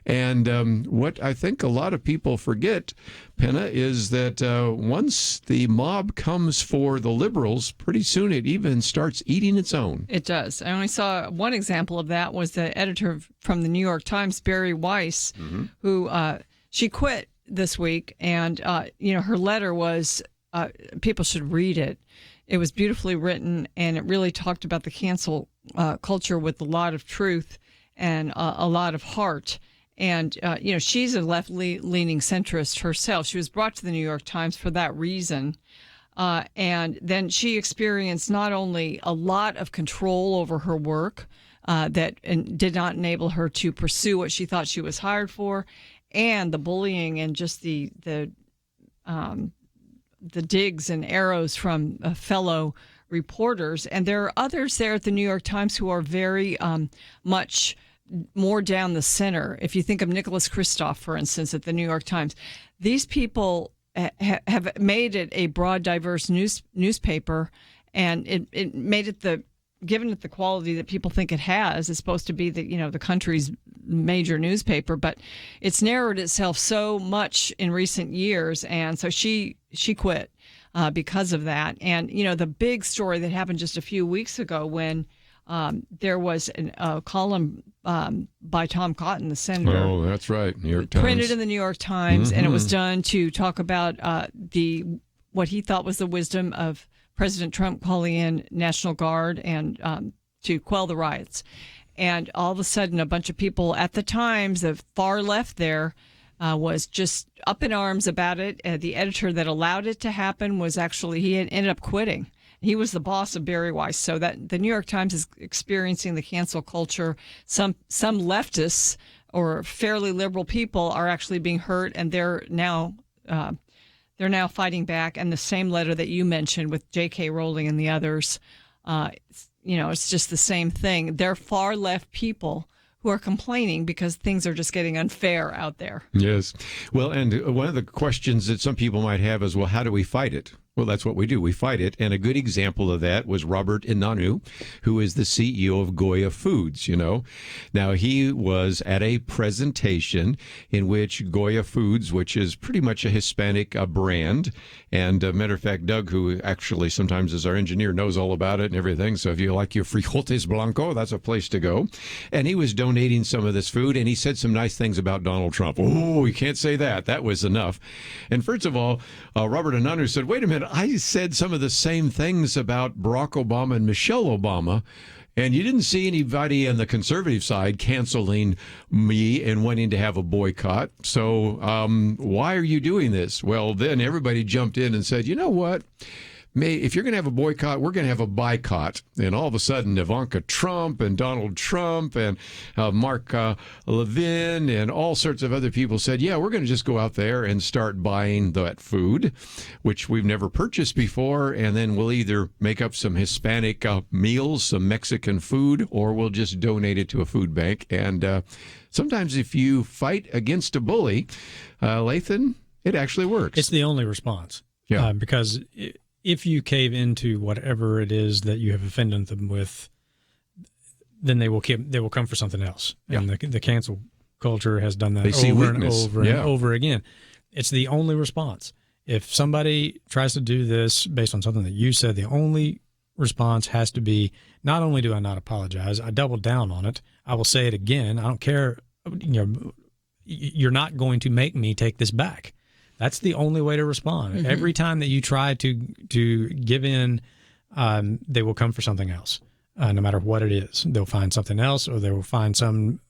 And what I think a lot of people forget, Penna, is that once the mob comes for the liberals, pretty soon it even starts eating its own. It does. I only saw one example of that was the editor from the New York Times, Barry Weiss, who she quit this week. And, her letter was, people should read it. It was beautifully written, and it really talked about the cancel culture with a lot of truth and a lot of heart. And, she's a left-leaning centrist herself. She was brought to the New York Times for that reason. And then she experienced not only a lot of control over her work that did not enable her to pursue what she thought she was hired for, and the bullying and just the digs and arrows from fellow reporters. And there are others there at the New York Times who are very much more down the center. If you think of Nicholas Kristof, for instance, at the New York Times, these people have made it a broad, diverse newspaper, and it made it given it the quality that people think it has. It's supposed to be the country's major newspaper, but it's narrowed itself so much in recent years, and so she quit because of that. And the big story that happened just a few weeks ago when there was a column by Tom Cotton, the senator. Oh, that's right. New York Times. Printed in the New York Times, and it was done to talk about what he thought was the wisdom of President Trump calling in National Guard and to quell the riots. And all of a sudden, a bunch of people at the Times, the far left there, was just up in arms about it. The editor that allowed it to happen was he had ended up quitting. He was the boss of Barry Weiss. So that the New York Times is experiencing the cancel culture. Some leftists or fairly liberal people are actually being hurt, and they're now fighting back. And the same letter that you mentioned with J.K. Rowling and the others, it's just the same thing. They're far left people who are complaining because things are just getting unfair out there. Yes. Well, and one of the questions that some people might have is, well, how do we fight it? Well, that's what we do. We fight it. And a good example of that was Robert Inanu, who is the CEO of Goya Foods, Now, he was at a presentation in which Goya Foods, which is pretty much a Hispanic brand, and matter of fact, Doug, who actually sometimes is our engineer, knows all about it and everything. So if you like your frijoles blanco, that's a place to go. And he was donating some of this food, and he said some nice things about Donald Trump. Oh, you can't say that. That was enough. And first of all, Robert Inanu said, wait a minute, I said some of the same things about Barack Obama and Michelle Obama, and you didn't see anybody on the conservative side canceling me and wanting to have a boycott. So why are you doing this? Well, then everybody jumped in and said, you know what? If you're going to have a boycott, we're going to have a boycott. And all of a sudden, Ivanka Trump and Donald Trump and Mark Levin and all sorts of other people said, yeah, we're going to just go out there and start buying that food, which we've never purchased before. And then we'll either make up some Hispanic meals, some Mexican food, or we'll just donate it to a food bank. And sometimes if you fight against a bully, Lathan, it actually works. It's the only response. Yeah. Because if you cave into whatever it is that you have offended them with, then they will come for something else. Yeah. And the cancel culture has done that over and over and over again. It's the only response. If somebody tries to do this based on something that you said, the only response has to be, not only do I not apologize, I double down on it. I will say it again. I don't care. You're not going to make me take this back. That's the only way to respond. Mm-hmm. Every time that you try to give in, they will come for something else, no matter what it is. They'll find something else, or they will find some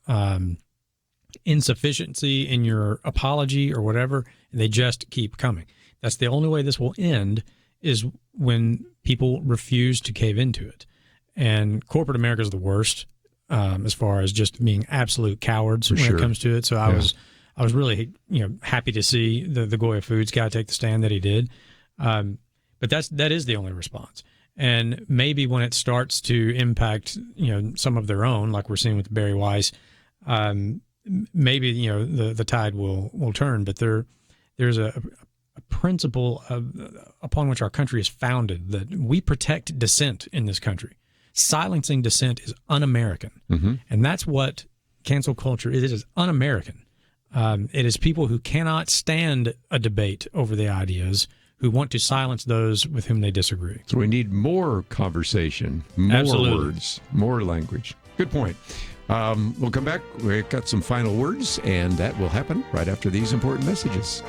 insufficiency in your apology or whatever, and they just keep coming. That's the only way this will end, is when people refuse to cave into it. And corporate America is the worst as far as just being absolute cowards when it comes to it. So I was really happy to see the Goya Foods guy take the stand that he did. But that is the only response. And maybe when it starts to impact some of their own, like we're seeing with Barry Weiss, maybe the tide will turn. But there's a principle upon which our country is founded, that we protect dissent in this country. Silencing dissent is un-American, and that's what cancel culture is. It is un-American. It is people who cannot stand a debate over the ideas, who want to silence those with whom they disagree. So we need more conversation, more Absolutely. words, more language. Good point. We'll come back. We've got some final words, and that will happen right after these important messages.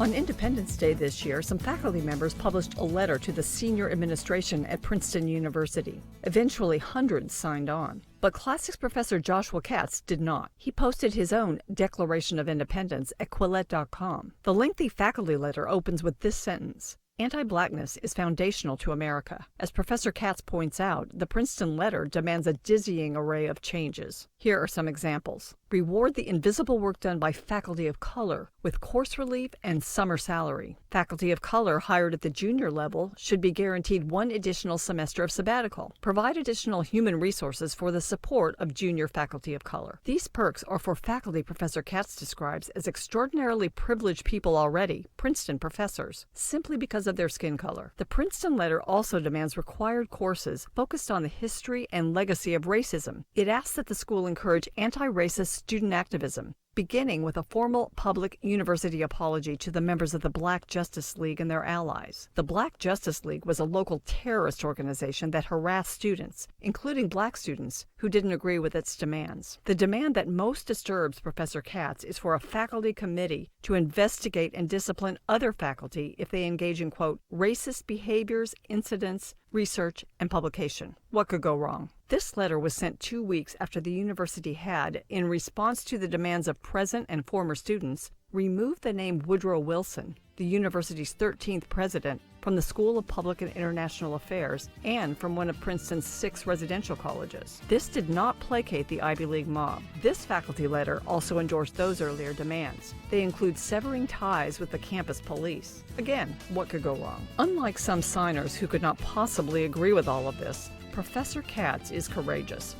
On Independence Day this year, some faculty members published a letter to the senior administration at Princeton University. Eventually, hundreds signed on. But classics professor Joshua Katz did not. He posted his own Declaration of Independence at Quillette.com. The lengthy faculty letter opens with this sentence: "Anti-blackness is foundational to America. As Professor Katz points out, the Princeton letter demands a dizzying array of changes. Here are some examples. Reward the invisible work done by faculty of color with course relief and summer salary. Faculty of color hired at the junior level should be guaranteed 1 additional semester of sabbatical. Provide additional human resources for the support of junior faculty of color. These perks are for faculty Professor Katz describes as extraordinarily privileged people already, Princeton professors, simply because of their skin color. The Princeton letter also demands required courses focused on the history and legacy of racism. It asks that the school encourage anti-racist student activism, beginning with a formal public university apology to the members of the Black Justice League and their allies. The Black Justice League was a local terrorist organization that harassed students, including black students, who didn't agree with its demands. The demand that most disturbs Professor Katz is for a faculty committee to investigate and discipline other faculty if they engage in, quote, racist behaviors, incidents, research, and publication. What could go wrong? This letter was sent 2 weeks after the university had, in response to the demands of present and former students, removed the name Woodrow Wilson, the university's 13th president, from the School of Public and International Affairs and from one of Princeton's 6 residential colleges. This did not placate the Ivy League mob. This faculty letter also endorsed those earlier demands. They include severing ties with the campus police. Again, what could go wrong? Unlike some signers who could not possibly agree with all of this, Professor Katz is courageous.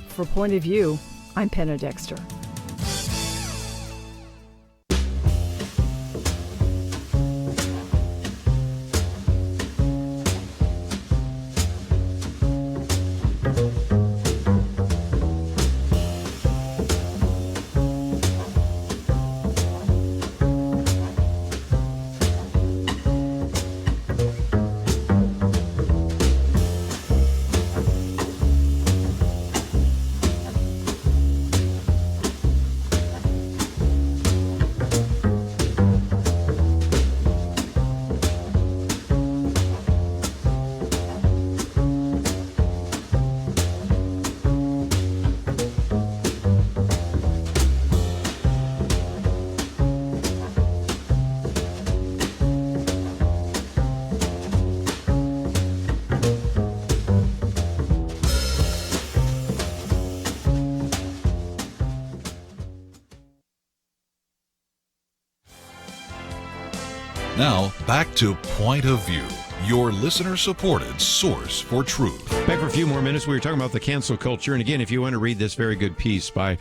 For Point of View, I'm Penna Dexter. Now, back to Point of View, your listener-supported source for truth. Back for a few more minutes. We were talking about the cancel culture. And again, if you want to read this very good piece by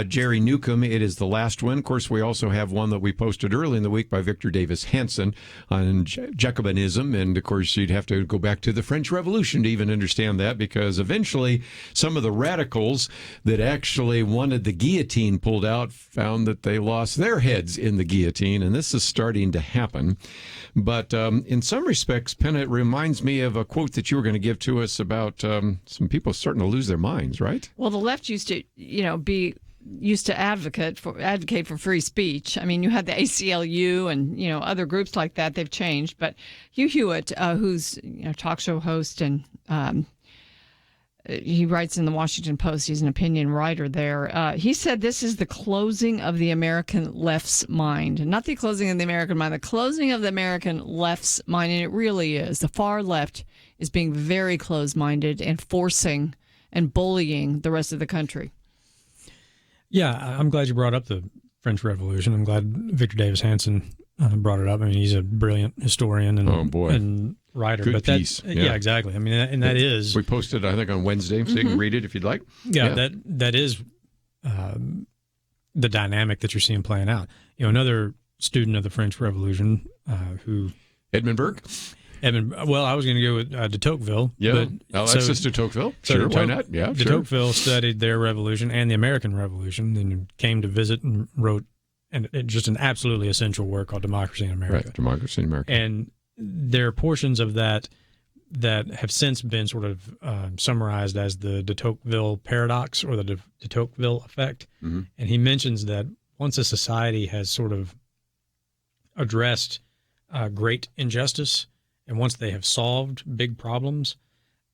Jerry Newcomb, it is the last one. Of course, we also have one that we posted early in the week by Victor Davis Hanson on Jacobinism. And, of course, you'd have to go back to the French Revolution to even understand that, because eventually some of the radicals that actually wanted the guillotine pulled out found that they lost their heads in the guillotine. And this is starting to happen. But in some respects, Penna, it reminds me of a quote that you were going to give to us about some people starting to lose their minds, right? Well, the left used to, advocate for free speech. I mean, you had the ACLU and other groups like that. They've changed, but Hugh Hewitt, who's a talk show host and he writes in the Washington Post. He's an opinion writer there. He said this is the closing of the American left's mind. Not the closing of the American mind, the closing of the American left's mind. And it really is. The far left is being very close-minded and forcing and bullying the rest of the country. Yeah, I'm glad you brought up the French Revolution. I'm glad Victor Davis Hanson brought it up. I mean, he's a brilliant historian and writer. Good piece. Yeah, exactly. I mean, and that is... We posted, I think, on Wednesday, so you can read it if you'd like. Yeah, that is the dynamic that you're seeing playing out. Another student of the French Revolution who... Edmund Burke? Well, I was going to go with de Tocqueville. Yeah, Alexis de Tocqueville. Sure, why not? Yeah, de Tocqueville studied their revolution and the American Revolution, and came to visit and wrote just an absolutely essential work called Democracy in America. Right, Democracy in America. And there are portions of that have since been sort of summarized as the de Tocqueville paradox or the de Tocqueville effect. Mm-hmm. And he mentions that once a society has sort of addressed great injustice, and once they have solved big problems,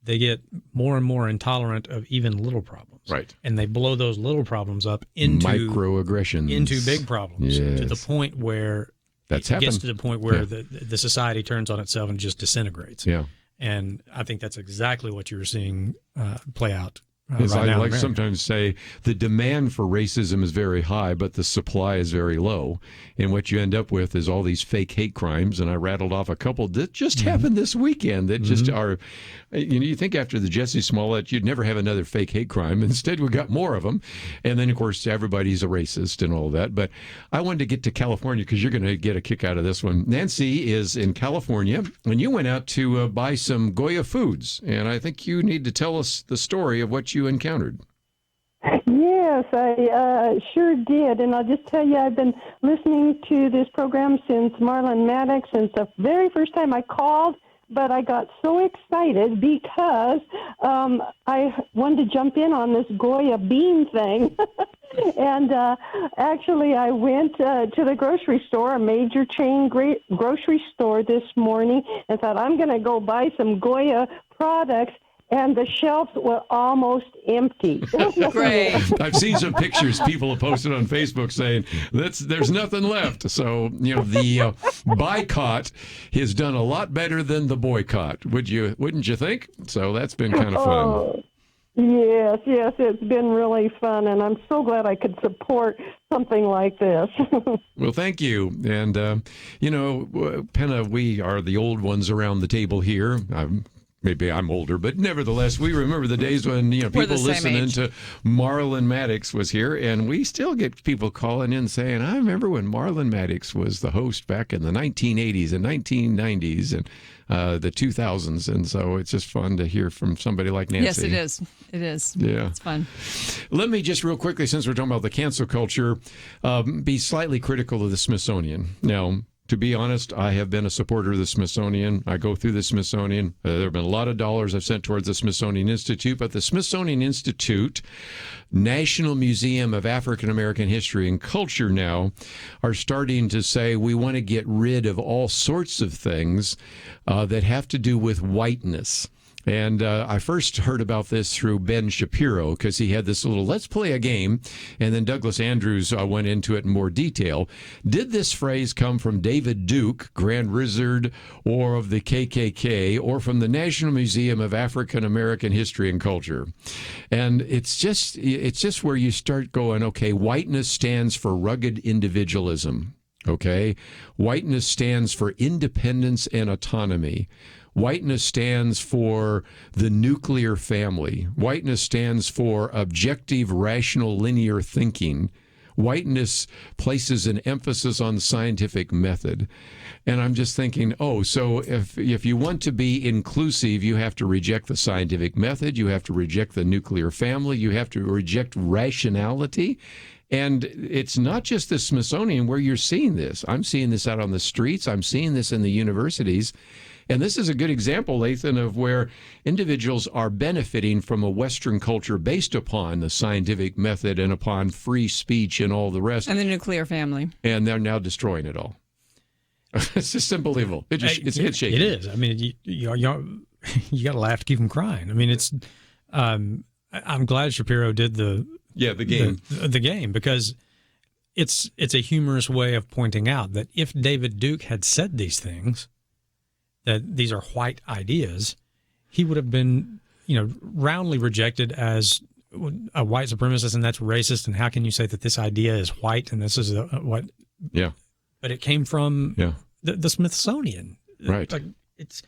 they get more and more intolerant of even little problems. Right. And they blow those little problems up into microaggressions, into big problems, yes. to the point where gets to the point where the society turns on itself and just disintegrates. Yeah. And I think that's exactly what you're seeing play out. As right I now like sometimes say, the demand for racism is very high, but the supply is very low. And what you end up with is all these fake hate crimes. And I rattled off a couple that just happened this weekend that just are, you think after the Jussie Smollett, you'd never have another fake hate crime. Instead, we got more of them. And then, of course, everybody's a racist and all that. But I wanted to get to California because you're going to get a kick out of this one. Nancy is in California, and you went out to buy some Goya foods. And I think you need to tell us the story of what you encountered. Yes, I sure did. And I'll just tell you, I've been listening to this program since Marlon Maddox, since the very first time I called, but I got so excited because I wanted to jump in on this Goya bean thing. And actually, I went to the grocery store, a major chain grocery store this morning, and thought, I'm going to go buy some Goya products. And the shelves were almost empty. Great. I've seen some pictures people have posted on Facebook saying there's nothing left. So, the boycott has done a lot better than the boycott. Wouldn't you think? So that's been kind of fun. Yes, it's been really fun, and I'm so glad I could support something like this. Well, thank you. And, Penna, we are the old ones around the table here. Maybe I'm older, but nevertheless, we remember the days when people listening to Marlon Maddox was here, and we still get people calling in saying, I remember when Marlon Maddox was the host back in the 1980s and 1990s and the 2000s, and so it's just fun to hear from somebody like Nancy. Yes, it is. It is. Yeah. It's fun. Let me just real quickly, since we're talking about the cancel culture, be slightly critical of the Smithsonian. Now, to be honest, I have been a supporter of the Smithsonian. I go through the Smithsonian. There have been a lot of dollars I've sent towards the Smithsonian Institute, but the Smithsonian Institute, National Museum of African American History and Culture now are starting to say we want to get rid of all sorts of things that have to do with whiteness. And I first heard about this through Ben Shapiro because he had this little let's play a game. And then Douglas Andrews went into it in more detail. Did this phrase come from David Duke, Grand Wizard, or of the KKK, or from the National Museum of African American History and Culture? And it's just where you start going, okay, whiteness stands for rugged individualism. Okay, whiteness stands for independence and autonomy. Whiteness stands for the nuclear family. Whiteness stands for objective, rational, linear thinking. Whiteness places an emphasis on the scientific method. And I'm just thinking, so if you want to be inclusive, you have to reject the scientific method, you have to reject the nuclear family, you have to reject rationality. And it's not just the Smithsonian where you're seeing this. I'm seeing this out on the streets. I'm seeing this in the universities. And this is a good example, Lathan, of where individuals are benefiting from a Western culture based upon the scientific method and upon free speech and all the rest. And the nuclear family. And they're now destroying it all. It's just unbelievable. It's head shaking. It is. I mean, you got to laugh to keep from crying. I mean, it's I'm glad Shapiro did the game. The game, because it's a humorous way of pointing out that if David Duke had said these things, that these are white ideas, he would have been, roundly rejected as a white supremacist, and that's racist. And how can you say that this idea is white and this is what? Yeah. But it came from the Smithsonian, right? Like it's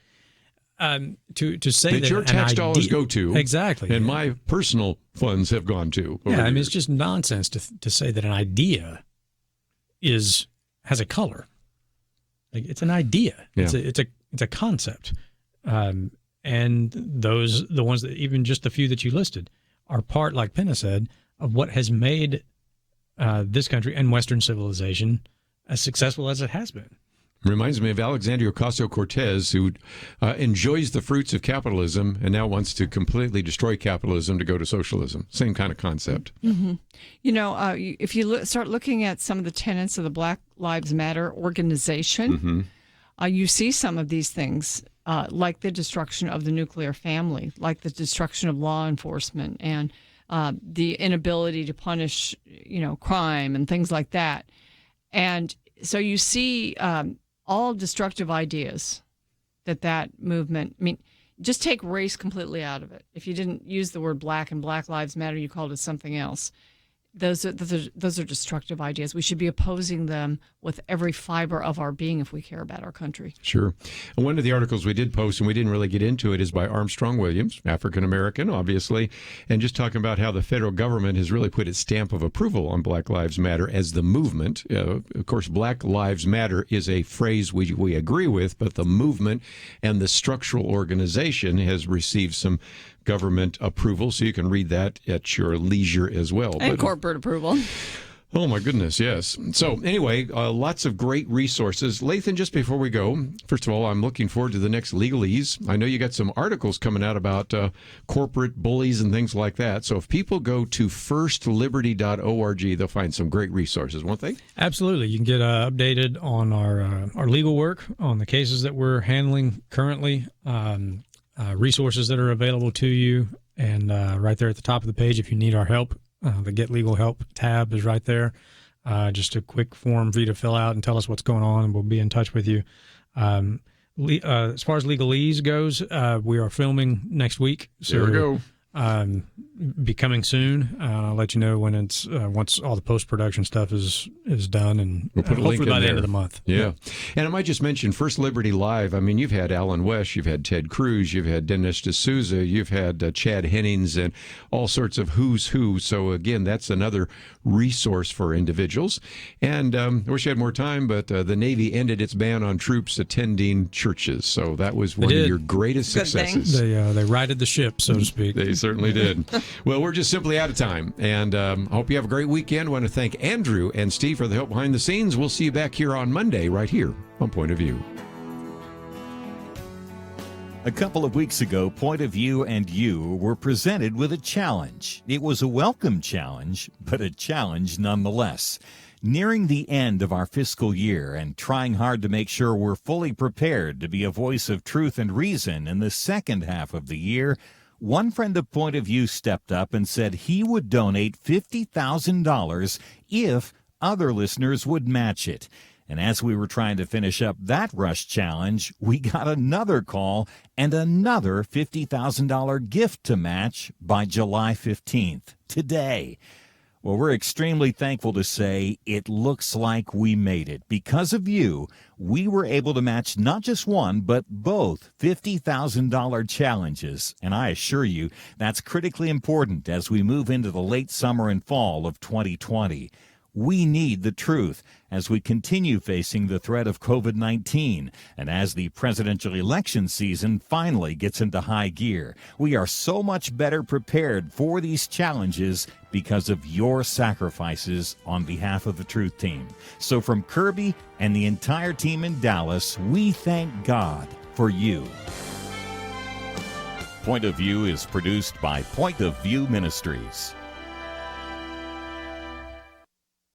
to say that your tax dollars go to exactly, and my personal funds have gone to. Yeah, it's just nonsense to say that an idea has a color. Like it's an idea. Yeah. It's a concept. And the ones that, even just the few that you listed, are part, like Penna said, of what has made this country and Western civilization as successful as it has been. Reminds me of Alexandria Ocasio-Cortez, who enjoys the fruits of capitalism and now wants to completely destroy capitalism to go to socialism. Same kind of concept. Mm-hmm. If you start looking at some of the tenets of the Black Lives Matter organization, you see some of these things, like the destruction of the nuclear family, like the destruction of law enforcement, and the inability to punish, crime and things like that. And so you see all destructive ideas that movement, just take race completely out of it. If you didn't use the word black and Black Lives Matter, you called it something else. Those are destructive ideas. We should be opposing them with every fiber of our being if we care about our country. Sure. And one of the articles we did post, and we didn't really get into it, is by Armstrong Williams, African-American, obviously, and just talking about how the federal government has really put its stamp of approval on Black Lives Matter as the movement. Of course, Black Lives Matter is a phrase we agree with, but the movement and the structural organization has received some government approval, so you can read that at your leisure as well. And corporate approval. Oh, my goodness, yes. So anyway, lots of great resources. Lathan, just before we go, first of all, I'm looking forward to the next Legalese. I know you got some articles coming out about corporate bullies and things like that. So if people go to firstliberty.org, they'll find some great resources, won't they? Absolutely. You can get updated on our legal work, on the cases that we're handling currently, resources that are available to you, and right there at the top of the page, if you need our help, the Get Legal Help tab is right there. Just a quick form for you to fill out and tell us what's going on, and we'll be in touch with you. As far as Legalese goes, we are filming next week. So, there we go. Be coming soon. I'll let you know when it's once all the post-production stuff is done, and we'll put a hopefully link by in the there. end of the month. Yeah. And I might just mention First Liberty Live. I mean, you've had Alan West, you've had Ted Cruz, you've had Dennis D'Souza, you've had Chad Hennings, and all sorts of who's who. So again, that's another resource for individuals. And I wish I had more time, but the Navy ended its ban on troops attending churches. So that was one of your greatest successes. They righted the ship, so to speak. They certainly did. Well, we're just simply out of time. And I hope you have a great weekend. I want to thank Andrew and Steve for the help behind the scenes. We'll see you back here on Monday, right here on Point of View. A couple of weeks ago, Point of View and you were presented with a challenge. It was a welcome challenge, but a challenge nonetheless. Nearing the end of our fiscal year and trying hard to make sure we're fully prepared to be a voice of truth and reason in the second half of the year, one friend of Point of View stepped up and said he would donate $50,000 if other listeners would match it. And as we were trying to finish up that rush challenge, we got another call and another $50,000 gift to match by July 15th, today. Well, we're extremely thankful to say it looks like we made it. Because of you, we were able to match not just one, but both $50,000 challenges. And I assure you, that's critically important as we move into the late summer and fall of 2020. We need the truth as we continue facing the threat of COVID-19 and as the presidential election season finally gets into high gear. We are so much better prepared for these challenges because of your sacrifices on behalf of the Truth Team. So from Kerby and the entire team in Dallas, we thank God for you. Point of View is produced by Point of View Ministries.